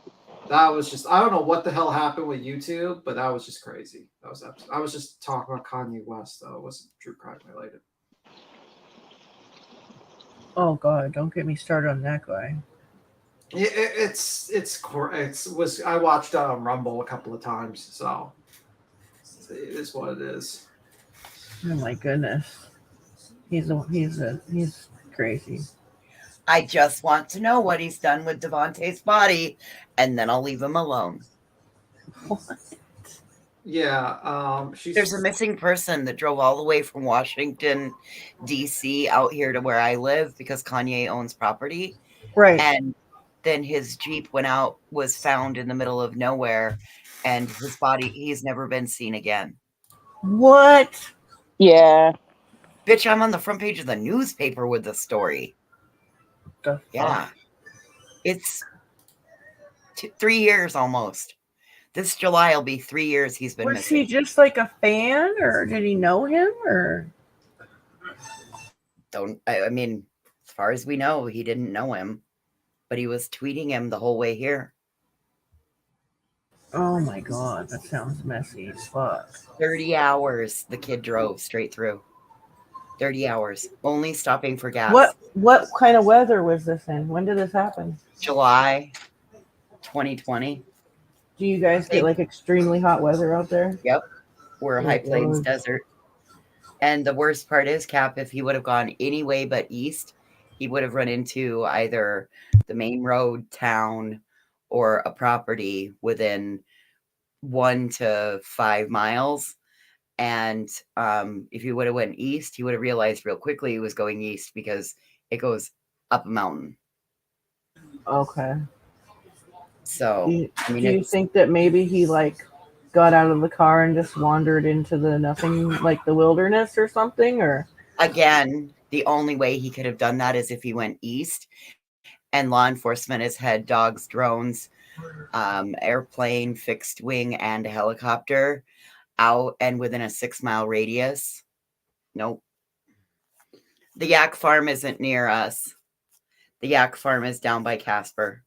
that was just, I don't know what the hell happened with YouTube, but that was just crazy. That was I was just talking about Kanye West, though. It wasn't true crime related. Oh God, don't get me started on that guy. Yeah, I watched Rumble a couple of times, so it is what it is. Oh my goodness, he's crazy. I just want to know what he's done with Devontae's body, and then I'll leave him alone. What? Yeah, there's a missing person that drove all the way from Washington, D.C. out here to where I live because Kanye owns property. Right. And then his Jeep was found in the middle of nowhere, and his body, he's never been seen again. What? Yeah. Bitch, I'm on the front page of the newspaper with the story. Yeah. It's 3 years almost. This July will be 3 years he's been missing. Was he just like a fan, or did he know him, or? I mean, as far as we know, he didn't know him, but he was tweeting him the whole way here. Oh my God, that sounds messy as fuck. 30 hours the kid drove straight through. 30 hours, only stopping for gas. What kind of weather was this in? When did this happen? July 2020. Do you guys get like extremely hot weather out there? Yep. We're High Plains desert. And the worst part is, Cap, if he would have gone any way but east, he would have run into either the main road, town, or a property within 1 to 5 miles. And if he would have went east, he would have realized real quickly he was going east because it goes up a mountain. Okay. So, do you think that maybe he like got out of the car and just wandered into the nothing, like the wilderness or something? Or again, the only way he could have done that is if he went east, and law enforcement has had dogs, drones, airplane, fixed wing, and a helicopter out and within a 6-mile radius. Nope. The yak farm isn't near us. The yak farm is down by Casper.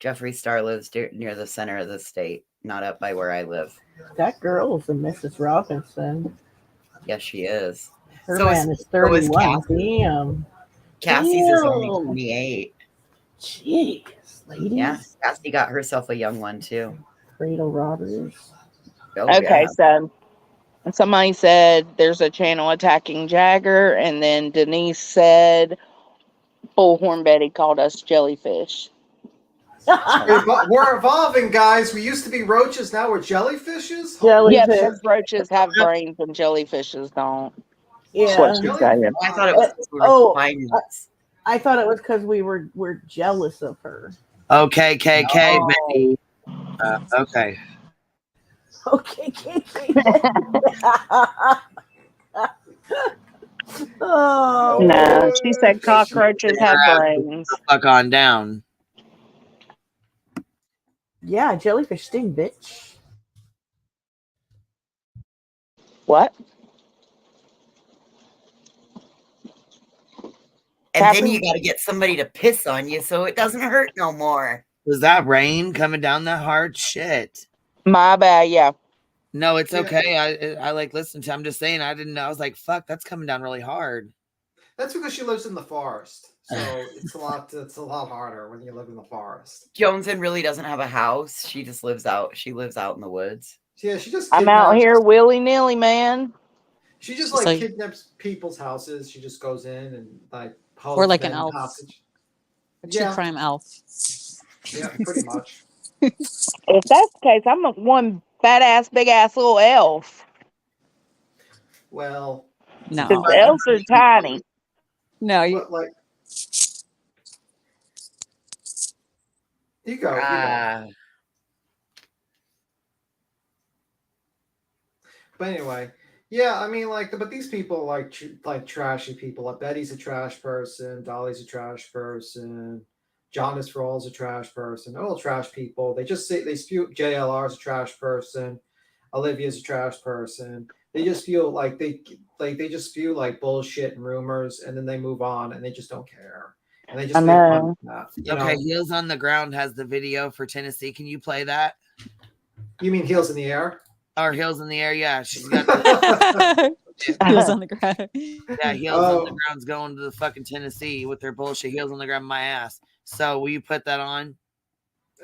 Jeffree Star lives near the center of the state, not up by where I live. That girl is a Mrs. Robinson. Yes, she is. Her man is 31. Damn. Cassie's is only 28. Jeez, ladies. Yeah, Cassie got herself a young one too. Cradle robbers. Oh, okay, so somebody said there's a channel attacking Jagger, and then Denise said Bullhorn Betty called us jellyfish. We're evolving, guys. We used to be roaches, now we're jellyfishes. Yeah, because roaches have brains and jellyfishes don't. Yeah. I thought it was. I thought it was because we're jealous of her. Okay, KK. Okay. Okay, Oh no, she said cockroaches have brains. Fuck on down. Yeah, jellyfish sting, bitch. What? And then you got to get somebody to piss on you so it doesn't hurt no more. Was that rain coming down that hard? Shit. My bad, yeah. No, it's okay. I like listened to. I'm just saying. I didn't know. I was like, "Fuck, that's coming down really hard." That's because she lives in the forest, so it's a lot harder when you live in the forest. Joneson really doesn't have a house. She just lives out. She lives out in the woods. Yeah, she just. I'm out here willy nilly, man. She just like kidnaps people's houses. She just goes in and like. Or like an elf. Hostage. A true crime elf. Yeah, pretty much. If that's the case, I'm one fat ass, big ass little elf. Well, no, the elves are tiny. No, you like. You go. But anyway. Yeah, I mean, but these people like trashy people. Like Betty's a trash person, Dolly's a trash person, Jonas Rawls a trash person. They're all trash people. They spew. JLR's a trash person, Olivia's a trash person. They just feel like they just spew like bullshit and rumors, and then they move on, and they just don't care. And they I just make fun know. of that. You Okay, know? Heels on the Ground has the video for Tennessee. Can you play that? You mean Heels in the Air? Or Heels in the Air? Yeah, she's got Heels on the ground. yeah, Heels on the Ground's going to the fucking Tennessee with their bullshit. Heels on the Ground, my ass. So will you put that on?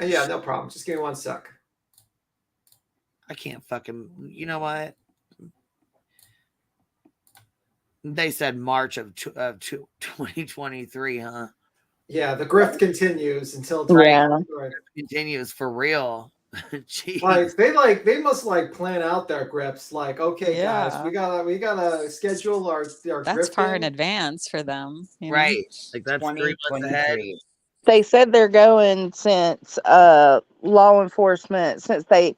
Yeah, no problem. Just give me 1 sec. I can't fucking. You know what? They said March of 2023, huh? Yeah, the grift continues until Yeah. Continues for real. Jeez. They must plan out their grips. Like, okay, Yeah. guys, we gotta schedule our That's far in grifting. advance for them. You know? Right. Like that's 3 months ahead. They said they're going since law enforcement since they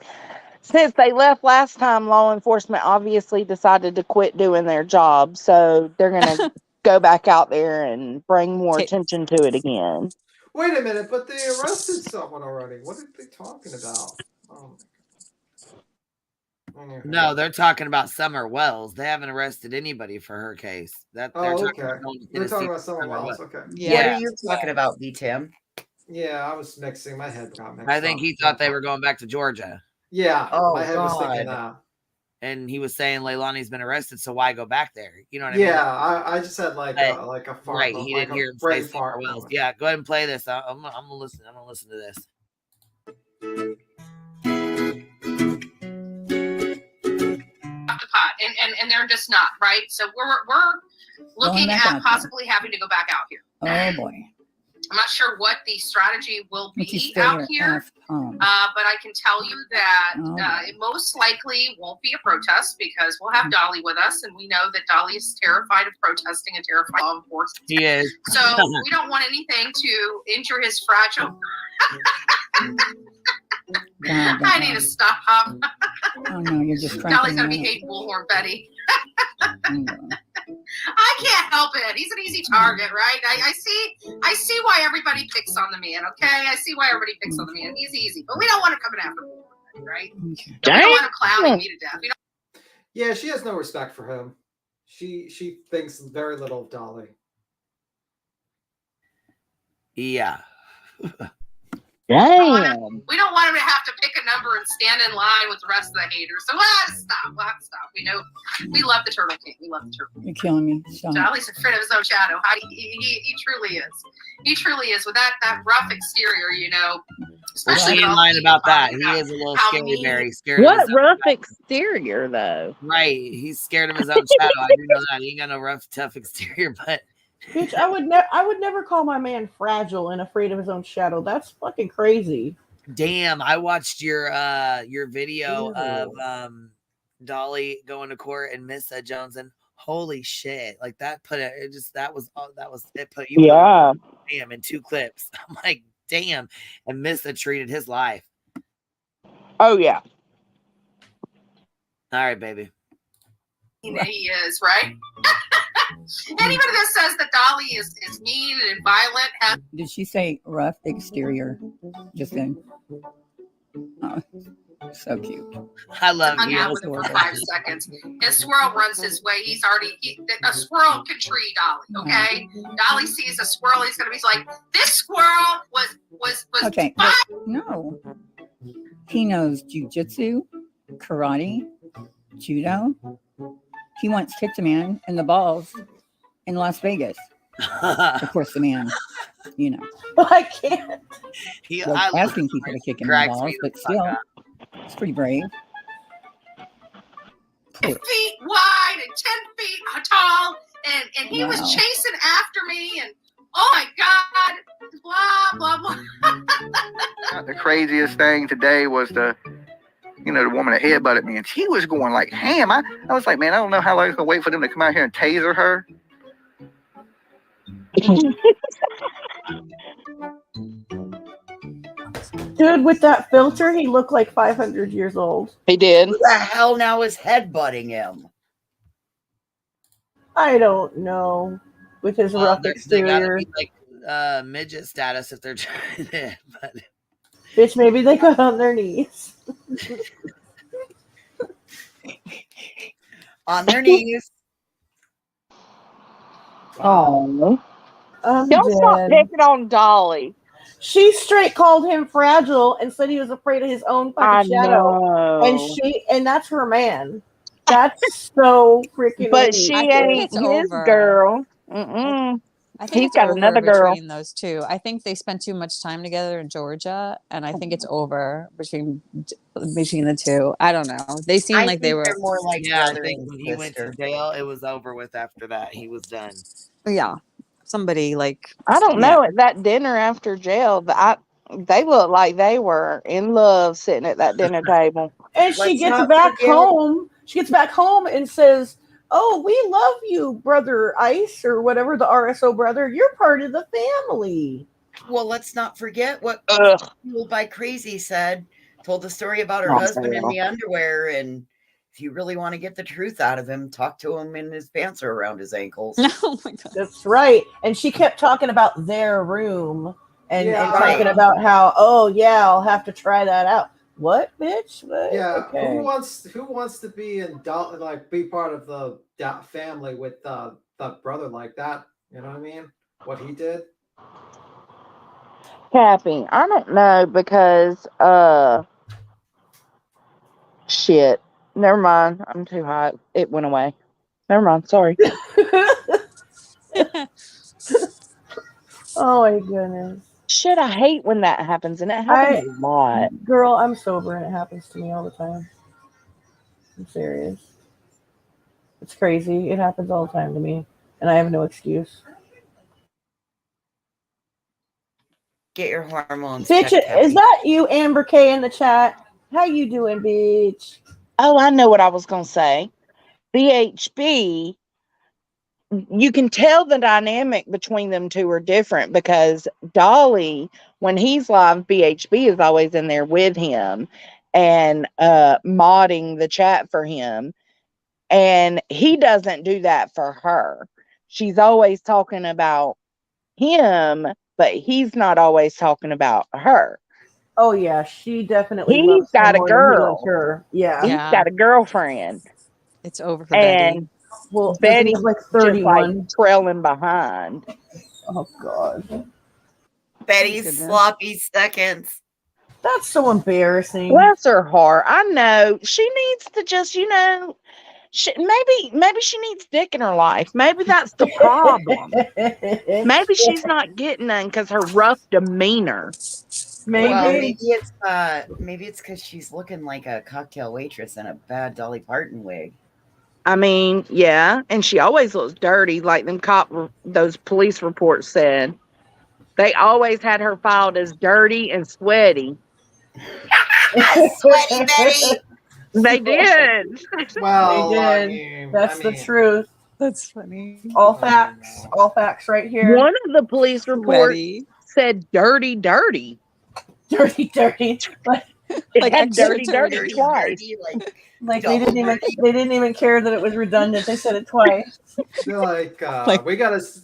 left last time. Law enforcement obviously decided to quit doing their job, so they're gonna go back out there and bring more attention to it again. Wait a minute, but they arrested someone already. What are they talking about? Oh my God. No, they're talking about Summer Wells. They haven't arrested anybody for her case. They're talking about going to We're Tennessee talking about for Summer Wells. Wells. Okay. Yeah. What are you talking about, D-Tim? Yeah, I was mixing. My head got mixed I think up. he thought they were going back to Georgia. Yeah. Oh, my head was thinking God. that. And he was saying Leilani's been arrested, so why go back there? You know what I mean? Yeah, I just had like a fart. Right, he like didn't a hear him say brain Summer fart Wells. moment. Yeah, go ahead and play this. I'm gonna listen. I'm gonna listen to this. Off the pot, and they're just not right. So we're looking at possibly having to go back out here. Oh boy. I'm not sure what the strategy will Would you be stay out your here, ass home? but I can tell you that Oh. it most likely won't be a protest because we'll have Dolly with us, and we know that Dolly is terrified of protesting and terrified of law enforcement. He is. So we don't want anything to injure his fragile. God, I need to stop. Oh no, you're just trying Dolly's to gonna be hating Bullhorn Betty. I can't help it. He's an easy target, right? I see why everybody picks on the man, okay? I see why everybody picks on the man. He's easy. But we don't want him coming after Bullhorn Betty, right? Okay. We don't want him clowning me to death. We don't. Yeah, she has no respect for him. She thinks very little of Dolly. Yeah. We don't want him to have to pick a number and stand in line with the rest of the haters. So stop. We know we love the Turtle King. We love the Turtle King. You're killing me. Stop. Dolly's afraid of his own shadow. He truly is. He truly is. With that rough exterior, you know. Well, she ain't lying about that. He is a little scary, very scared. What of his own rough shadow. exterior though? Right, he's scared of his own shadow. I do know that. He ain't got no rough, tough exterior, but Bitch, I would never call my man fragile and afraid of his own shadow. That's fucking crazy. damn, I watched your video of Dolly going to court and Miss Jones, and holy shit, like that put it put you damn in 2 clips. I'm like, damn, and Missa treated his life. Oh yeah. All right, baby. He is, right? Anybody that says that Dolly is mean and violent has. Did she say rough exterior just then? Oh, so cute. I love hung you. out with him for 5 seconds. His squirrel runs his way. A squirrel can tree Dolly, okay? Dolly sees a squirrel, he's gonna be like, this squirrel was Okay, fine. no. He knows jujitsu, karate, judo. He once kicked a man in the balls in Las Vegas. Of course, the man, you know, I can't. was asking people to kick him in the balls, but still, it's pretty brave. 10 feet wide and 10 feet tall, and he was chasing after me, and oh my God, blah, blah, blah. The craziest thing today was the woman that headbutted me, and she was going like ham. I was like, man, I don't know how long it's gonna wait for them to come out here and taser her. Dude, with that filter, he looked like 500 years old. He did. Who the hell now is headbutting him? I don't know. With his rough They exterior. gotta be like midget status if they're trying to, but Bitch, maybe they got on their knees. On their knees. Oh. I'm Don't stop dead. picking on Dolly. She straight called him fragile and said he was afraid of his own I fucking shadow. know. And that's her man. That's so freaking But weird. she I think ain't it's his over. girl. I think He's it's got over another girl. between those two. I think they spent too much time together in Georgia, and I think it's over between the two. I don't know. They seem I like they think were. they're more like Yeah, I brother think and when he went to sister. jail, it was over with after that. He was done. Yeah, somebody like. I don't Yeah. know. At that dinner after jail, they looked like they were in love sitting at that dinner table. And she Let's gets not back forget. home. She gets back home and says, "Oh, we love you, brother Ice, or whatever, the RSO brother. You're part of the family." Well, let's not forget what Ugh. Fueled by Crazy said. Told the story about her Oh, husband in hell. the underwear, and if you really want to get the truth out of him, talk to him and his pants are around his ankles. Oh my god. That's right. And she kept talking about their room and Yeah. talking about how, oh yeah, I'll have to try that out. What, bitch? What? Yeah, Okay. who wants to be be part of the family with that brother like that? You know what I mean? What he did. Cappy, I don't know because shit. Never mind. I'm too hot. It went away. Never mind. Sorry. Oh my goodness. Shit, I hate when that happens, and it happens a lot. Girl, I'm sober and it happens to me all the time. I'm serious. It's crazy. It happens all the time to me, and I have no excuse. Get your hormones Bitch, checked, Cappy. is that you, Amber K, in the chat? How you doing, bitch? Oh, I know what I was gonna say. BHB, you can tell the dynamic between them two are different because Dolly, when he's live, BHB is always in there with him and modding the chat for him. And he doesn't do that for her. She's always talking about him, but he's not always talking about her. Oh yeah, she definitely He's loves him got a more than he loves girl. her. Yeah. He's got a girlfriend. It's over for Betty. And Well, Betty's like just 31. like trailing behind. Oh god. Betty's sloppy seconds. That's so embarrassing. Bless her heart. I know she needs to just, maybe she needs dick in her life. Maybe that's the problem. Maybe she's not getting none because her rough demeanor. Maybe. Well, maybe it's because she's looking like a cocktail waitress in a bad Dolly Parton wig. I mean, yeah, and she always looks dirty, like those police reports said. They always had her filed as dirty and sweaty. Sweaty Betty. They did. Well, They did. I mean, That's the truth. That's funny. All facts right here. One of the police reports said dirty. Dirty. It had dirty twice. Like they didn't even care that it was redundant. They said it twice. They're like,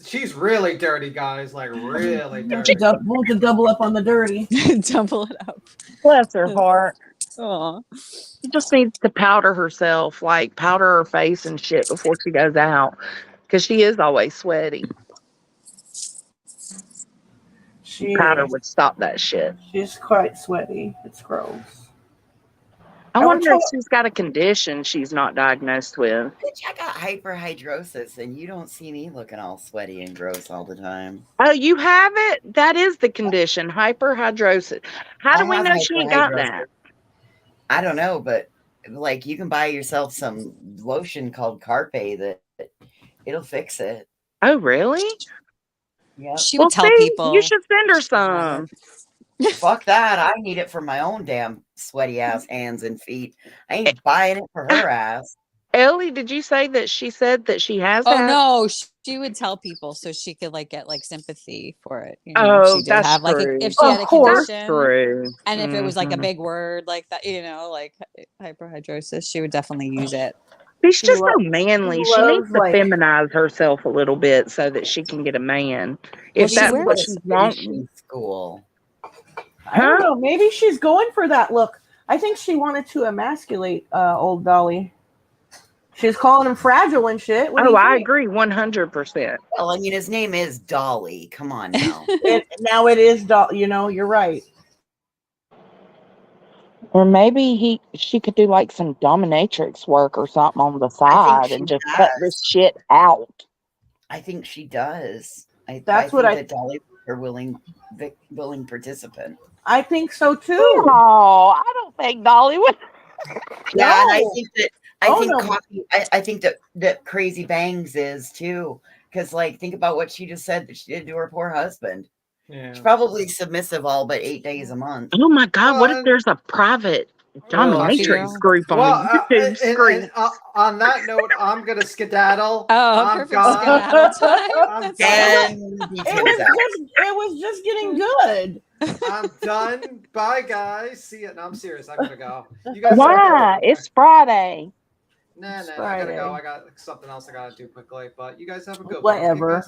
she's really dirty, guys. Like really dirty. We'll have to double up on the dirty. Double it up. Bless her heart. Aw. She just needs to powder herself, like powder her face and shit before she goes out. Because she is always sweaty. Powder would stop that shit. She's quite sweaty. It's gross. I wonder if she's got a condition she's not diagnosed with. Bitch, I got hyperhidrosis, and you don't see me looking all sweaty and gross all the time. Oh, you have it? That is the condition, hyperhidrosis. How do we know she ain't got that? I don't know, but like you can buy yourself some lotion called Carpe that it'll fix it. Oh, really? Yeah. She would tell people. You should send her some. Fuck that. I need it for my own damn sweaty ass hands and feet. I ain't buying it for her ass. Ellie, did you say that she said that she has that? Oh no, she would tell people so she could get sympathy for it. You Oh, know, if she did that's have true. if she had a condition, true. and if it was a Mhm. big word like that, like hyperhidrosis, she would definitely use it. She's just so manly. She needs to feminize herself a little bit so that she can get a man. If that's what she's wanting. School. I don't know. Maybe she's going for that look. I think she wanted to emasculate old Dolly. She's calling him fragile and shit. What do Oh, you I think? agree 100%. Well, I mean, his name is Dolly. Come on now. Now it is, you know, you're right. Or maybe she could do like some dominatrix work or something on the side and just cut this shit out. I think she does. I That's think what that Dolly is a willing participant. I think so too. No, I don't think Dolly would. Yeah, and I think that I think that Crazy Bangs is too. Because like think about what she just said that she did to her poor husband. Yeah. She's probably submissive all but 8 days a month. Oh my God, what if there's a private dominatrix group on YouTube screen? On that note, I'm gonna skedaddle. Oh, I'm perfect gone. skedaddle time. I'm done. It was just getting good. I'm done. Bye, guys. See ya. No, I'm serious. I gotta go. You guys. Why? It's Friday. Nah, I gotta go. I got something else I gotta do quickly. But you guys have a good Whatever.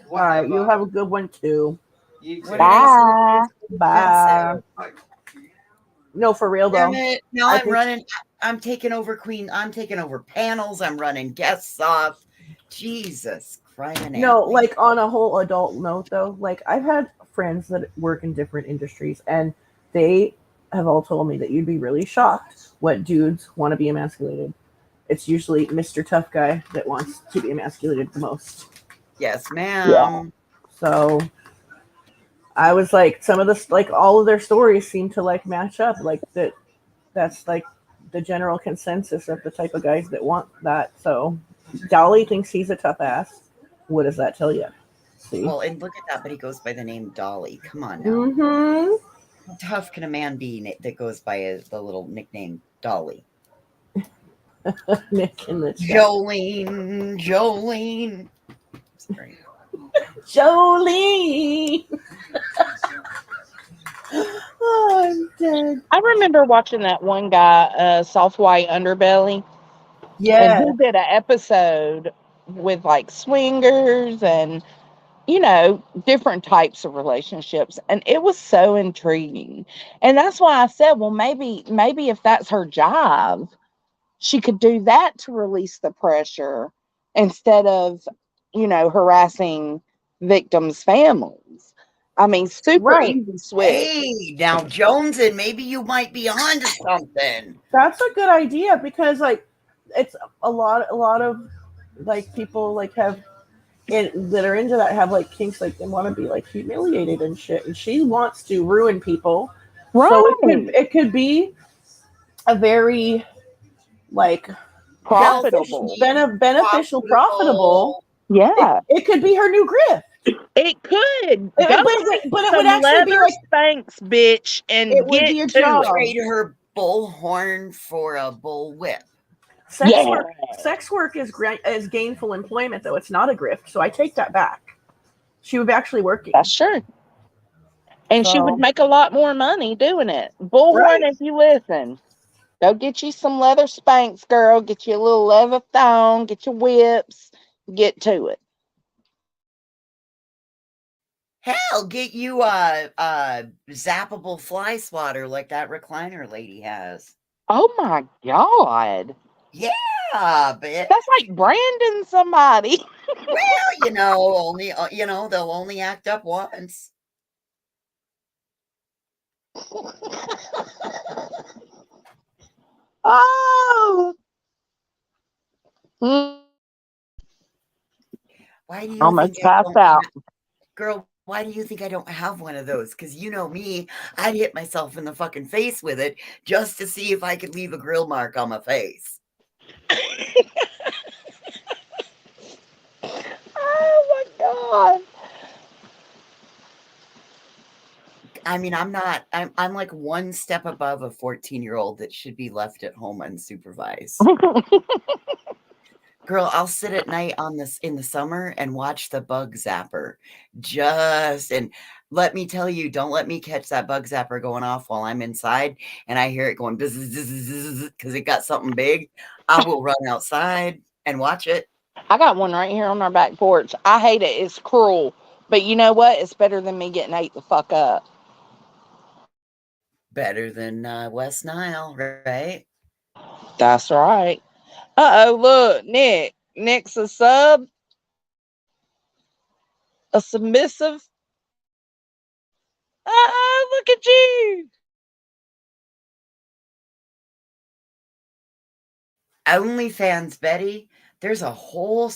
one. All right, you have a good one too. You too. Bye. Bye. No, for real though. Damn it. No, I'm running. I'm taking over Queen. I'm taking over panels. I'm running guests off. Jesus Christ. No, like on a whole adult note though, like I've had friends that work in different industries and they have all told me that you'd be really shocked what dudes want to be emasculated. It's usually Mr. Tough Guy that wants to be emasculated the most. Yes, ma'am. Yeah. So I was like, some of the like all of their stories seem to like match up. Like that's like the general consensus of the type of guys that want that. So Dolly thinks he's a tough ass. What does that tell you? See? Well, and look at that, but he goes by the name Dolly. Come on now. Mm-hmm. How tough can a man be that goes by the little nickname Dolly? Nick in the chat. Jolene. Sorry. Jolene. Oh, I'm dead. I remember watching that one guy, Soft White Underbelly. Yeah. And he did an episode with like swingers and, you know, different types of relationships. And it was so intriguing. And that's why I said, well, maybe if that's her job, she could do that to release the pressure instead of, you know, harassing victims' families. I mean, super easy switch. Hey, now Jones, and maybe you might be onto something. That's a good idea because like it's a lot of like people like have that are into that have like kinks, like they want to be like humiliated and shit, and she wants to ruin people. Right. So it could be a very like profitable, beneficial, profitable. Yeah, it could be her new grift. It could, but it would actually be like Spanx, bitch, and it would be a job. Trade her bullhorn for a bull whip. Sex work is gainful employment, though it's not a grift. So I take that back. She would be actually working. That's true, and she would make a lot more money doing it. Bullhorn, if you listen. Go get you some leather Spanx, girl. Get you a little leather thong. Get your whips. Get to it. Hell, get you a zappable fly swatter like that recliner lady has. Oh my God. Yeah, bitch. That's like branding somebody. Well, they'll only act up once. Oh. Why do you almost passed out? Girl, why do you think I don't have one of those? Because you know me, I'd hit myself in the fucking face with it just to see if I could leave a grill mark on my face. Oh my God. I mean, I'm like one step above a 14-year-old that should be left at home unsupervised. Girl, I'll sit at night in the summer and watch the bug zapper. And let me tell you, don't let me catch that bug zapper going off while I'm inside and I hear it going because it got something big. I will run outside and watch it. I got one right here on our back porch. I hate it. It's cruel. But you know what? It's better than me getting ate the fuck up. Better than West Nile, right? That's right. Uh-oh, look, Nick. Nick's a sub. A submissive. Uh-oh, look at you. OnlyFans, Betty. There's a whole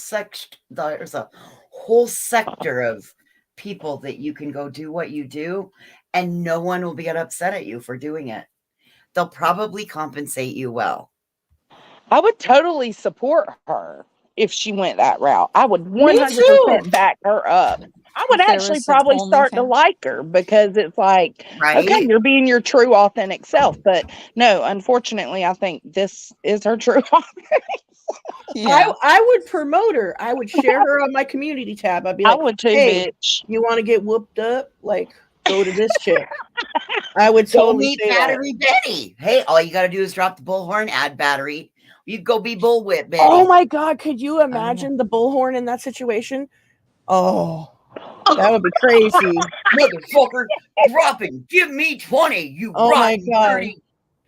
sector of people that you can go do what you do, and no one will get upset at you for doing it. They'll probably compensate you well. I would totally support her if she went that route. I would Me 100% back her up. I would If there actually was an probably start to OnlyFans. like her because it's like, okay, Right? you're being your true authentic self. But no, unfortunately, I think this is her true Yeah. I would promote her. I would share her on my community tab. I'd be I like, would too, hey, bitch. you want to get whooped up? Like, go to this chick. I would Go totally meet say that. Battery Betty. Hey, all you got to do is drop the bullhorn, add battery. You go be bullwhip, Betty. Oh my God, could you imagine the bullhorn in that situation? Oh, that would be crazy. Motherfucker, dropping. Give me 20, you Oh my rotten, God. dirty.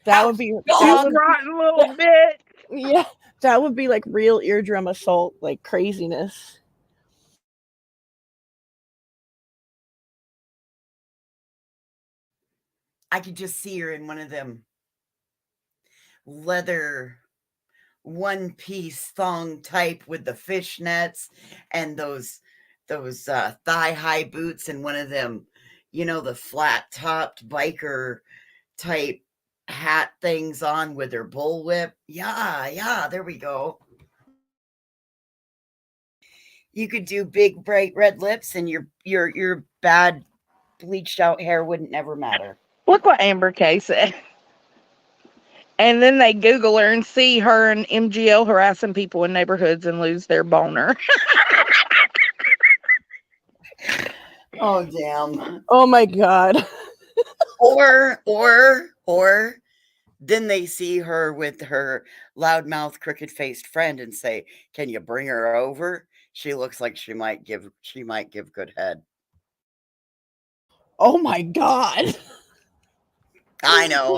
That would be dog. Rotten little bit. Yeah, that would be like real eardrum assault, like craziness. I could just see her in one of them leather one-piece thong type with the fishnets and those thigh-high boots and one of them, the flat-topped biker type hat things on with her bullwhip. Yeah, there we go. You could do big bright red lips and your bad bleached out hair wouldn't never matter. Look what Amber K said. And then they Google her and see her and MGL harassing people in neighborhoods and lose their boner. Oh, damn. Oh my God. Or then they see her with her loudmouth, crooked-faced friend and say, "Can you bring her over? She looks like she might give good head." Oh my God. I know.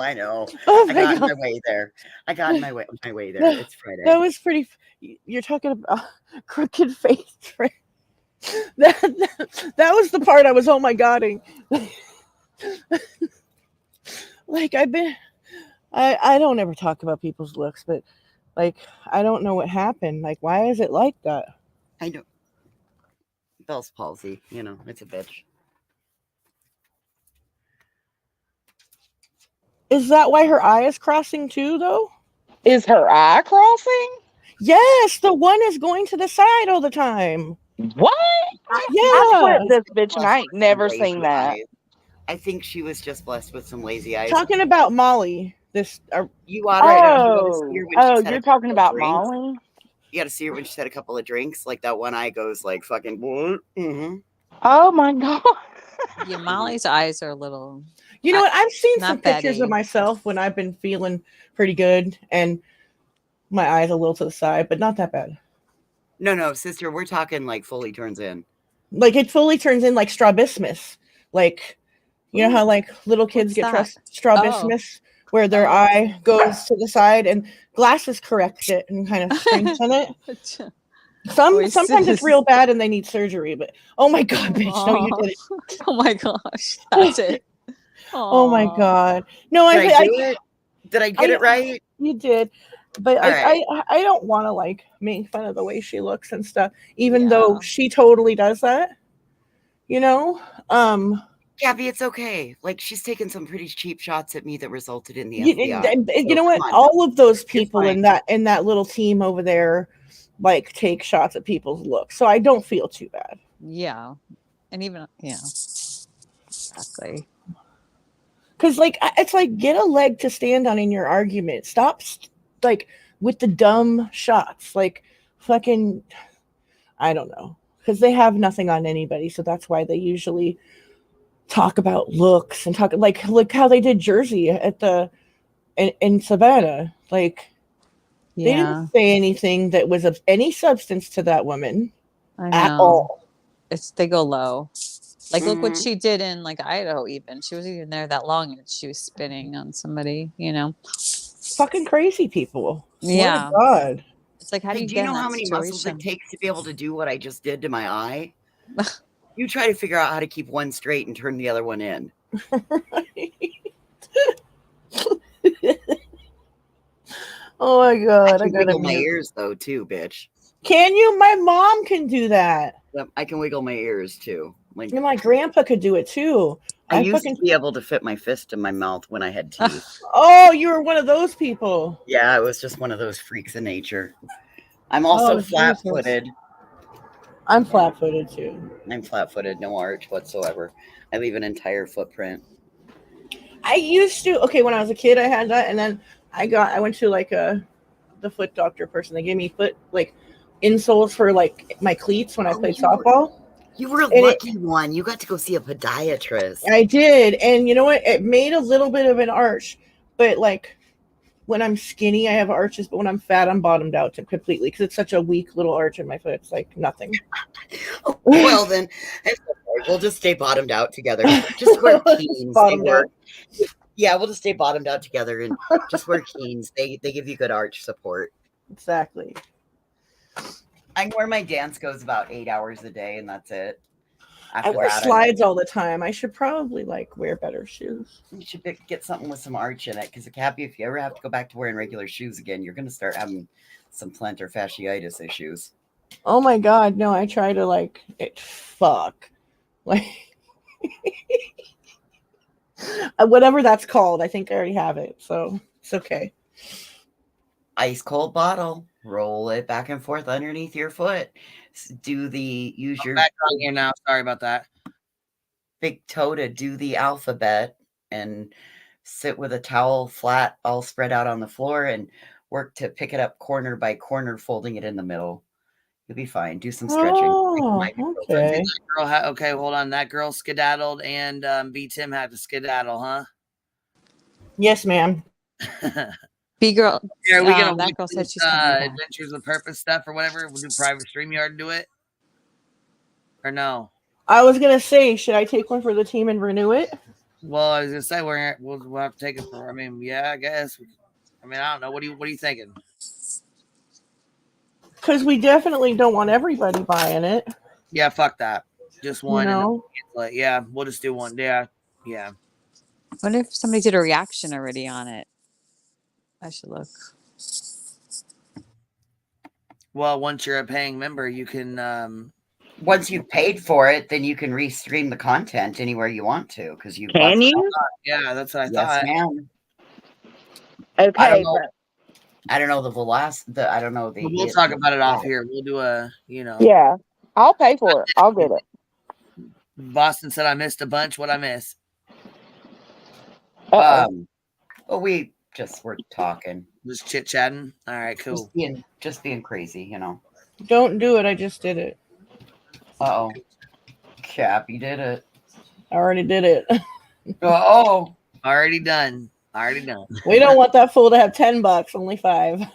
Oh I my got God. my way there. It's Friday. That was pretty. You're talking about crooked faced friend. That was the part I was oh my godding. Like I don't ever talk about people's looks, but like I don't know what happened. Like why is it like that? I know. Bell's palsy, it's a bitch. Is that why her eye is crossing too, though? Is her eye crossing? Yes, the one is going to the side all the time. What? Yeah. I flipped this bitch and I ain't never seen that. I think she was just blessed with some lazy eyes. Talking about Molly. This you ought to you're talking about Molly? You got to see her when she's had a couple of drinks. Like that one eye goes like fucking. Mm-hmm. Oh my God. Yeah, Molly's eyes are a little. You know what? I've seen not some pictures Betty. of myself when I've been feeling pretty good and my eyes a little to the side, but not that bad. No, sister, we're talking like fully turns in. Like it fully turns in like strabismus. Like, you know how like little kids get strabismus where their eye goes to the side and glasses correct it and kind of strengthen it. Sometimes it's real bad and they need surgery, but oh my God, bitch, no, you did it. Oh my gosh, that's it. Oh my God. No, Did I do it? Did I get it right? You did. But right. I don't want to like make fun of the way she looks and stuff, even though she totally does that. Gabby, it's okay. Like she's taken some pretty cheap shots at me that resulted in the FBI. You know what? All of those people in that little team over there like take shots at people's looks. So I don't feel too bad. Yeah. And even exactly. Because like it's like get a leg to stand on in your argument. Stop like with the dumb shots. Like fucking I don't know. Because they have nothing on anybody. So that's why they usually talk about looks and talk like look how they did Jersey at in Savannah. Like they didn't say anything that was of any substance to that woman at all. They go low. Like look what she did in like Idaho. Even she wasn't even there that long and she was spitting on somebody. fucking crazy people. Swear Yeah. to God. It's like, how do Hey, you do get you know in how that many muscles it situation? takes to be able to do what I just did to my eye? You try to figure out how to keep one straight and turn the other one in. Oh my God. I I can gotta wiggle my mute. ears though too, bitch. Can you? My mom can do that. Yep, I can wiggle my ears too. Like And my grandpa could do it too. I used to be able to fit my fist in my mouth when I had teeth. Oh, you were one of those people. Yeah, I was just one of those freaks of nature. I'm also Oh, flat-footed. I'm flat-footed too. I'm flat-footed, no arch whatsoever. I leave an entire footprint. I used to. Okay, when I was a kid, I had that, and then I went to like the foot doctor person. They gave me foot like insoles for like my cleats when I played softball. You were a lucky one. You got to go see a podiatrist. I did, and you know what? It made a little bit of an arch, but like when I'm skinny, I have arches, but when I'm fat, I'm bottomed out completely because it's such a weak little arch in my foot. It's like nothing. Well, then we'll just stay bottomed out together. Just wear Keens. Bottomed out. Yeah, we'll just stay bottomed out together and just wear Keens. They give you good arch support. Exactly. I can wear my dance goes about 8 hours a day, and that's it. I wear slides all the time. I should probably like wear better shoes. You should get something with some arch in it, because Cappy, if you ever have to go back to wearing regular shoes again, you're going to start having some plantar fasciitis issues. Oh my God, no! I try to like it. Fuck, like whatever that's called. I think I already have it, so it's okay. Ice cold bottle. Roll it back and forth underneath your foot. Use your back on here now. Sorry about that. Big toe to do the alphabet and sit with a towel flat, all spread out on the floor, and work to pick it up corner by corner, folding it in the middle. You'll be fine. Do some stretching. Oh, okay. Okay, hold on. That girl skedaddled, and B Tim had to skedaddle, huh? Yes, ma'am. B girl. Yeah, are we gonna that girl said she's coming back. Adventures with Purpose stuff or whatever? We'll do private StreamYard and do it, or no? I was gonna say, should I take one for the team and renew it? Well, I was gonna say we'll have to take it for. I mean, yeah, I guess. I mean, I don't know. What are you thinking? Because we definitely don't want everybody buying it. Yeah, fuck that. Just one. You know? Like, yeah, we'll just do one. Yeah. What if somebody did a reaction already on it? I should look. Well, once you're a paying member, you can. Once you've paid for it, then you can restream the content anywhere you want to, because you can you? Yeah, that's what I yes, thought. ma'am. Okay, I don't know the velocity. I don't know the. We'll talk about it off here. We'll do a. Yeah, I'll pay for it. I'll get it. Boston said I missed a bunch. What I miss? Well, we just were talking, just chit chatting. All right, cool. Just being crazy, you know. Don't do it. I just did it. Uh-oh. Cap, you did it. I already did it. Uh-oh. Already done. We don't want that fool to have $10, only $5.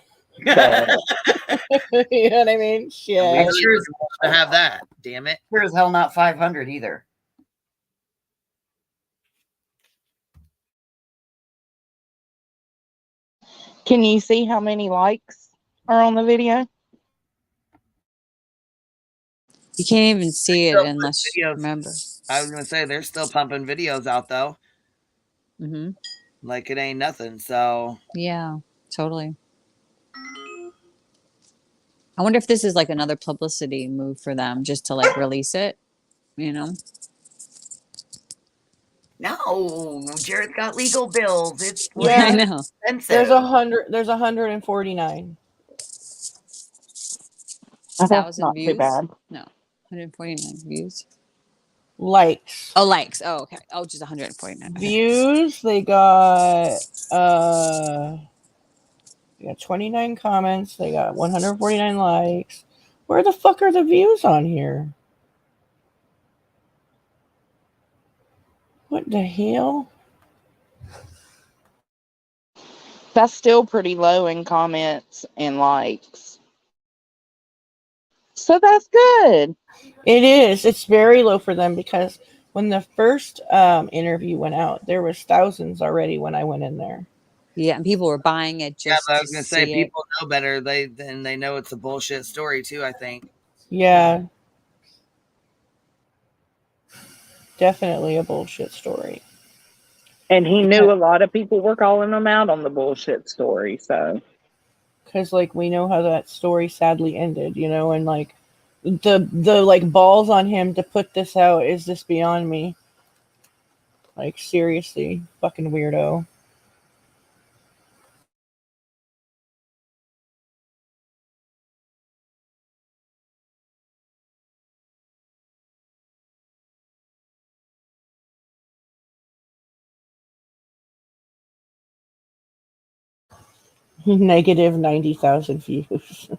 You know what I mean? Shit. We sure to have that. Damn it. Sure as hell not 500 either. Can you see how many likes are on the video? You can't even see it unless you remember. I was gonna say they're still pumping videos out though. Mm-hmm. Like it ain't nothing. So yeah, totally. I wonder if this is like another publicity move for them, just to like release it. You know. No, Jared's got legal bills. It's I know. Expensive. There's 100. There's 149. That's 1,000 not views. too bad. No, 149 views. Likes. Oh, likes. Oh, okay. Oh, just 149. Okay. Views. They got 29 comments. They got 149 likes. Where the fuck are the views on here? What the hell? That's still pretty low in comments and likes. So that's good. It is. It's very low for them because when the first interview went out, there was thousands already when I went in there. Yeah, and people were buying it Yeah, just but I to was gonna say see it. people know better. They know it's a bullshit story too. I think. Yeah. Definitely a bullshit story. And he knew a lot of people were calling him out on the bullshit story. So, because like we know how that story sadly ended, you know, and like the like balls on him to put this out is just beyond me. Like seriously, fucking weirdo. Negative 90,000 views.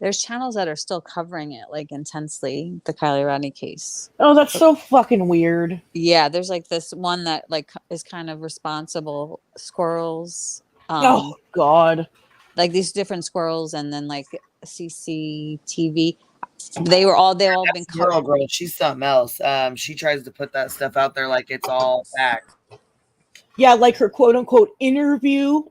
There's channels that are still covering it like intensely, the Kylie Rodney case. Oh, that's so fucking weird. Yeah, there's like this one that like is kind of responsible squirrels. Oh God. Like these different squirrels, and then like CCTV. They've all been Girl, she's something else. She tries to put that stuff out there like it's all fact. Yeah, like her quote unquote interview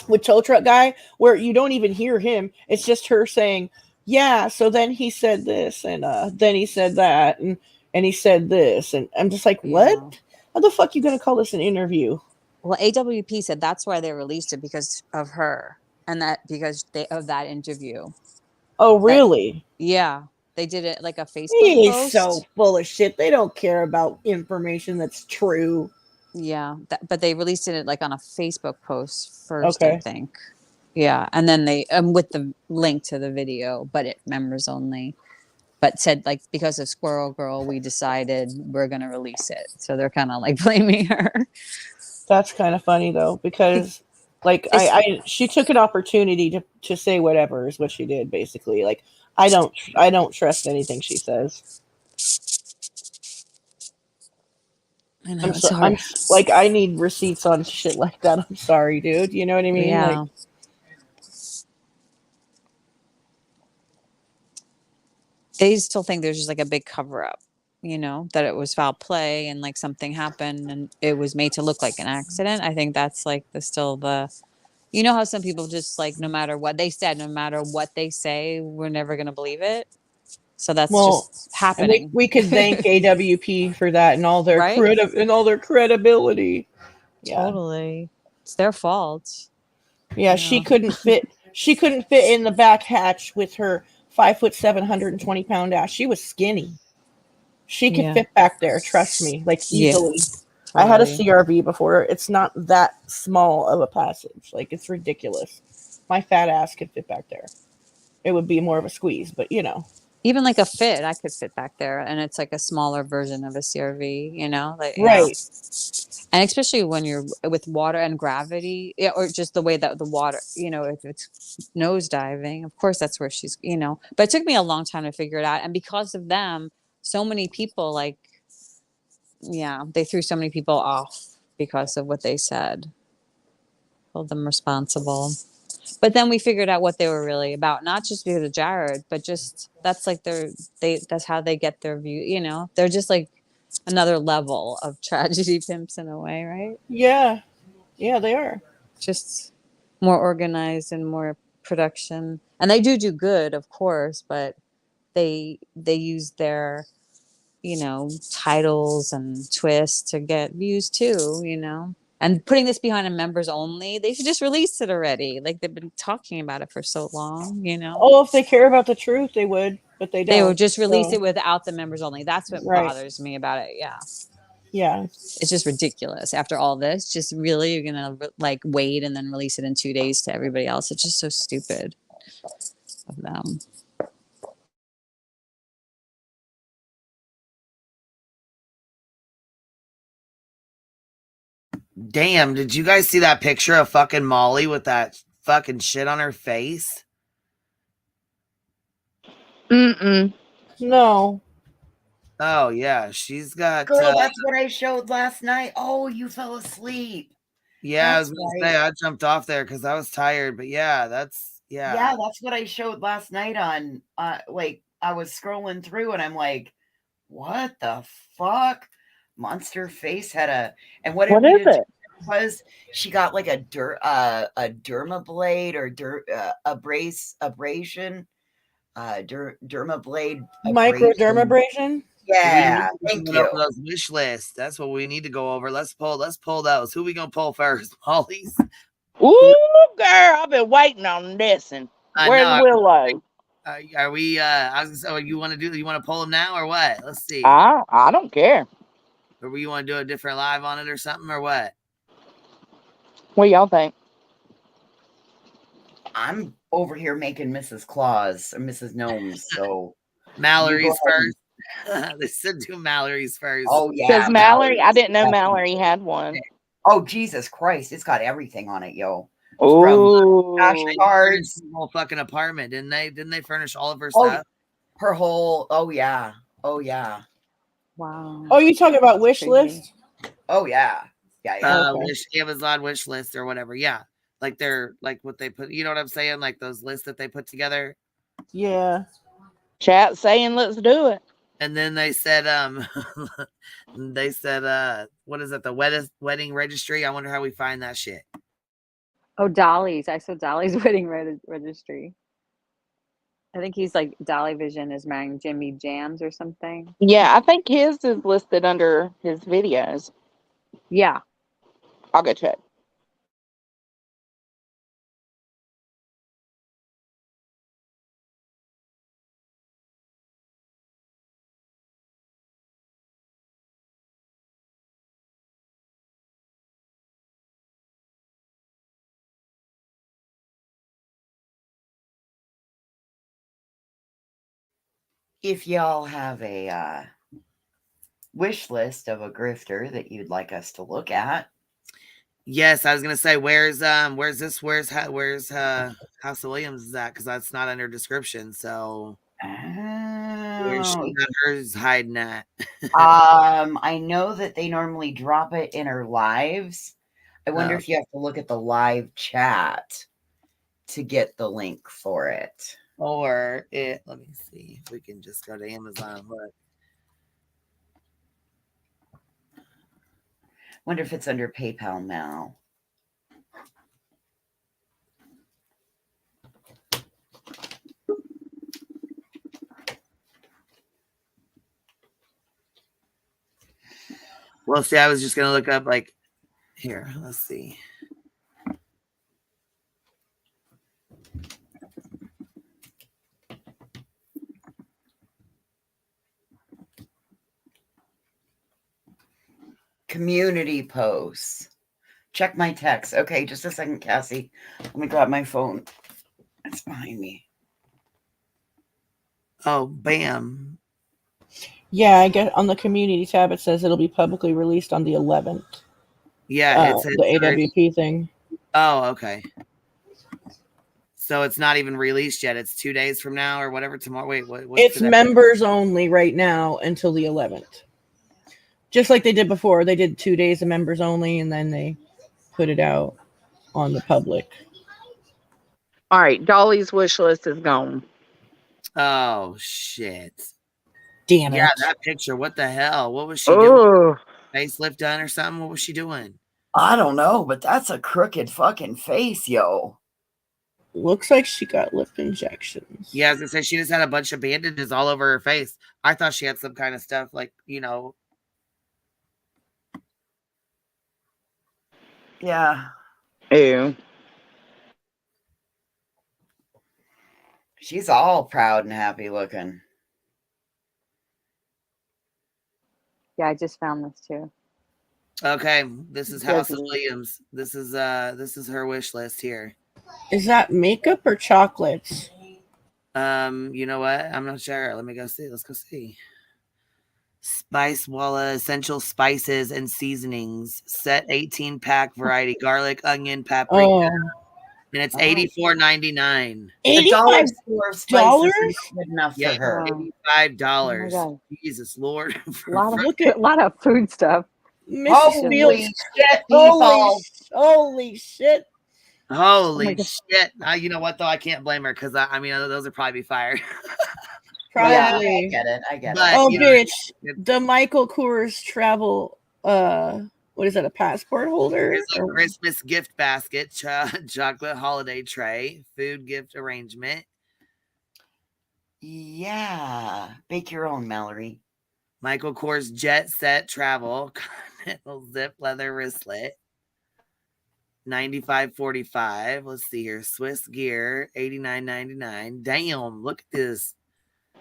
with Tow Truck Guy, where you don't even hear him. It's just her saying, yeah, so then he said this, and then he said that, and he said this. And I'm just like, what? Yeah. How the fuck you gonna call this an interview? Well, AWP said that's why they released it, because of her, and that because of that interview. Oh, really? Yeah. They did it like a Facebook He's post. so full of shit. They don't care about information that's true. Yeah, but they released it like on a Facebook post first, Okay. I think. Yeah, and then they with the link to the video, but it members only. But said like because of Squirrel Girl, we decided we're gonna release it. So they're kind of like blaming her. That's kind of funny though, because like she took an opportunity to say whatever is what she did basically. Like I don't trust anything she says. I know, I'm it's so hard. like I need receipts on shit like that. I'm sorry, dude. You know what I mean? Yeah. Like, they still think there's just like a big cover up, you know, that it was foul play and like something happened and it was made to look like an accident. I think that's like you know how some people just like no matter what they said, no matter what they say, we're never gonna believe it. So that's just happening. And we could thank AWP for that and all their Right? and all their credibility. Yeah. Totally. It's their fault. Yeah, she couldn't fit in the back hatch with her 5'7", 120-pound ass. She was skinny. She could fit back there, trust me, like easily. Yeah, I had a totally. CRV before. It's not that small of a passage. Like it's ridiculous. My fat ass could fit back there. It would be more of a squeeze, but you know. Even like a fit, I could fit back there, and it's like a smaller version of a CRV, you know, like right. And especially when you're with water and gravity, or just the way that the water, you know, if it's nose diving, of course that's where she's, you know. But it took me a long time to figure it out, and because of them, so many people they threw so many people off because of what they said. Hold them responsible. But then we figured out what they were really about, not just because of Jared, but just that's like that's how they get their view, you know. They're just like another level of tragedy pimps in a way, right? Yeah. Yeah, they are. Just more organized and more production. And they do good, of course, but they use their, you know, titles and twists to get views too, you know. And putting this behind a members only, they should just release it already. Like they've been talking about it for so long, you know. Oh, if they care about the truth, they would, but they don't. They would just release it without the members only. That's what Right. bothers me about it. Yeah. Yeah. It's just ridiculous. After all this, just really you're gonna like wait and then release it in 2 days to everybody else. It's just so stupid of them. Damn, did you guys see that picture of fucking Molly with that fucking shit on her face? No. Oh yeah, she's got. Girl, that's what I showed last night. Oh, you fell asleep. Yeah, I was gonna say I jumped off there because I was tired, but yeah, that's Yeah, that's what I showed last night on like I was scrolling through and I'm like, what the fuck? Monster Face had a, and what What we is it? was she got like a derma blade or abrasion, derma blade Microdermabrasion. Yeah, we thank need to you. go over those wish lists. That's what we need to go over. Let's pull those. Who we gonna pull first, Molly's? Ooh, girl, I've been waiting on this. And where's Willow? Are we? I was gonna say, you want to pull them now or what? Let's see. I don't care. Or you want to do a different live on it or something or what? What y'all think? I'm over here making Mrs. Claus or Mrs. Gnomes, so Mallory's first. They said do Mallory's first. Oh yeah, Because Mallory, I didn't know Mallory had one. Oh Jesus Christ, it's got everything on it, yo. Oh, cards, whole fucking apartment, didn't they? Didn't they furnish all of her stuff? Her whole. Oh yeah. Wow. Oh, you talking about wish list? Oh yeah. Amazon wish list or whatever. Yeah, like they're like what they put. You know what I'm saying? Like those lists that they put together. Yeah. Chat saying let's do it. And then they said, what is it? The wedding registry. I wonder how we find that shit. Oh, Dolly's. I saw Dolly's wedding registry. I think he's like Dolly Vision is marrying Jimmy Jams or something. Yeah, I think his is listed under his videos. Yeah. I'll go check. If y'all have a wish list of a grifter that you'd like us to look at. Yes, I was gonna say where's House of Williams is at, because that's not under description. So where's she got hers hiding at? I know that they normally drop it in her lives. I wonder if you have to look at the live chat to get the link for it. Or let me see if we can just go to Amazon. Look. Wonder if it's under PayPal now. Well, see, I was just gonna look up like here. Let's see. Community posts. Check my text. Okay, just a second, Cassie. Let me grab my phone. It's behind me. Oh, bam. Yeah, I get on the community tab. It says it'll be publicly released on the 11th. Yeah, it's the AWP thing. Oh, okay. So it's not even released yet. It's 2 days from now or whatever. Tomorrow. Wait, what's It's today? members only right now until the 11th. Just like they did before. They did 2 days of members only, and then they put it out on the public. All right, Dolly's wish list is gone. Oh shit! Damn it! Yeah, that picture. What the hell? What was she doing? Facelift done or something? What was she doing? I don't know, but that's a crooked fucking face, yo. Looks like she got lip injections. Yeah, I was gonna say she just had a bunch of bandages all over her face. I thought she had some kind of stuff like, you know. Yeah. Ew. She's all proud and happy looking. Yeah, I just found this too. Okay, this is House of Williams. This is her wish list here. Is that makeup or chocolates? You know what? I'm not sure. Let me go see. Let's go see. Spice Walla essential spices and seasonings. Set 18-pack variety. Garlic, onion, paprika. Oh. And it's $84.99. $85 $85? Good enough Yeah, for her. $85. Oh Jesus Lord. a lot of food stuff. Holy shit, Holy shit. Holy shit. You know what though? I can't blame her because I mean those would probably be fired. Probably. I get it. But, Oh, you know, bitch. The Michael Kors travel, what is that, a passport holder? Here's a Christmas gift basket, chocolate holiday tray, food gift arrangement. Yeah. Bake your own, Mallory. Michael Kors jet set travel, continental zip leather wristlet. $95.45. Let's see here. Swiss gear, $89.99. Damn, look at this.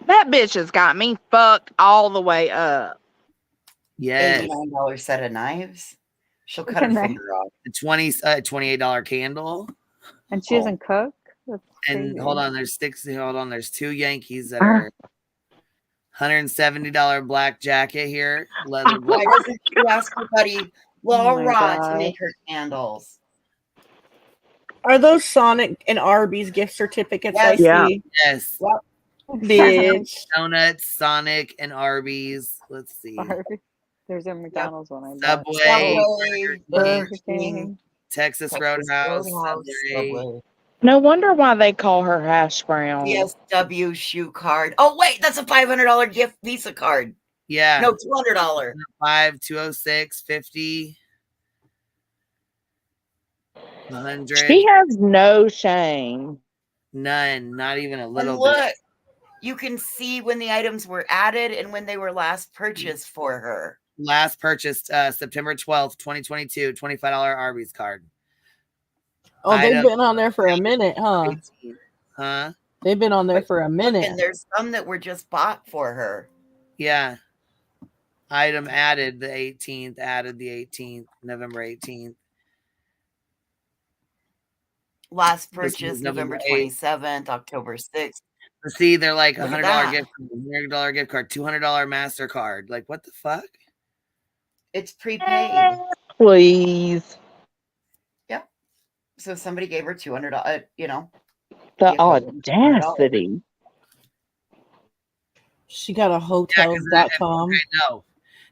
That bitch has got me fucked all the way up. Yes. $89 set of knives. She'll cut her finger off. The $28 candle. And she doesn't cook? That's And crazy. hold on, there's two Yankees that are $170 black jacket here. Leather Why doesn't you ask her buddy Laura God. to make her candles? Are those Sonic and Arby's gift certificates I Yeah. see? Yes. Yep. Bitch. Donuts, Sonic, and Arby's. Let's see. There's a McDonald's one. I bet. Subway, Burger King. Texas Roadhouse, Subway. No wonder why they call her hash brown. DSW shoe card. Oh, wait, that's a $500 gift Visa card. Yeah. No, $200. 5, 206, 50. 100. She has no shame. None. Not even a And little look, bit. you can see when the items were added and when they were last purchased for her. Last purchased September 12th, 2022, $25 Arby's card. Oh, they've Item been on there for a minute, huh? 18. Huh? They've been on there for a minute. And there's some that were just bought for her. Yeah. Item added the 18th, November 18th. Last This is purchase November November 8th. 27th, October 6th. See, they're like Look at $100 that. gift card, $100 gift card, $200 MasterCard. Like, what the fuck? It's prepaid. Please. Yep. So somebody gave her $200, The gift card. audacity. She got a Yeah, hotels.com. okay,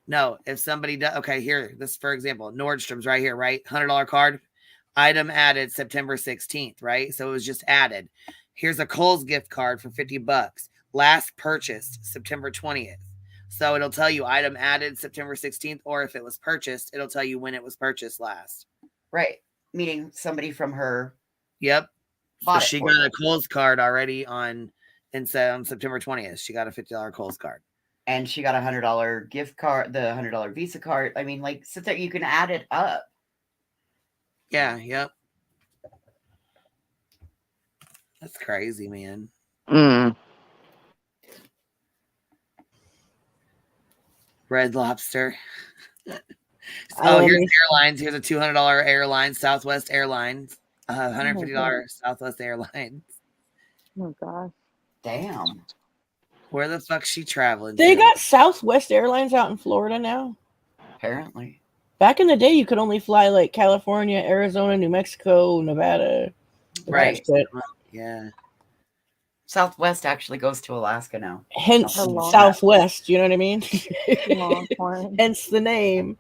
no. If somebody does, okay, here, this for example, Nordstrom's right here, right? $100 card, item added September 16th, right? So it was just added. Here's a Kohl's gift card for $50. Last purchased September 20th. So it'll tell you item added September 16th, or if it was purchased, it'll tell you when it was purchased last. Right. Meaning somebody from her. Yep. So Bought it she for got her. a Kohl's card already on September 20th. She got a $50 Kohl's card. And she got a $100 gift card, the $100 Visa card. I mean, like, sit there, you can add it up. Yeah, yep. That's crazy, man. Red Lobster. Here's airlines. Here's a $200 airline, Southwest Airlines. $150 Southwest Airlines. Oh gosh. Damn. Where the fuck's she traveling They to? got Southwest Airlines out in Florida now. Apparently. Back in the day, you could only fly like California, Arizona, New Mexico, Nevada. Right. Shit. Yeah. Southwest actually goes to Alaska now. Hence Southwest, you know what I mean? Hence the name.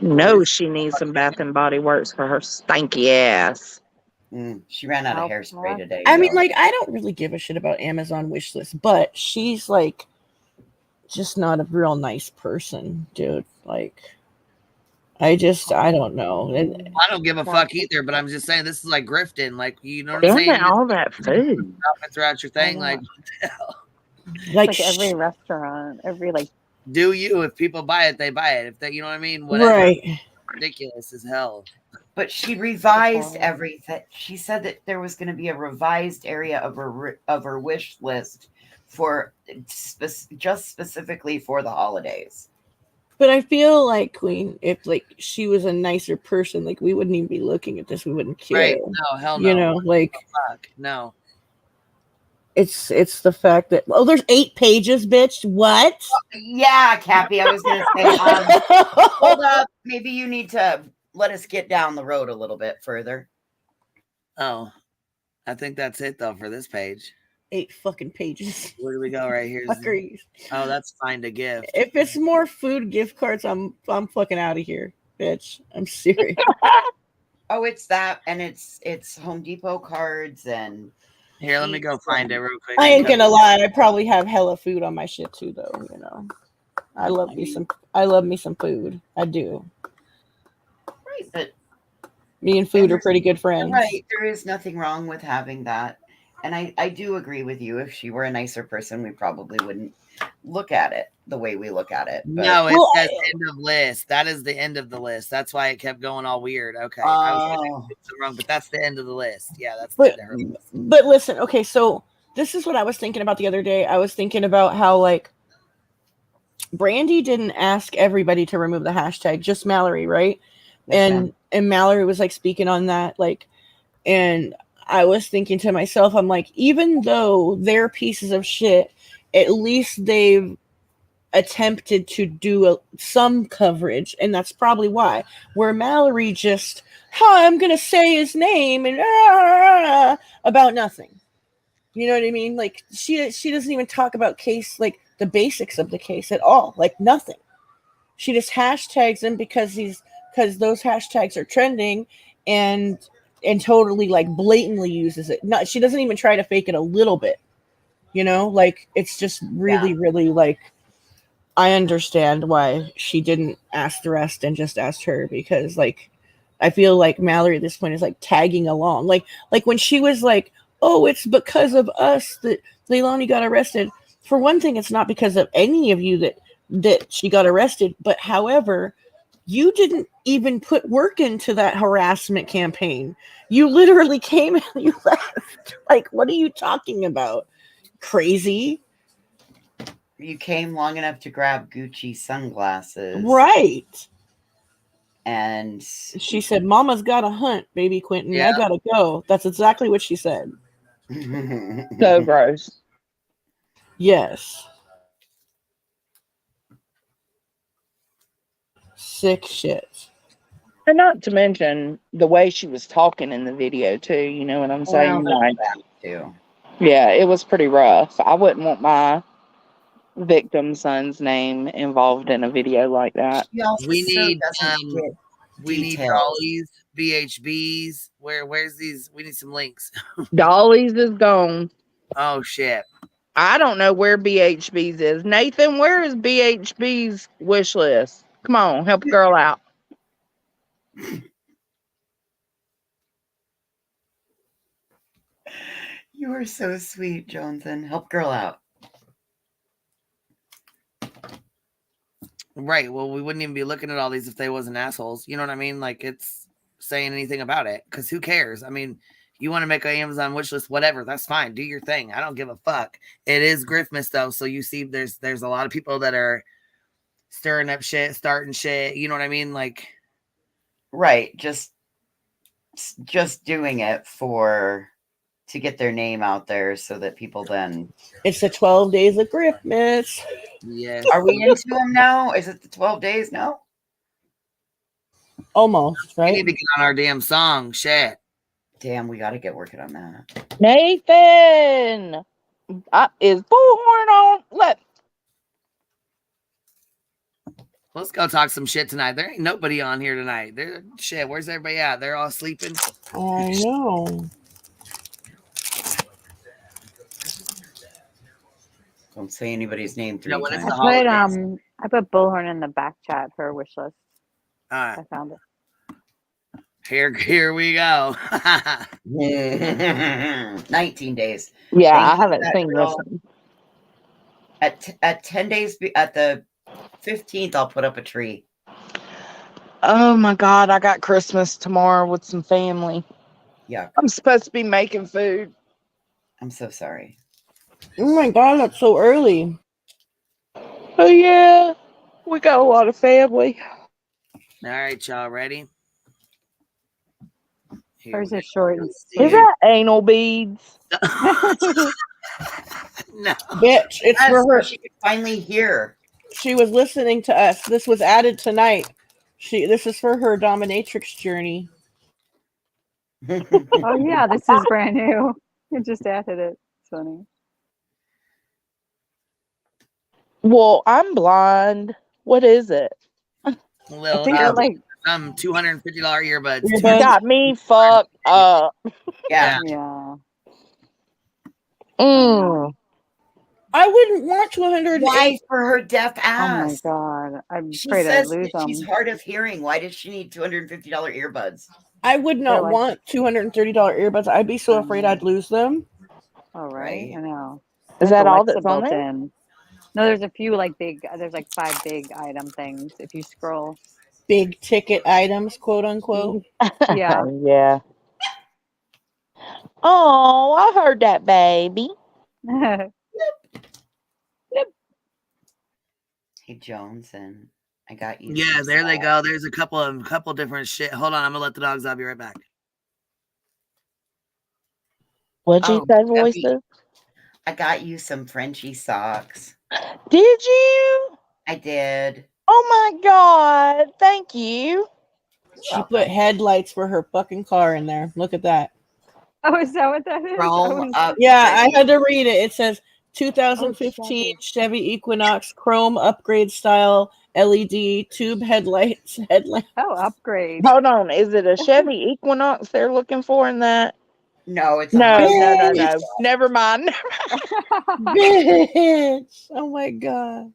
No, she needs some Bath and Body Works for her stanky ass. She ran out of hairspray today. I mean, like, I don't really give a shit about Amazon wish list, but she's like just not a real nice person, dude. Like, I don't know. And I don't give a fuck either, but I'm just saying this is like grifting. Like, you know what I'm Damn saying? it, all that food. Throughout your thing, like, what the hell? Like every restaurant, every like. Do you? If people buy it, they buy it. If they, you know what I mean? Whatever. Right. Ridiculous as hell. But she revised everything. She said that there was going to be a revised area of her wish list for just specifically for the holidays. But I feel like, Queen, if like she was a nicer person, like we wouldn't even be looking at this. We wouldn't care. Right? No, hell no. You know, like fuck no. It's the fact that there's 8 pages, bitch. What? Yeah, Cappy. I was gonna say, hold up. Maybe you need to let us get down the road a little bit further. Oh, I think that's it though for this page. 8 fucking pages. Where do we go? Right here. Oh, that's find a gift. If it's more food gift cards, I'm fucking out of here, bitch. I'm serious. Oh, it's that, and it's Home Depot cards and Here, let me go find it real quick. I ain't gonna lie, I probably have hella food on my shit too, though. You know, I love me some food. I do. Right, but me and food are pretty good friends. Right, there is nothing wrong with having that, and I do agree with you. If she were a nicer person, we probably wouldn't look at it the way we look at it. But, no, it says end of list. That is the end of the list. That's why it kept going all weird. Okay, I was wrong, but that's the end of the list. Yeah, that's the end of her list. But listen, okay, so this is what I was thinking about the other day. I was thinking about how like Brandy didn't ask everybody to remove the hashtag, just Mallory, right? Yes, and Mallory was like speaking on that, like, and I was thinking to myself, I'm like, even though they're pieces of shit, at least they've attempted to do some coverage, and that's probably why. Where Mallory just, I'm gonna say his name and about nothing. You know what I mean? Like she doesn't even talk about case, like the basics of the case at all, like nothing. She just hashtags him because those hashtags are trending, and totally like blatantly uses it. Not, she doesn't even try to fake it a little bit. You know, like it's just really, really like, I understand why she didn't ask the rest and just asked her, because like I feel like Mallory at this point is like tagging along. Like when she was like, oh, it's because of us that Leilani got arrested. For one thing, it's not because of any of you that she got arrested, but however, you didn't even put work into that harassment campaign. You literally came and you left. Like, what are you talking about? Crazy. You came long enough to grab Gucci sunglasses. Right. And she said, Mama's got a hunt, baby Quentin. I gotta go. That's exactly what she said. So gross. Yes. Sick shit. And not to mention the way she was talking in the video too. You know what I'm saying? Well, like, that too. Yeah, it was pretty rough. I wouldn't want my victim son's name involved in a video like that. We need dollies, BHBs. Where's these? We need some links. Dollies is gone. Oh shit. I don't know where BHB's is. Nathan, where is BHB's wish list? Come on, help a girl out. You are so sweet, Jonathan. Help girl out. Right. Well, we wouldn't even be looking at all these if they wasn't assholes. You know what I mean? Like it's saying anything about it, because who cares? I mean, you want to make an Amazon wish list, whatever, that's fine. Do your thing. I don't give a fuck. It is Griftmas though, so you see, there's a lot of people that are stirring up shit, starting shit. You know what I mean? Like, right, just doing it to get their name out there so that people then. It's the 12 days of Griftmas. Yes. Are we into them now? Is it the 12 days now? Almost, right? We need to get on our damn song. Shit. Damn, we got to get working on that. Nathan! Is Bullhorn on? Let's go talk some shit tonight. There ain't nobody on here tonight. Shit, where's everybody at? They're all sleeping. I know. Don't say anybody's name three No, times. I put Bullhorn in the back chat for a wish list. All right. I found it. Here we go. 19 days. Yeah, I haven't seen this one. At 10 days, at the 15th, I'll put up a tree. Oh my God, I got Christmas tomorrow with some family. Yeah. I'm supposed to be making food. I'm so sorry. Oh my God, that's so early. Oh yeah, we got a lot of family. All right, y'all ready? Where's it short and Is sweet? that anal beads? No. Bitch, it's Yes, for her. she could finally hear. She was listening to us. This was added tonight. This is for her dominatrix journey. Oh yeah, this is brand new. You just added it. It's funny. Well, I'm blind. What is it? Little, I think they're like some $250 earbuds. You got me fucked up. Yeah. Yeah. wouldn't want 208. Why for her deaf Oh my ass? god, I'm She afraid I says lose that she's them. hard of hearing. Why does she need $250 earbuds? I would They're not like, want $230 earbuds. I'd be so afraid I'd lose them. oh right, I know. Is There's that all Alexa that's on built there? in. No, there's a few like big. There's like 5 big item things. If you scroll, Big ticket items, quote unquote. yeah. Yeah. Oh, I heard that, baby. Hey, Johnson, I got you. Yeah, some there they socks. go. There's a couple different shit. Hold on, I'm gonna let the dogs out. I'll be right back. What'd you say, voices? I got you some Frenchy socks. Did you? I did. Oh my God. Thank you. She put headlights for her fucking car in there. Look at that. Oh, is that what that is? Chrome Yeah, I had to read it. It says Oh, 2015 Chevy Equinox Chrome upgrade style LED tube headlights. Oh, upgrade. Hold on. Is it a Chevy Equinox they're looking for in that? No, it's No. Bitch. Never mind. Bitch. Oh my God.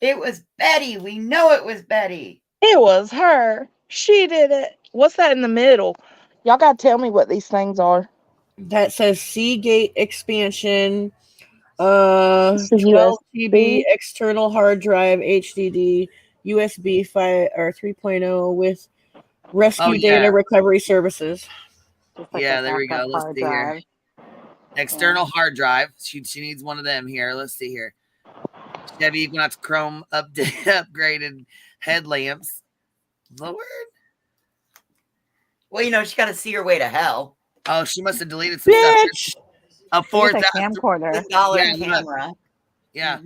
It was Betty. We know it was Betty. It was her. She did it. What's that in the middle? Y'all gotta tell me what these things are. That says Seagate expansion, It's the 12 TB USB. external hard drive, HDD, USB 5 or 3.0 with rescue data recovery services. Just like Yeah, a there we go. backup Let's hard see here. drive. External hard drive. She needs one of them here. Let's see here. Chevy Equinox Chrome upgraded headlamps. Lord. Well, you know, she got to see her way to hell. Oh, she must have deleted some Bitch. stuff. A $4,000 camcorder. $1 camera. Yeah.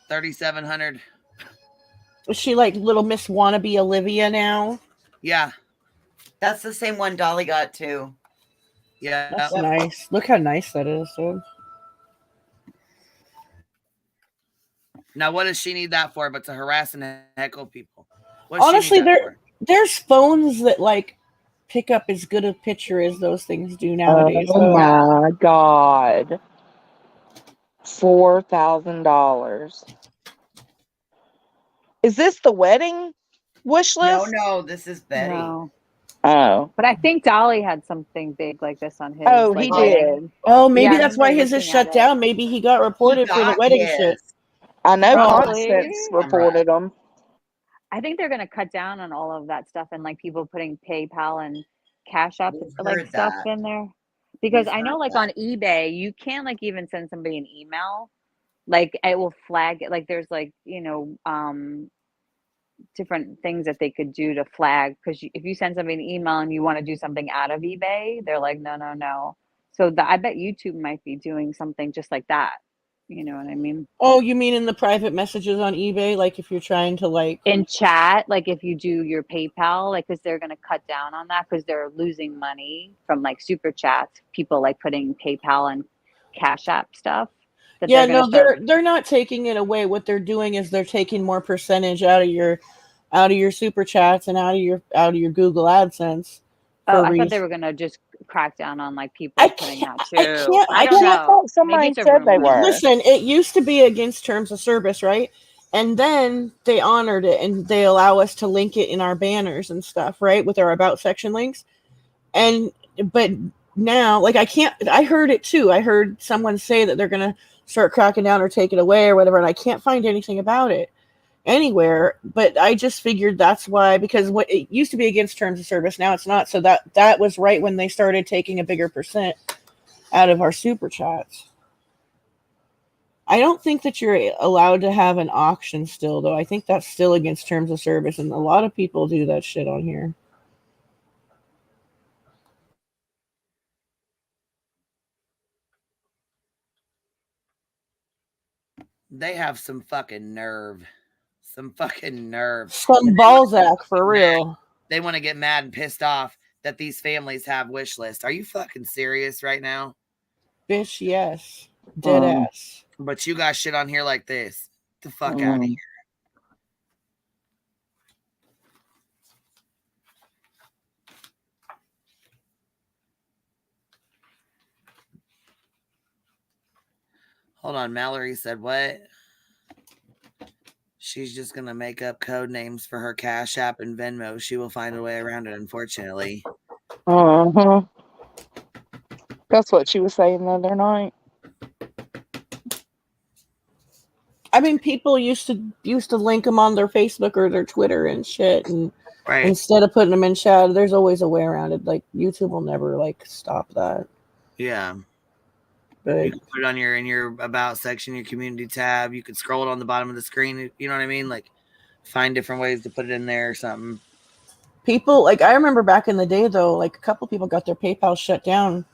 3,700. Is she like little Miss Wannabe Olivia now? Yeah. That's the same one Dolly got too. Yeah. That's nice. Look how nice that is, dude. Now, what does she need that for? But to harass and heckle people. Honestly, there's phones that like pick up as good a picture as those things do nowadays. Oh my God. $4,000. Is this the wedding wish list? No, this is Betty. No. Oh. But I think Dolly had something big like this on his. Oh, like, he wedding. did. Oh, maybe Yeah, I that's why remember his is looking shut at down. Maybe he got reported for the got wedding his. shit. I know Probably. Constance reported them. I think they're gonna cut down on all of that stuff and like people putting PayPal and Cash App like heard stuff that. in there. Because We've I know heard like that. on eBay you can't like even send somebody an email. Like it will flag it. Like there's like, you know, different things that they could do to flag, because if you send somebody an email and you want to do something out of eBay, they're like no. So I bet YouTube might be doing something just like that. You know what I mean? Oh, you mean in the private messages on eBay? Like if you're trying to like In chat, like if you do your PayPal, like because they're going to cut down on that because they're losing money from like super chats, people like putting PayPal and Cash App stuff. Yeah, no, they're not taking it away. What they're doing is they're taking more percentage out of your super chats and out of your Google AdSense. Oh, I thought they were gonna just crack down on like people putting that too. I don't can't. know. Somebody Maybe it's a said they rumor. were. Listen, it used to be against terms of service, right? And then they honored it and they allow us to link it in our banners and stuff, right? With our about section links. But now, like I heard it too. I heard someone say that they're gonna start cracking down or take it away or whatever, and I can't find anything about it anywhere. But I just figured that's why, because what it used to be against terms of service, now it's not. So that was right when they started taking a bigger percent out of our super chats. I don't think that you're allowed to have an auction still, though. I think that's still against terms of service, and a lot of people do that shit on here. They have some fucking nerve. Some fucking nerve. Some Balzac, for real. They want to get mad and pissed off that these families have wish lists. Are you fucking serious right now? Bitch, yes. Dead ass. But you got shit on here like this. Get the fuck out of here. Hold on. Mallory said what? She's just going to make up code names for her Cash App and Venmo. She will find a way around it, unfortunately. Uh-huh. That's what she was saying the other night. I mean, people used to link them on their Facebook or their Twitter and shit, and Right. instead of putting them in chat, there's always a way around it. Like YouTube will never like stop that. Yeah. But you can put it on in your about section, your community tab. You could scroll it on the bottom of the screen. You know what I mean? Like find different ways to put it in there or something. people, like, I remember back in the day though, like a couple people got their PayPal shut down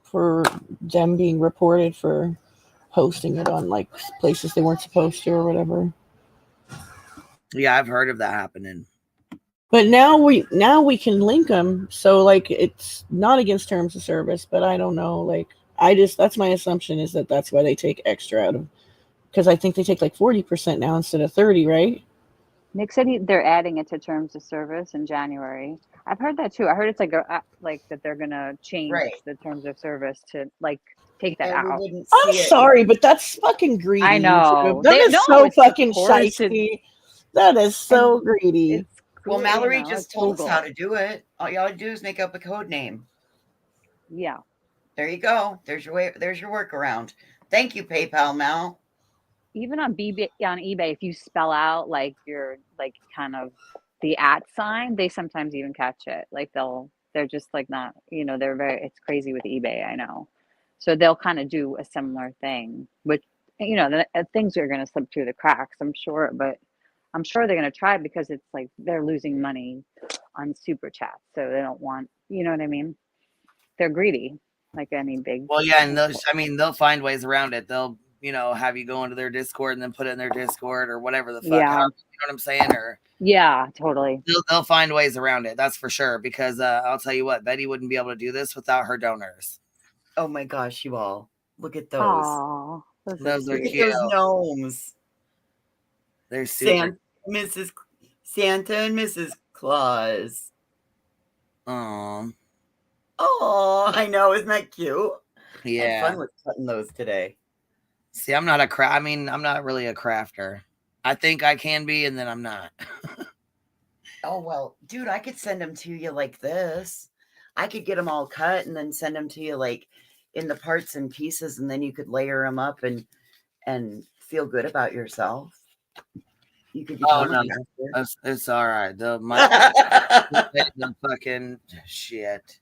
for them being reported for hosting it on like places they weren't supposed to or whatever. Yeah, I've heard of that happening. But now we can link them, so like it's not against terms of service. But I don't know, like that's my assumption is that that's why they take extra out of, because I think they take like 40% now instead of 30, right? Nick said they're adding it to terms of service in January. I've heard that too. I heard it's like that they're gonna change the terms of service to like take that out. I'm sorry, but that's fucking greedy. I know. That is so fucking of course shysty. That is so greedy. Well, Mallory know, just it's told us Google. how to do it. All you gotta do is make up a code name. Yeah. There you go. There's your way. There's your workaround. Thank you, PayPal, Mal. Even on eBay, if you spell out like your like kind of the @ sign, they sometimes even catch it. Like they're just like not, it's crazy with eBay, I know. So they'll kind of do a similar thing, which things are going to slip through the cracks, I'm sure, but I'm sure they're going to try because it's like they're losing money on super chat, so they don't want, you know what I mean? They're greedy, like any big. Well, yeah, and they'll find ways around it. They'll have you go into their Discord and then put it in their Discord or whatever the fuck. Yeah. You know what I'm saying? Or yeah, totally. They'll find ways around it. That's for sure. Because I'll tell you what, Betty wouldn't be able to do this without her donors. Oh my gosh, you all look at those. Aww, those are look at cute. those gnomes. They're super. Santa and Mrs. Claus. Oh, I know. Isn't that cute? Yeah. I had fun with cutting those today. See, I'm not I'm not really a crafter. I think I can be, and then I'm not. Oh, well, dude, I could send them to you like this. I could get them all cut and then send them to you like in the parts and pieces, and then you could layer them up and feel good about yourself. You could become a crafter. It's all right. The fucking shit.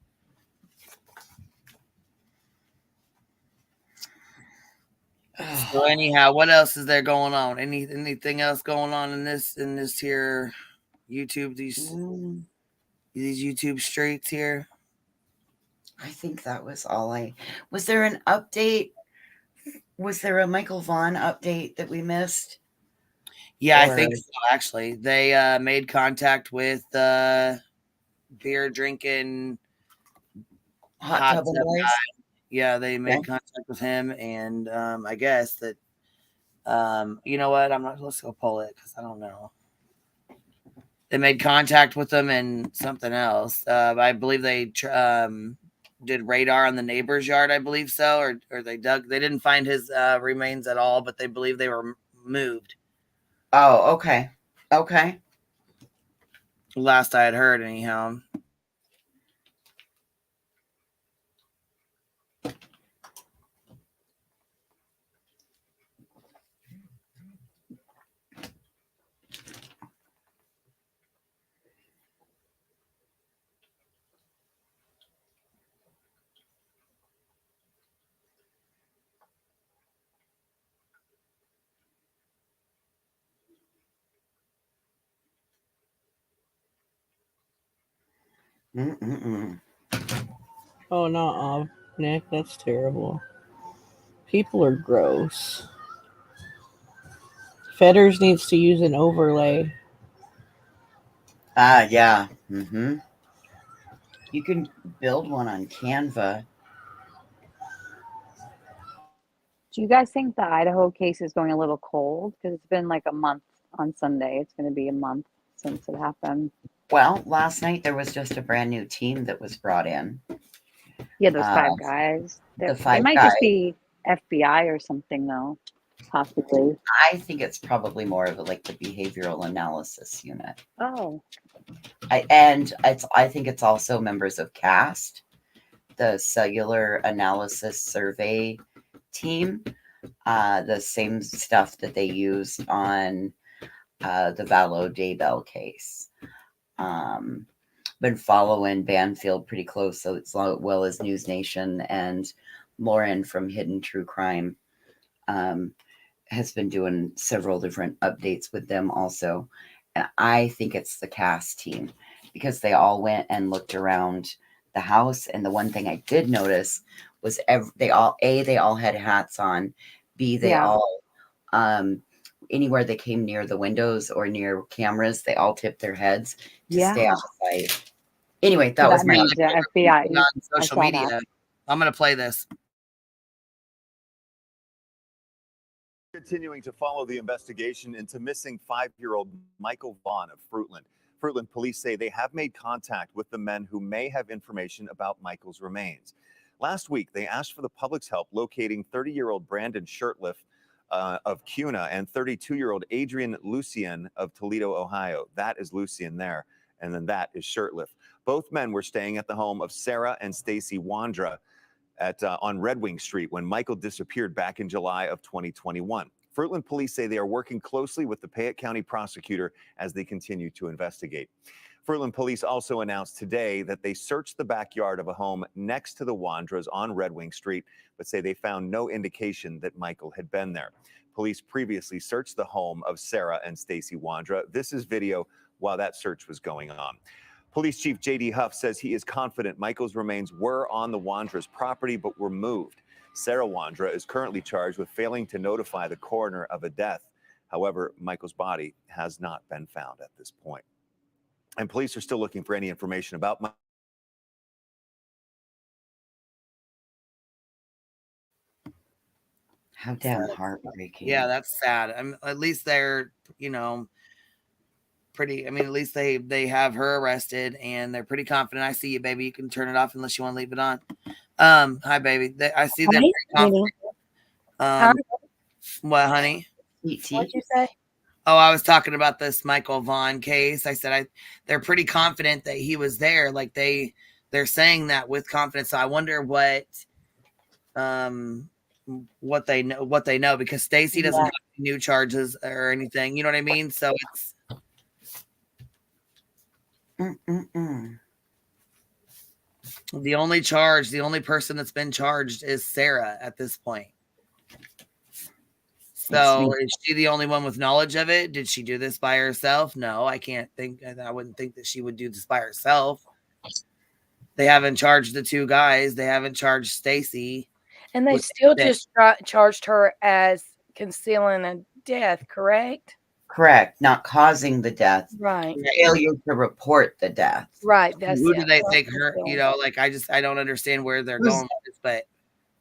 So anyhow, what else is there going on? Anything else going on in this here YouTube, these YouTube streets here? I think that was all was there an update? Was there a Michael Vaughn update that we missed? Yeah, I think so, actually. They made contact with beer drinking hot tub guy. Yeah, they made contact with him, and I guess that you know what? Let's go pull it because I don't know. They made contact with them and something else. I believe they did radar on the neighbor's yard, I believe so, or they didn't find his remains at all, but they believe they were moved. Oh, okay. Okay. Last I had heard, anyhow. Oh, no, Nick, that's terrible. People are gross. Fetters needs to use an overlay. Yeah. Mm-hmm. You can build one on Canva. Do you guys think the Idaho case is going a little cold? Because it's been like a month on Sunday. It's going to be a month since it happened. Well, last night there was just a brand new team that was brought in. Yeah, those 5 guys. The 5 It might guys. just be FBI or something, though, possibly. I think it's probably more of like the behavioral analysis unit. Oh. I think it's also members of CAST, the cellular analysis survey team, the same stuff that they used on the Vallow Daybell case. Been following Banfield pretty close, so as well as News Nation, and Lauren from Hidden True Crime has been doing several different updates with them also. And I think it's the CAST team, because they all went and looked around the house. And the one thing I did notice was they all had hats on. B, they all anywhere they came near the windows or near cameras, they all tipped their heads to stay out of sight. Anyway, that was my FBI on social media. That. I'm going to play this. Continuing to follow the investigation into missing 5-year-old Michael Vaughn of Fruitland. Fruitland police say they have made contact with the men who may have information about Michael's remains. Last week, they asked for the public's help locating 30-year-old Brandon Shirtliff of Cuna and 32-year-old Adrian Lucien of Toledo, Ohio. That is Lucien there, and then that is Shirtliff. Both men were staying at the home of Sarah and Stacy Wandra on Red Wing Street when Michael disappeared back in July of 2021. Fruitland police say they are working closely with the Fayette County prosecutor as they continue to investigate. Fruitland police also announced today that they searched the backyard of a home next to the Wandras on Red Wing Street, but say they found no indication that Michael had been there. Police previously searched the home of Sarah and Stacy Wandra. This is video while that search was going on. Police Chief J.D. Huff says he is confident Michael's remains were on the Wandra's property but were moved. Sarah Wandra is currently charged with failing to notify the coroner of a death. However, Michael's body has not been found at this point. And police are still looking for any information about Michael. How damn heartbreaking. Yeah, that's sad. At least they're, pretty. I mean, at least they have her arrested and they're pretty confident. I see you, baby. You can turn it off unless you want to leave it on. Hi, baby. I see they're pretty confident. What, honey? What'd you say? Oh, I was talking about this Michael Vaughn case. I said they're pretty confident that he was there. Like they're saying that with confidence. So I wonder what they know, because Stacy doesn't have any new charges or anything. You know what I mean? So it's the only person that's been charged is Sarah at this point. So is she the only one with knowledge of it? Did she do this by herself? No, I wouldn't think that she would do this by herself. They haven't charged the two guys. They haven't charged Stacy. And they still just charged her as concealing a death, correct? Correct. Not causing the death. Right. Failure to report the death. Right. Who do they think her? I don't understand where they're going with this, but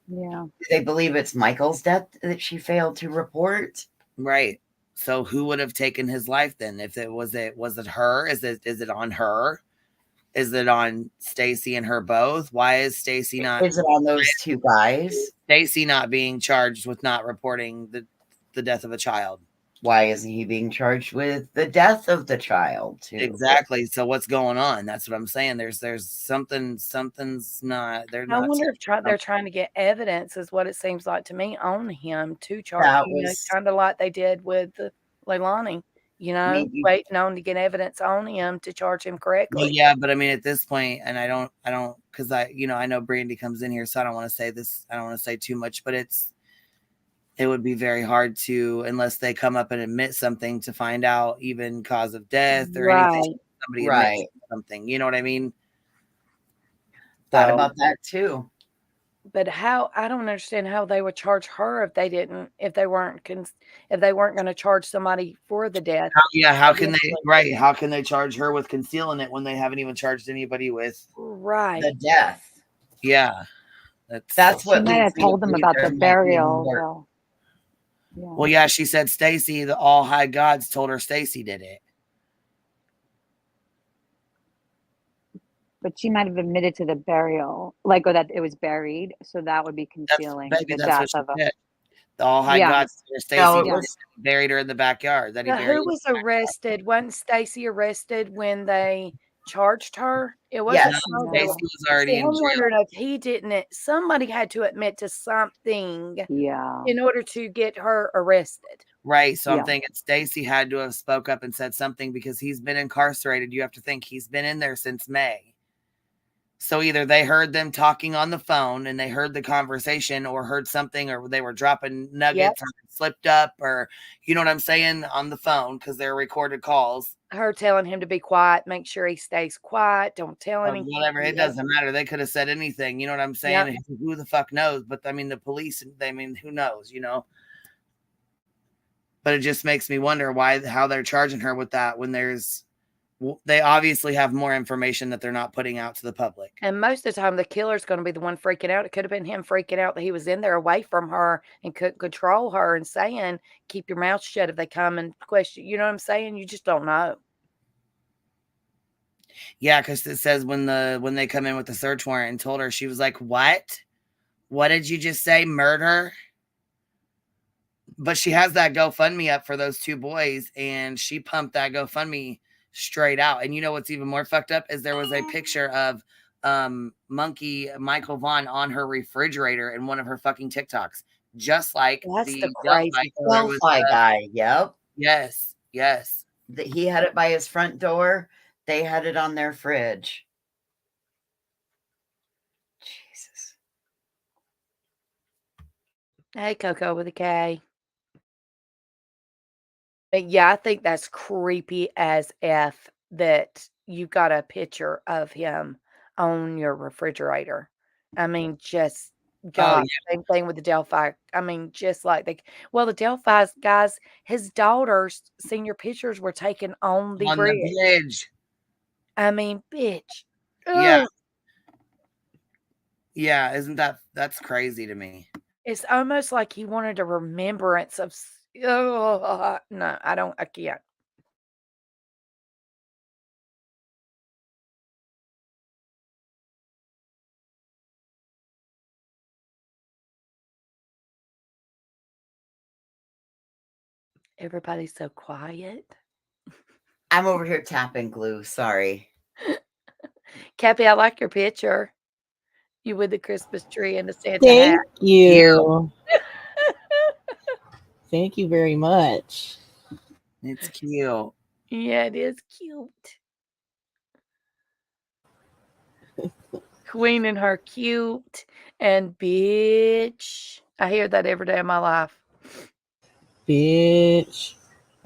yeah. Do they believe it's Michael's death that she failed to report? Right. So who would have taken his life then? If was it her? Is it on her? Is it on Stacy and her both? Why is Stacy not? Is it on those two guys? Stacy not being charged with not reporting the death of a child. Why isn't he being charged with the death of the child too? Exactly. So what's going on? That's what I'm saying. There's something's not. I wonder if they're trying to get evidence, is what it seems like to me, on him to charge. Kind of like they did with Leilani. Waiting on to get evidence on him to charge him correctly. Well, yeah, but I mean, at this point, and I don't, because I know Brandy comes in here, so I don't want to say this. I don't want to say too much, but it would be very hard to, unless they come up and admit something, to find out even cause of death or anything. Somebody admits something, you know what I mean? Thought about that too. But I don't understand how they would charge her if they weren't going to charge somebody for the death. How can they? How can they charge her with concealing it when they haven't even charged anybody with the death? Yeah, that's what she might have told them about the burial. Yeah. Well, yeah, she said Stacy, the all high gods told her Stacy did it. But she might have admitted to the burial, like, or that it was buried. So that would be concealing the That's death what she of a. said. The all high Yeah. God Stacy No, it Yeah. was buried her in the backyard. That he Now, buried who was arrested? Wasn't Stacy arrested when they charged her? It wasn't yes. No, her. Stacy was already See, in I'm jail. wondering if he didn't. Somebody had to admit to something Yeah. in order to get her arrested. Right. So I'm Yeah. thinking Stacy had to have spoke up and said something because he's been incarcerated. You have to think he's been in there since May. So either they heard them talking on the phone and they heard the conversation, or heard something, or they were dropping nuggets, or slipped up, or you know what I'm saying, on the phone, because they're recorded calls. Her telling him to be quiet, make sure he stays quiet, don't tell Or anything. whatever. It doesn't matter. They could have said anything. You know what I'm saying? Yep. Who the fuck knows? But I mean, the police, I mean, who knows, you know? But it just makes me wonder how they're charging her with that when they obviously have more information that they're not putting out to the public. And most of the time, the killer's going to be the one freaking out. It could have been him freaking out that he was in there away from her and couldn't control her and saying, keep your mouth shut if they come and question. You know what I'm saying? You just don't know. Yeah, because it says when they come in with the search warrant and told her, she was like, what? What did you just say? Murder? But she has that GoFundMe up for those two boys, and she pumped that GoFundMe straight out. And you know what's even more fucked up is there was a picture of Monkey Michael Vaughn on her refrigerator in one of her fucking TikToks, just like the Delphi guy. Yep. Yes. He had it by his front door. They had it on their fridge. Jesus. Hey, Coco with a K. But yeah, I think that's creepy as F that you got a picture of him on your refrigerator. I mean, just God, same thing with the Delphi. I mean, just like the Delphi guys, his daughter's senior pictures were taken on the bridge. I mean, bitch. Yeah. Ugh. Yeah, that's crazy to me. It's almost like he wanted a remembrance of. No, I can't. Everybody's so quiet. I'm over here tapping glue. Sorry. Cappy, I like your picture. You with the Christmas tree and the Santa Thank hat. you. Thank you very much. It's cute. Yeah, it is cute. Queen and her cute and bitch. I hear that every day of my life. Bitch.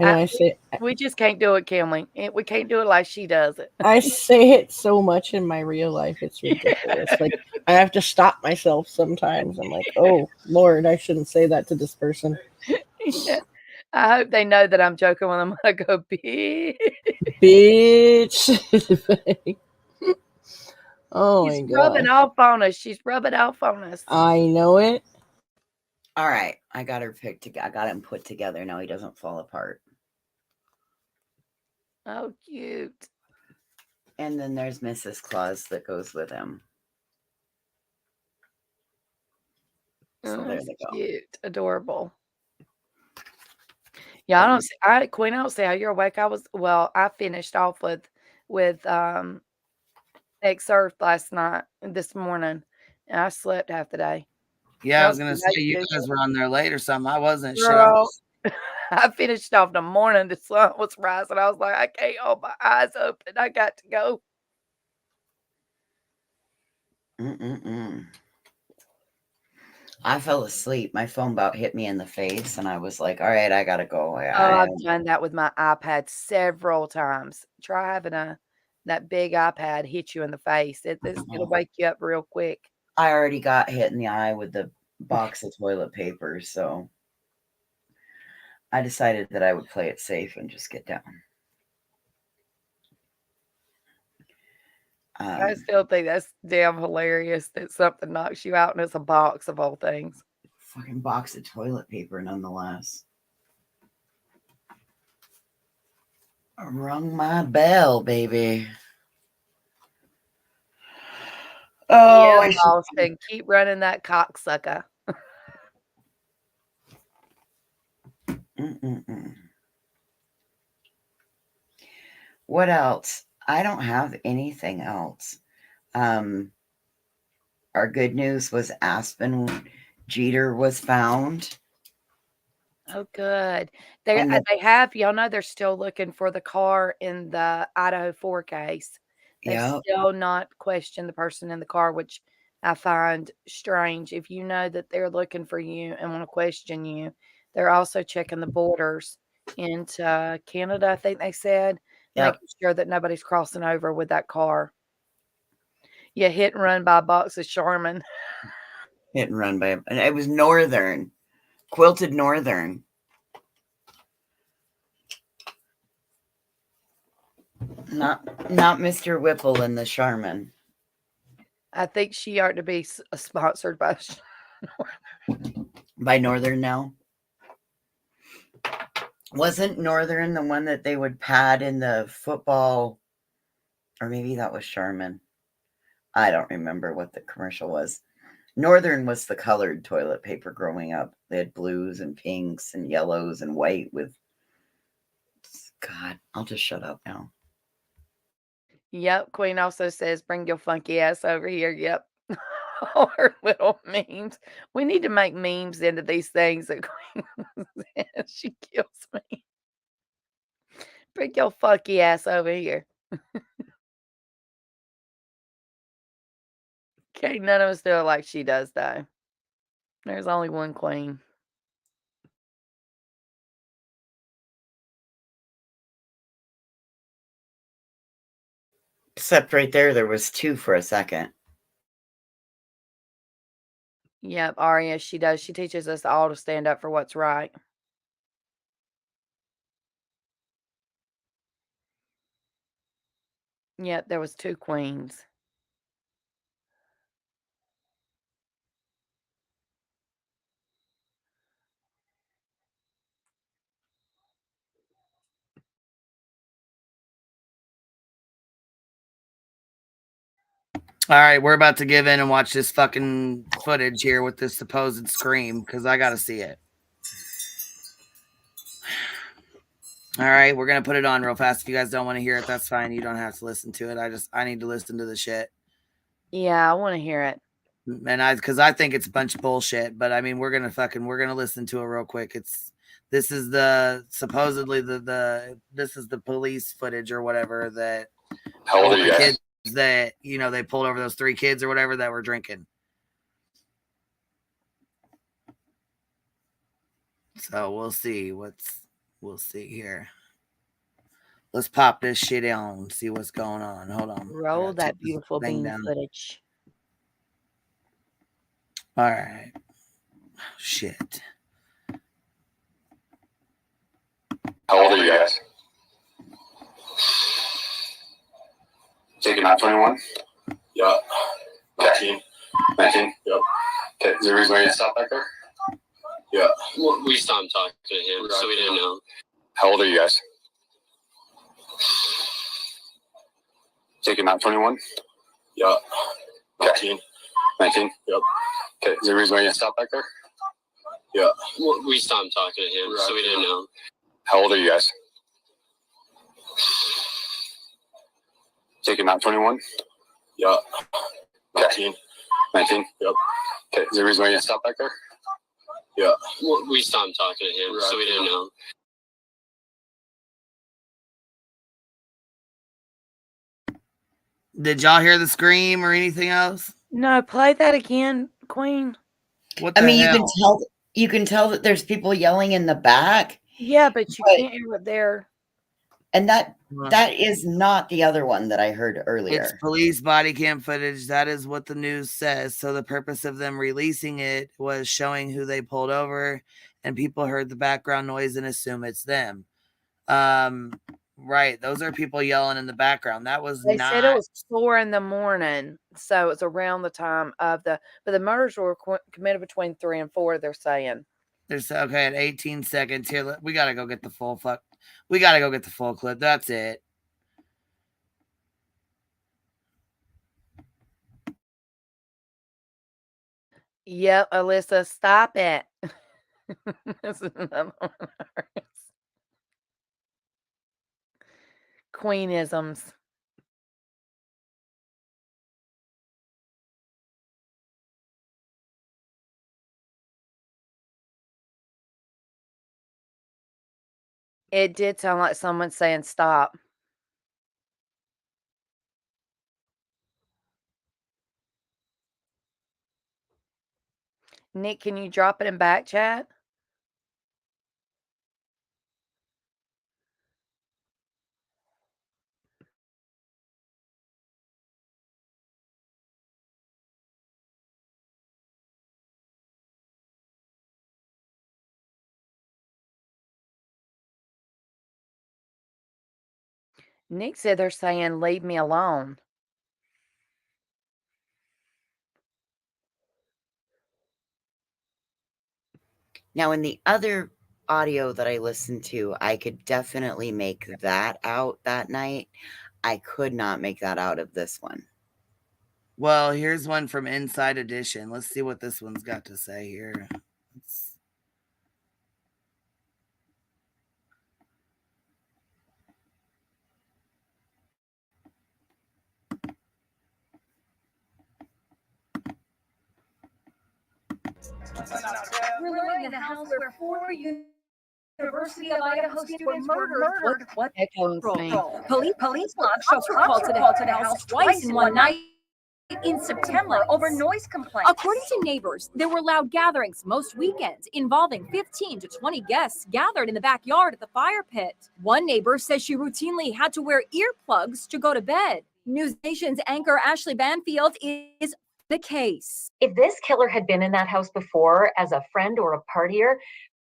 I know I say we just can't do it, can we? We can't do it like she does it. I say it so much in my real life, it's ridiculous. Like I have to stop myself sometimes. I'm like, oh Lord, I shouldn't say that to this person. Yeah. I hope they know that I'm joking when I'm gonna go, bitch. Bitch. Oh She's my God. rubbing off on us. She's rubbing off on us. I know it. All right. I got her picked together. I got him put together. Now he doesn't fall apart. Oh, cute. And then there's Mrs. Claus that goes with him. So there they go. Cute. Adorable. Yeah, Queen, I don't see how you're awake. I finished off with Excerpt this morning, and I slept half the day. Yeah, I was gonna say you guys were on there late or something. I wasn't sure. Girl, I finished off the morning. The sun was rising. I was like, I can't hold my eyes open. I got to go. I fell asleep. My phone about hit me in the face, and I was like, all right, I gotta go. I've done that with my iPad several times. Try having that big iPad hit you in the face. It'll wake you up real quick. I already got hit in the eye with the box of toilet paper, so I decided that I would play it safe and just get down. I still think that's damn hilarious that something knocks you out and it's a box of all things. Fucking box of toilet paper, nonetheless. I rung my bell, baby. Oh, yeah, Boston, keep running that cocksucker. What else? I don't have anything else. Our good news was Aspen Jeter was found. Oh, good. They have, y'all know they're still looking for the car in the Idaho 4 case. They've still not questioned the person in the car, which I find strange. If you know that they're looking for you and want to question you, they're also checking the borders into Canada, I think they said, making sure that nobody's crossing over with that car. Yeah, hit and run by a box of Charmin. Hit and run by, and it was Northern, quilted Northern. Not Mr. Whipple and the Charmin. I think she ought to be sponsored by Northern now. Wasn't Northern the one that they would pad in the football? Or maybe that was Charmin. I don't remember what the commercial was. Northern was the colored toilet paper growing up. They had blues and pinks and yellows and white with... God, I'll just shut up now. Yep, Queen also says, bring your funky ass over here. Yep. All her little memes. We need to make memes into these things that Queen says. She kills me. Bring your funky ass over here. Okay, none of us do it like she does, though. There's only one Queen. Except right there was two for a second. Yep, Aria, she does. She teaches us all to stand up for what's right. Yep, there was two queens. All right, we're about to give in and watch this fucking footage here with this supposed scream because I got to see it. All right, we're going to put it on real fast. If you guys don't want to hear it, that's fine. You don't have to listen to it. I need to listen to the shit. Yeah, I want to hear it. And because I think it's a bunch of bullshit, but I mean, we're going to listen to it real quick. This is supposedly this is the police footage or whatever that. How old are you guys? Kids that, they pulled over those 3 kids or whatever that were drinking. So we'll see here. Let's pop this shit on, see what's going on. Hold on. Roll that beautiful bean footage. All right. Shit. How old are you guys? Taking out 21? Yeah. 19? 19? Yep. Okay, is there a reason why you stopped back there? Yeah. Well, we stopped talking to him, so we didn't know. How old are you guys? Taking out 21? Yeah. 19? 19? Yep. Okay, is there a reason why you stopped back there? Yeah. Well, we stopped talking to him, so we didn't know. How old are you guys? Taking out 21? Yeah. 19? 19? Yep. Okay, is there a reason why you stopped back there? Yeah. Well, we stopped talking to him, so we didn't know. Did y'all hear the scream or anything else? No, play that again, Queen. What the hell? You can tell that there's people yelling in the back. Yeah, but you can't hear what they're... And that is not the other one that I heard earlier. It's police body cam footage. That is what the news says. So the purpose of them releasing it was showing who they pulled over, and people heard the background noise and assume it's them. Right. Those are people yelling in the background. That was They said it was 4 a.m, so it's around the time of but the murders were committed between 3 and 4. They're saying. There's okay at 18 seconds here. We gotta go get the full We gotta go get the full clip. That's it. Yep, Alyssa, stop it. This is another one of hers. Queenisms. It did sound like someone saying stop. Nick, can you drop it in back chat? Nick said they're saying, leave me alone. Now, in the other audio that I listened to, I could definitely make that out that night. I could not make that out of this one. Well, here's one from Inside Edition. Let's see what this one's got to say here. We're learning the house where 4 University of Idaho students were murdered. What? Police officers were called to the house twice in one night in September over noise complaints. According to neighbors, there were loud gatherings most weekends involving 15 to 20 guests gathered in the backyard at the fire pit. One neighbor says she routinely had to wear earplugs to go to bed. News Nation's anchor Ashley Banfield is the case. If this killer had been in that house before as a friend or a partier,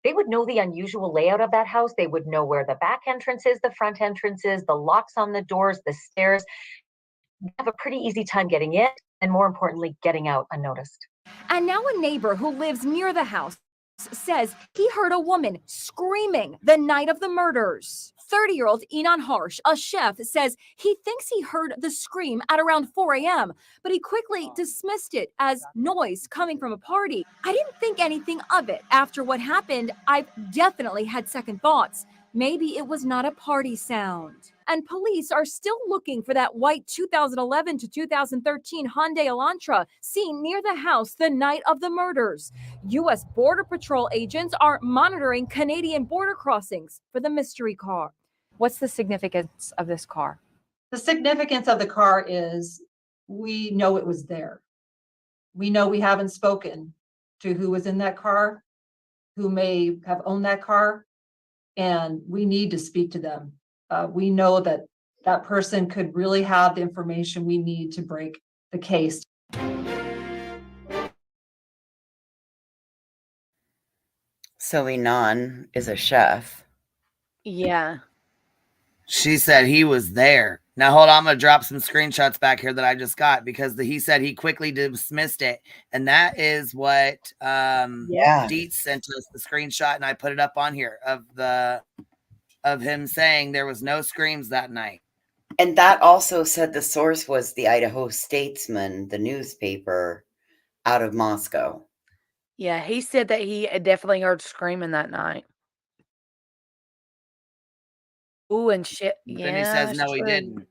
they would know the unusual layout of that house. They would know where the back entrance is, the front entrance is, the locks on the doors, the stairs. They have a pretty easy time getting in and, more importantly, getting out unnoticed. And now a neighbor who lives near the house says he heard a woman screaming the night of the murders. 30-year-old Enon Harsh, a chef, says he thinks he heard the scream at around 4 a.m., but he quickly dismissed it as noise coming from a party. I didn't think anything of it. After what happened, I've definitely had second thoughts. Maybe it was not a party sound. And police are still looking for that white 2011 to 2013 Hyundai Elantra seen near the house the night of the murders. U.S. Border Patrol agents are monitoring Canadian border crossings for the mystery car. What's the significance of this car? The significance of the car is we know it was there. We know we haven't spoken to who was in that car, who may have owned that car, and we need to speak to them. We know that that person could really have the information we need to break the case. So Enon is a chef. Yeah. She said he was there. Now, hold on. I'm going to drop some screenshots back here that I just got because he said he quickly dismissed it. And that is what Deets sent us the screenshot, and I put it up on here of him saying there was no screams that night. And that also said the source was the Idaho Statesman, the newspaper out of Moscow. Yeah, he said that he definitely heard screaming that night. Ooh, and shit. But Yeah, then he says no, he true. didn't.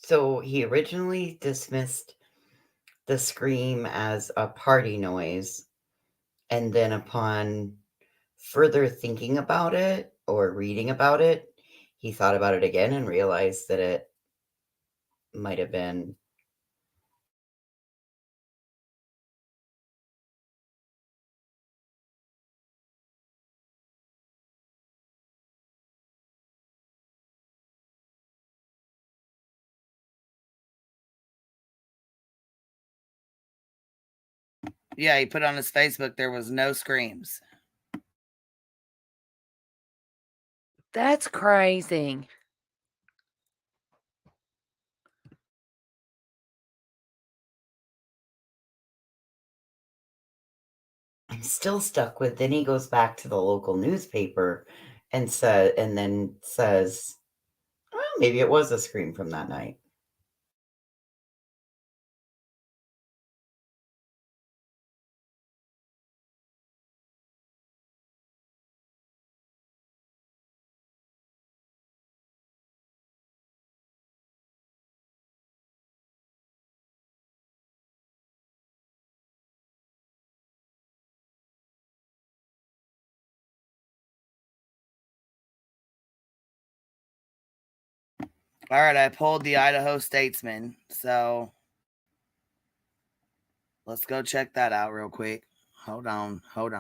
So he originally dismissed the scream as a party noise. And then upon further thinking about it or reading about it, he thought about it again and realized that it might have been Yeah, he put on his Facebook there was no screams. That's crazy. I'm still stuck with. Then he goes back to the local newspaper and then says, well, maybe it was a scream from that night. All right, I pulled the Idaho Statesman, so let's go check that out real quick. Hold on. Let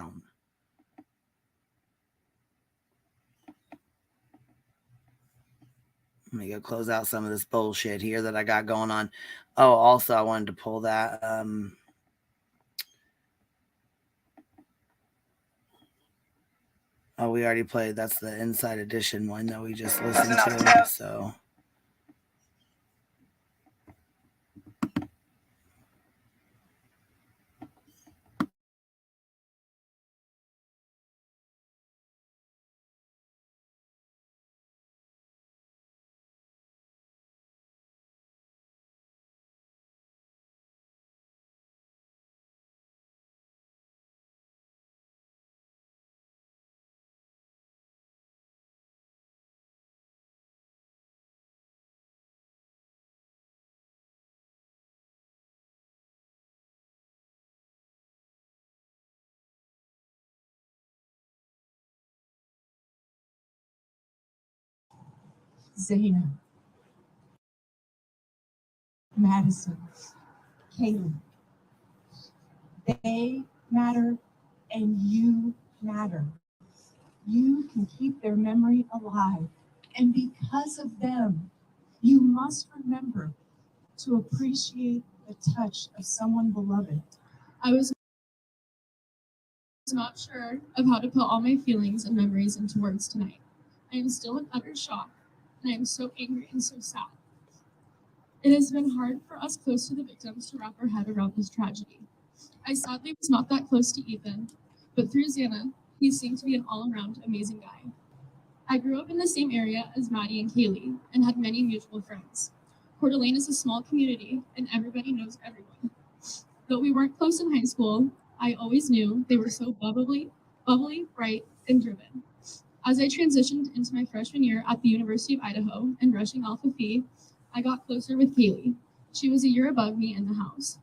me go close out some of this bullshit here that I got going on. Oh, also, I wanted to pull that. Oh, we already played. That's the Inside Edition one that we just listened to. So. Zayna, Madison, Kaylee. They matter and you matter. You can keep their memory alive. And because of them, you must remember to appreciate the touch of someone beloved. I was not sure of how to put all my feelings and memories into words tonight. I am still in utter shock, and I am so angry and so sad. It has been hard for us close to the victims to wrap our head around this tragedy. I sadly was not that close to Ethan, but through Xana, he seemed to be an all-around amazing guy. I grew up in the same area as Maddie and Kaylee and had many mutual friends. Coeur d'Alene is a small community and everybody knows everyone. Though we weren't close in high school, I always knew they were so bubbly, bright, and driven. As I transitioned into my freshman year at the University of Idaho and rushing Alpha Phi, I got closer with Kaylee. She was a year above me in the house.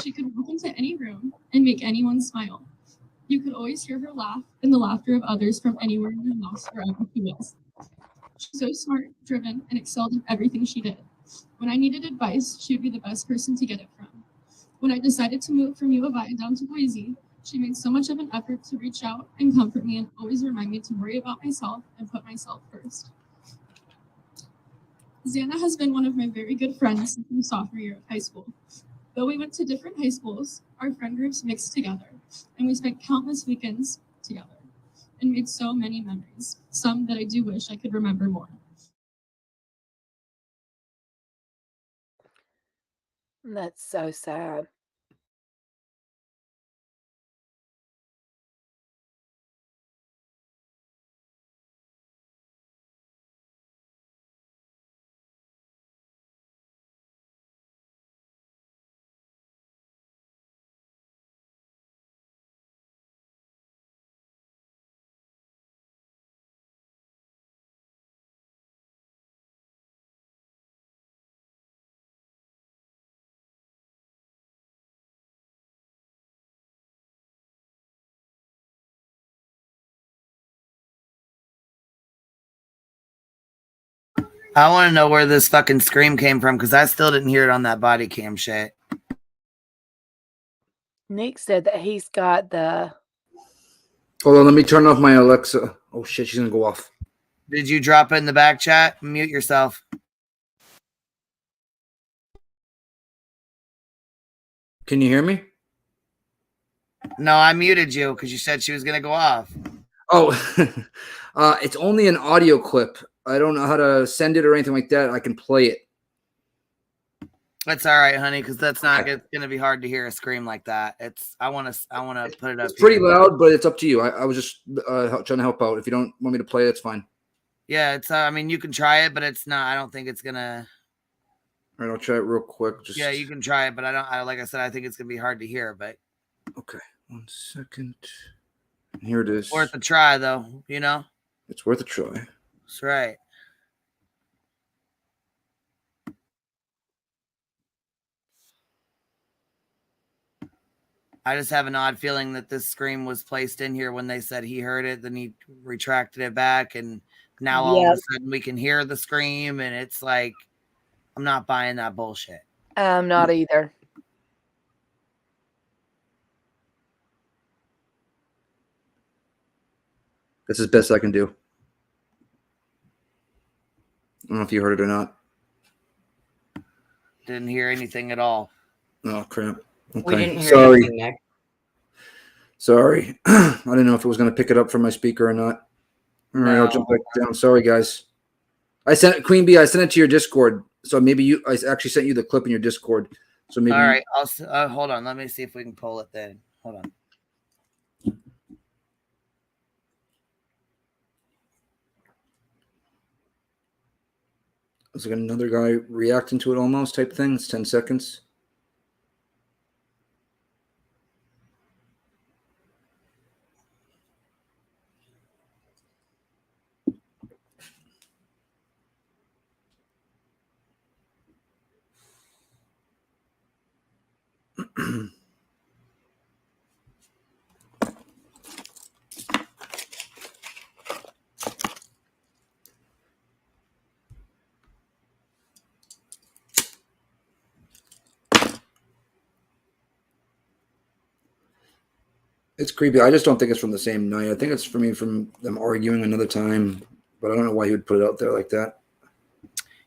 She could walk into any room and make anyone smile. You could always hear her laugh and the laughter of others from anywhere in the house, wherever she was. She's so smart, driven, and excelled in everything she did. When I needed advice, she would be the best person to get it from. When I decided to move from U of I down to Boise, she made so much of an effort to reach out and comfort me and always remind me to worry about myself and put myself first. Xana has been one of my very good friends since my sophomore year of high school. Though we went to different high schools, our friend groups mixed together, and we spent countless weekends together and made so many memories, some that I do wish I could remember more. That's so sad. I want to know where this fucking scream came from because I still didn't hear it on that body cam shit. Nick said that he's got the... Hold on, let me turn off my Alexa. Oh shit, she's gonna go off. Did you drop it in the back chat? Mute yourself. Can you hear me? No, I muted you because you said she was gonna go off. Oh, it's only an audio clip. I don't know how to send it or anything like that. I can play it. That's all right, honey, because that's not it's gonna be hard to hear a scream like that. I wanna put it up. It's pretty here. loud, but it's up to you. I was just trying to help out. If you don't want me to play it, it's fine. Yeah, it's I mean you can try it, but it's not. I don't think it's gonna. All right, I'll try it real quick. Just Yeah, you can try it, but like I said, I think it's gonna be hard to hear. But okay, 1 second. Here it is. Worth a try, though. You know. It's worth a try. That's right. I just have an odd feeling that this scream was placed in here when they said he heard it, then he retracted it back, and now all of a sudden we can hear the scream, and it's like, I'm not buying that bullshit. I'm not either. That's as best I can do. I don't know if you heard it or not. Didn't hear anything at all. Oh, crap. Okay. We didn't hear Sorry. anything, Nick. Sorry. I didn't know if it was going to pick it up from my speaker or not. All right, I'll jump back down. Sorry, guys. I sent Queen Bee. I sent it to your Discord. So maybe I actually sent you the clip in your Discord. So maybe. All right. I'll hold on. Let me see if we can pull it then. Hold on. It's like another guy reacting to it almost type thing. It's 10 seconds. It's creepy. I just don't think it's from the same night. I think it's from them arguing another time, but I don't know why he would put it out there like that.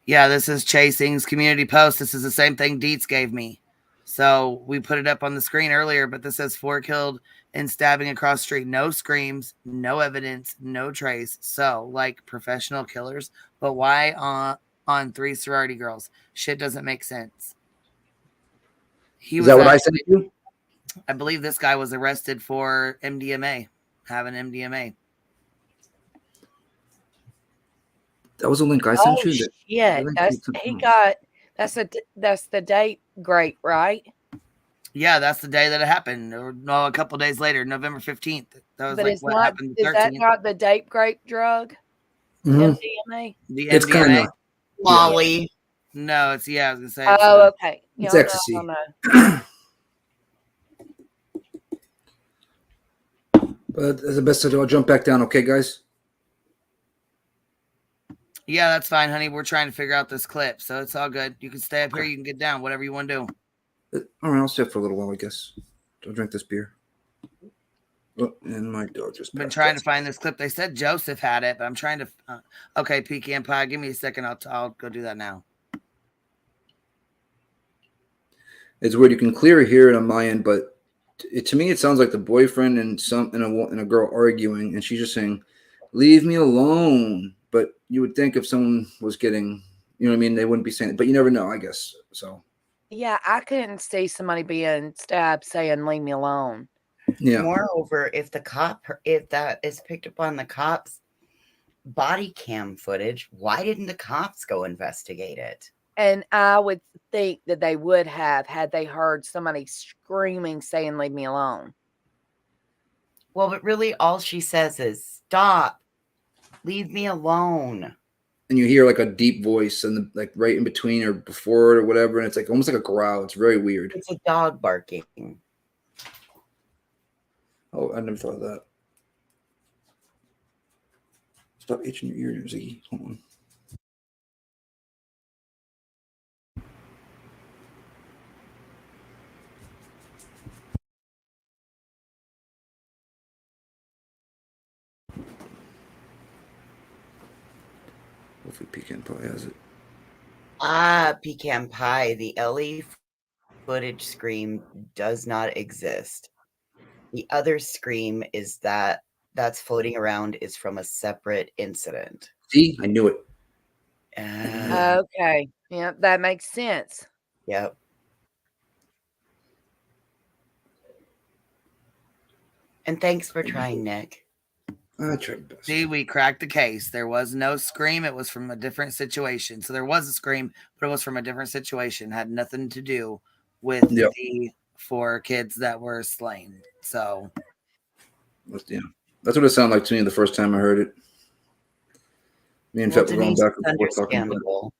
Yeah, this is Chasing's community post. This is the same thing Deets gave me. So we put it up on the screen earlier, but this says 4 killed in stabbing across the street. No screams, no evidence, no trace. So, like professional killers, but why on 3 sorority girls? Shit doesn't make sense. Is that what I sent you? I believe this guy was arrested for MDMA, having MDMA. That was a link I sent you. Yeah, that's the date. Great, right? Yeah, that's the day that it happened. Or no, a couple days later, November 15th. That was But like it's what not. happened. Is that not the date grape drug? MDMA. The It's MDMA? kind of Molly. No, it's I was gonna say. Oh, okay. It's Yeah, ecstasy. I know. But as the best I do, I'll jump back down. Okay, guys. Yeah, that's fine, honey. We're trying to figure out this clip, so it's all good. You can stay up here. You can get down. Whatever you want to do. All right, I'll stay up for a little while, I guess. I'll drink this beer. Oh, and my dog just Been trying to find this clip. They said Joseph had it, but I'm trying to. Okay, Pecan Pie, give me a second. I'll go do that now. It's weird. You can clearly hear it on my end, but to me, it sounds like the boyfriend and a girl arguing, and she's just saying, "Leave me alone." But you would think if someone was getting, you know what I mean, they wouldn't be saying it. But you never know, I guess. So. Yeah, I couldn't see somebody being stabbed saying "leave me alone." Yeah. Moreover, if that is picked up on the cops' body cam footage, why didn't the cops go investigate it? And I would think that they would have had they heard somebody screaming saying "leave me alone." Well, but really, all she says is "stop, leave me alone." And you hear like a deep voice and like right in between or before it or whatever, and it's like almost like a growl. It's very weird. It's a dog barking. Oh, I never thought of that. Stop itching your ear, Ziggy. Hold on. Hopefully Pecan Pie has it. Pecan Pie, the Ellie footage scream does not exist. The other scream is that's floating around is from a separate incident. See, I knew it. Okay. Yeah, that makes sense. Yep. And thanks for trying, Nick. I tried best. See, we cracked the case. There was no scream. It was from a different situation. So there was a scream, but it was from a different situation. It had nothing to do with the 4 kids that were slain. So yeah, that's what it sounded like to me the first time I heard it. Me and Fett were going back and forth talking about it.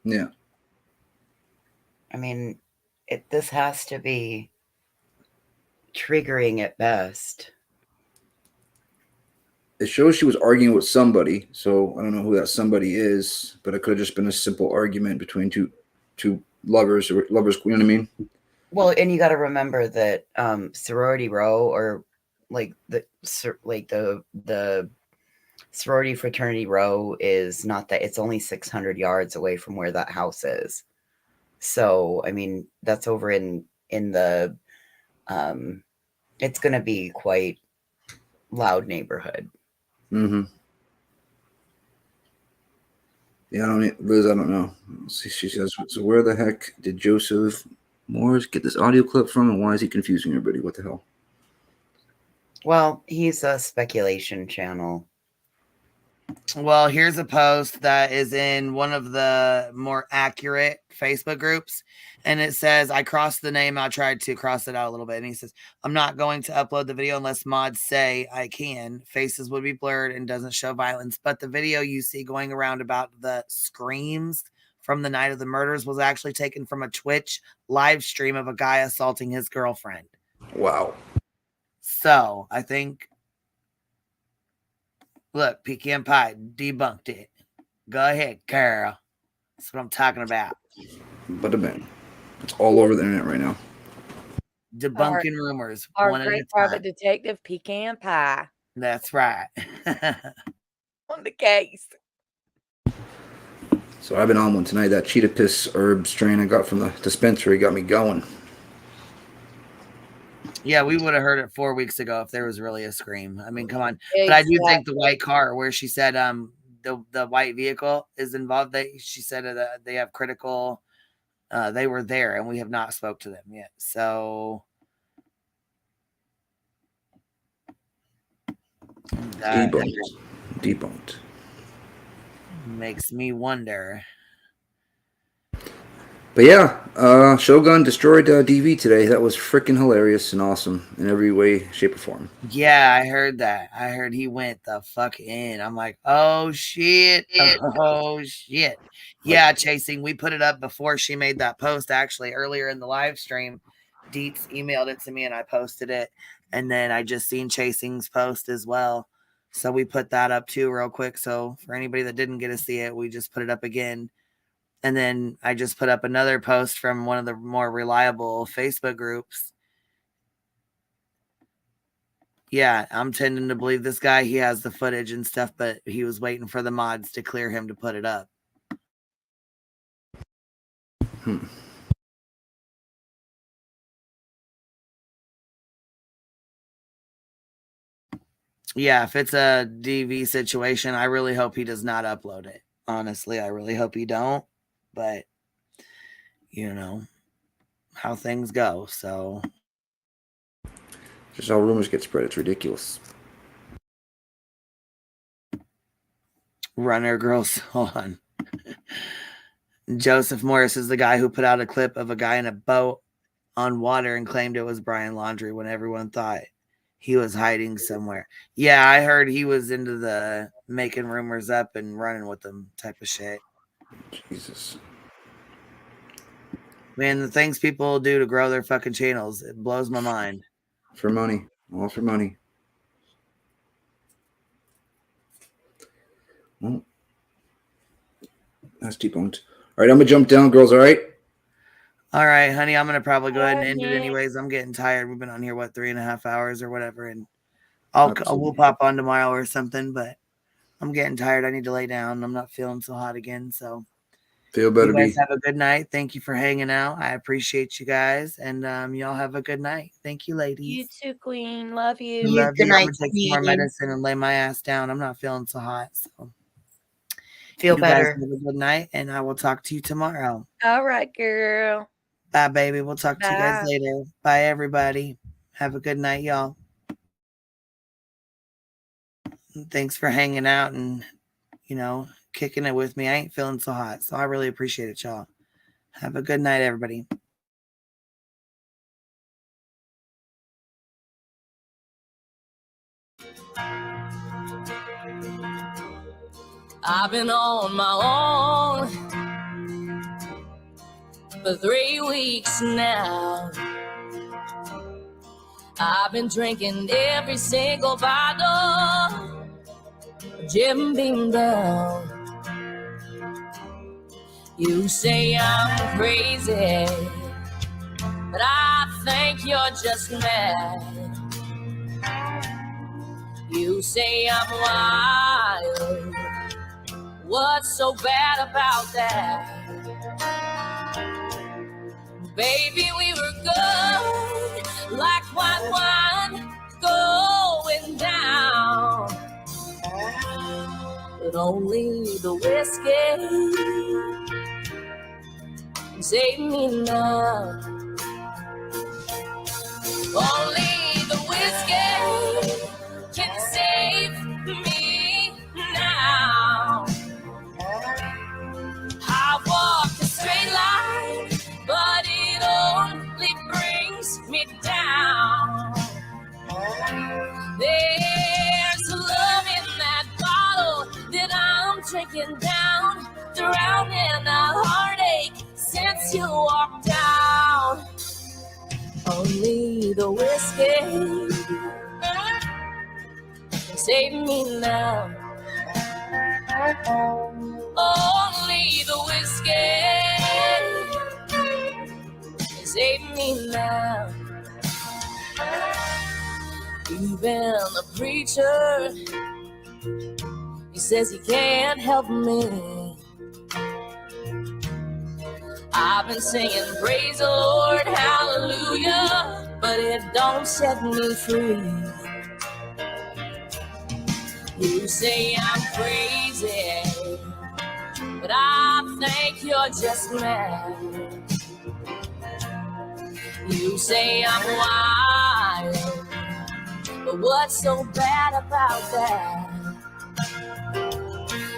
Yeah. I mean, this has to be triggering at best. It shows she was arguing with somebody, so I don't know who that somebody is, but it could have just been a simple argument between two lovers, you know what I mean? Well, and you got to remember that sorority row, or like the sorority fraternity row, is not that, it's only 600 yards away from where that house is. So I mean, that's over in the it's going to be quite loud neighborhood. Mm-hmm. Yeah, Liz, I don't know. See, she says, so where the heck did Joseph Morris get this audio clip from, and why is he confusing everybody? What the hell? Well, he's a speculation channel. well, here's a post that is in one of the more accurate Facebook groups. And it says, I crossed the name. I tried to cross it out a little bit. And he says, I'm not going to upload the video unless mods say I can. Faces would be blurred and doesn't show violence. But the video you see going around about the screams from the night of the murders was actually taken from a Twitch live stream of a guy assaulting his girlfriend. Wow. So I think, look, Pecan Pie debunked it. Go ahead, Carol. That's what I'm talking about. Bada bang. It's all over the internet right now. Debunking rumors. Our One at great a private time. detective, Pecan Pie, That's right. on the case. So I've been on one tonight. That cheetah piss herb strain I got from the dispensary got me going. Yeah, we would have heard it 4 weeks ago if there was really a scream. I mean, come on. But I do think the white car, where she said the white vehicle is involved, she said that they have critical, they were there and we have not spoke to them yet. So Debunked. Makes me wonder. But yeah, Shogun destroyed DV today. That was freaking hilarious and awesome in every way, shape, or form. Yeah, I heard that. I heard he went the fuck in. I'm like, oh shit. Oh shit. Yeah, Chasing. We put it up before she made that post, actually, earlier in the live stream. Deets emailed it to me and I posted it. And then I just seen Chasing's post as well. So we put that up too real quick. So for anybody that didn't get to see it, we just put it up again. And then I just put up another post from one of the more reliable Facebook groups. Yeah, I'm tending to believe this guy. He has the footage and stuff, but he was waiting for the mods to clear him to put it up. Yeah, if it's a DV situation, I really hope he does not upload it. Honestly, I really hope he don't. But, you know, how things go. So Just how rumors get spread. It's ridiculous. Runner girls, hold on. Joseph Morris is the guy who put out a clip of a guy in a boat on water and claimed it was Brian Laundrie when everyone thought he was hiding somewhere. Yeah, I heard he was into the making rumors up and running with them type of shit. Jesus. Man, the things people do to grow their fucking channels, it blows my mind. For money. All for money. Well, that's debunked. All right, I'm going to jump down, girls. All right? All right, honey, I'm going to probably go ahead and end it anyways. I'm getting tired. We've been on here, 3.5 hours or whatever. And we'll pop on tomorrow or something, but I'm getting tired. I need to lay down. I'm not feeling so hot again. So Feel better, You guys B. have a good night. Thank you for hanging out. I appreciate you guys. And y'all have a good night. Thank you, ladies. You too, Queen. Love you. Love you. I'm going to take some more medicine and lay my ass down. I'm not feeling so hot. So Feel you better. guys have a good night, and I will talk to you tomorrow. All right, girl. Bye, baby. We'll talk to you guys Bye. later. Bye, everybody. Have a good night, y'all. Thanks for hanging out and, kicking it with me. I ain't feeling so hot, so I really appreciate it, y'all. Have a good night, everybody. I've been on my own for 3 weeks now. I've been drinking every single bottle, Jim Beam down. You say I'm crazy, but I think you're just mad. You say I'm wild, what's so bad about that? Baby, we were good, like white wine going down. But only the whiskey can save me now. Only the whiskey can save me now. I walk a straight line, but it only brings me down. There's love in that bottle that I'm drinking down, drowning a heartache since you walked out. Only the whiskey can save me now. Only the whiskey can save me now. Even the preacher, he says he can't help me. I've been singing praise the Lord, hallelujah, but it don't set me free. You say I'm crazy, but I think you're just mad. You say I'm wild, but what's so bad about that?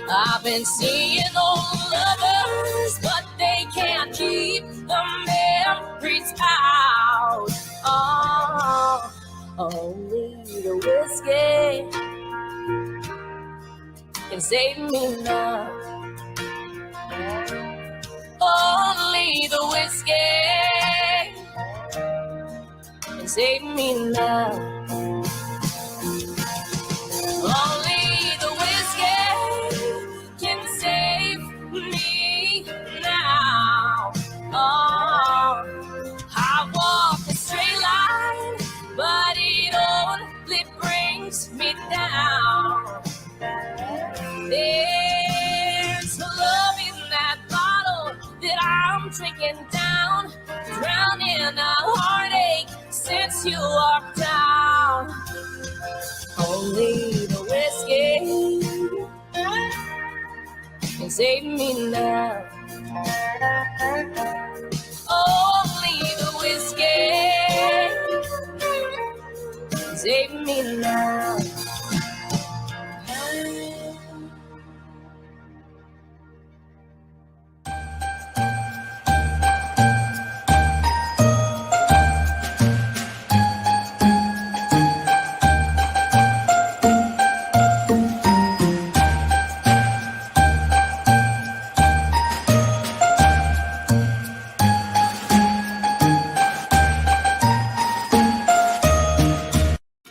I've been seeing old lovers, but they can't keep the memories out. Oh, only the whiskey can save me now. Only the whiskey can save me now. Only the whiskey can save me now. Oh, I walk a straight line, but it only brings me down. There's love in that bottle that I'm drinking down, drowning a heartache since you walked out. Only the whiskey can save me now. Only the whiskey can save me now.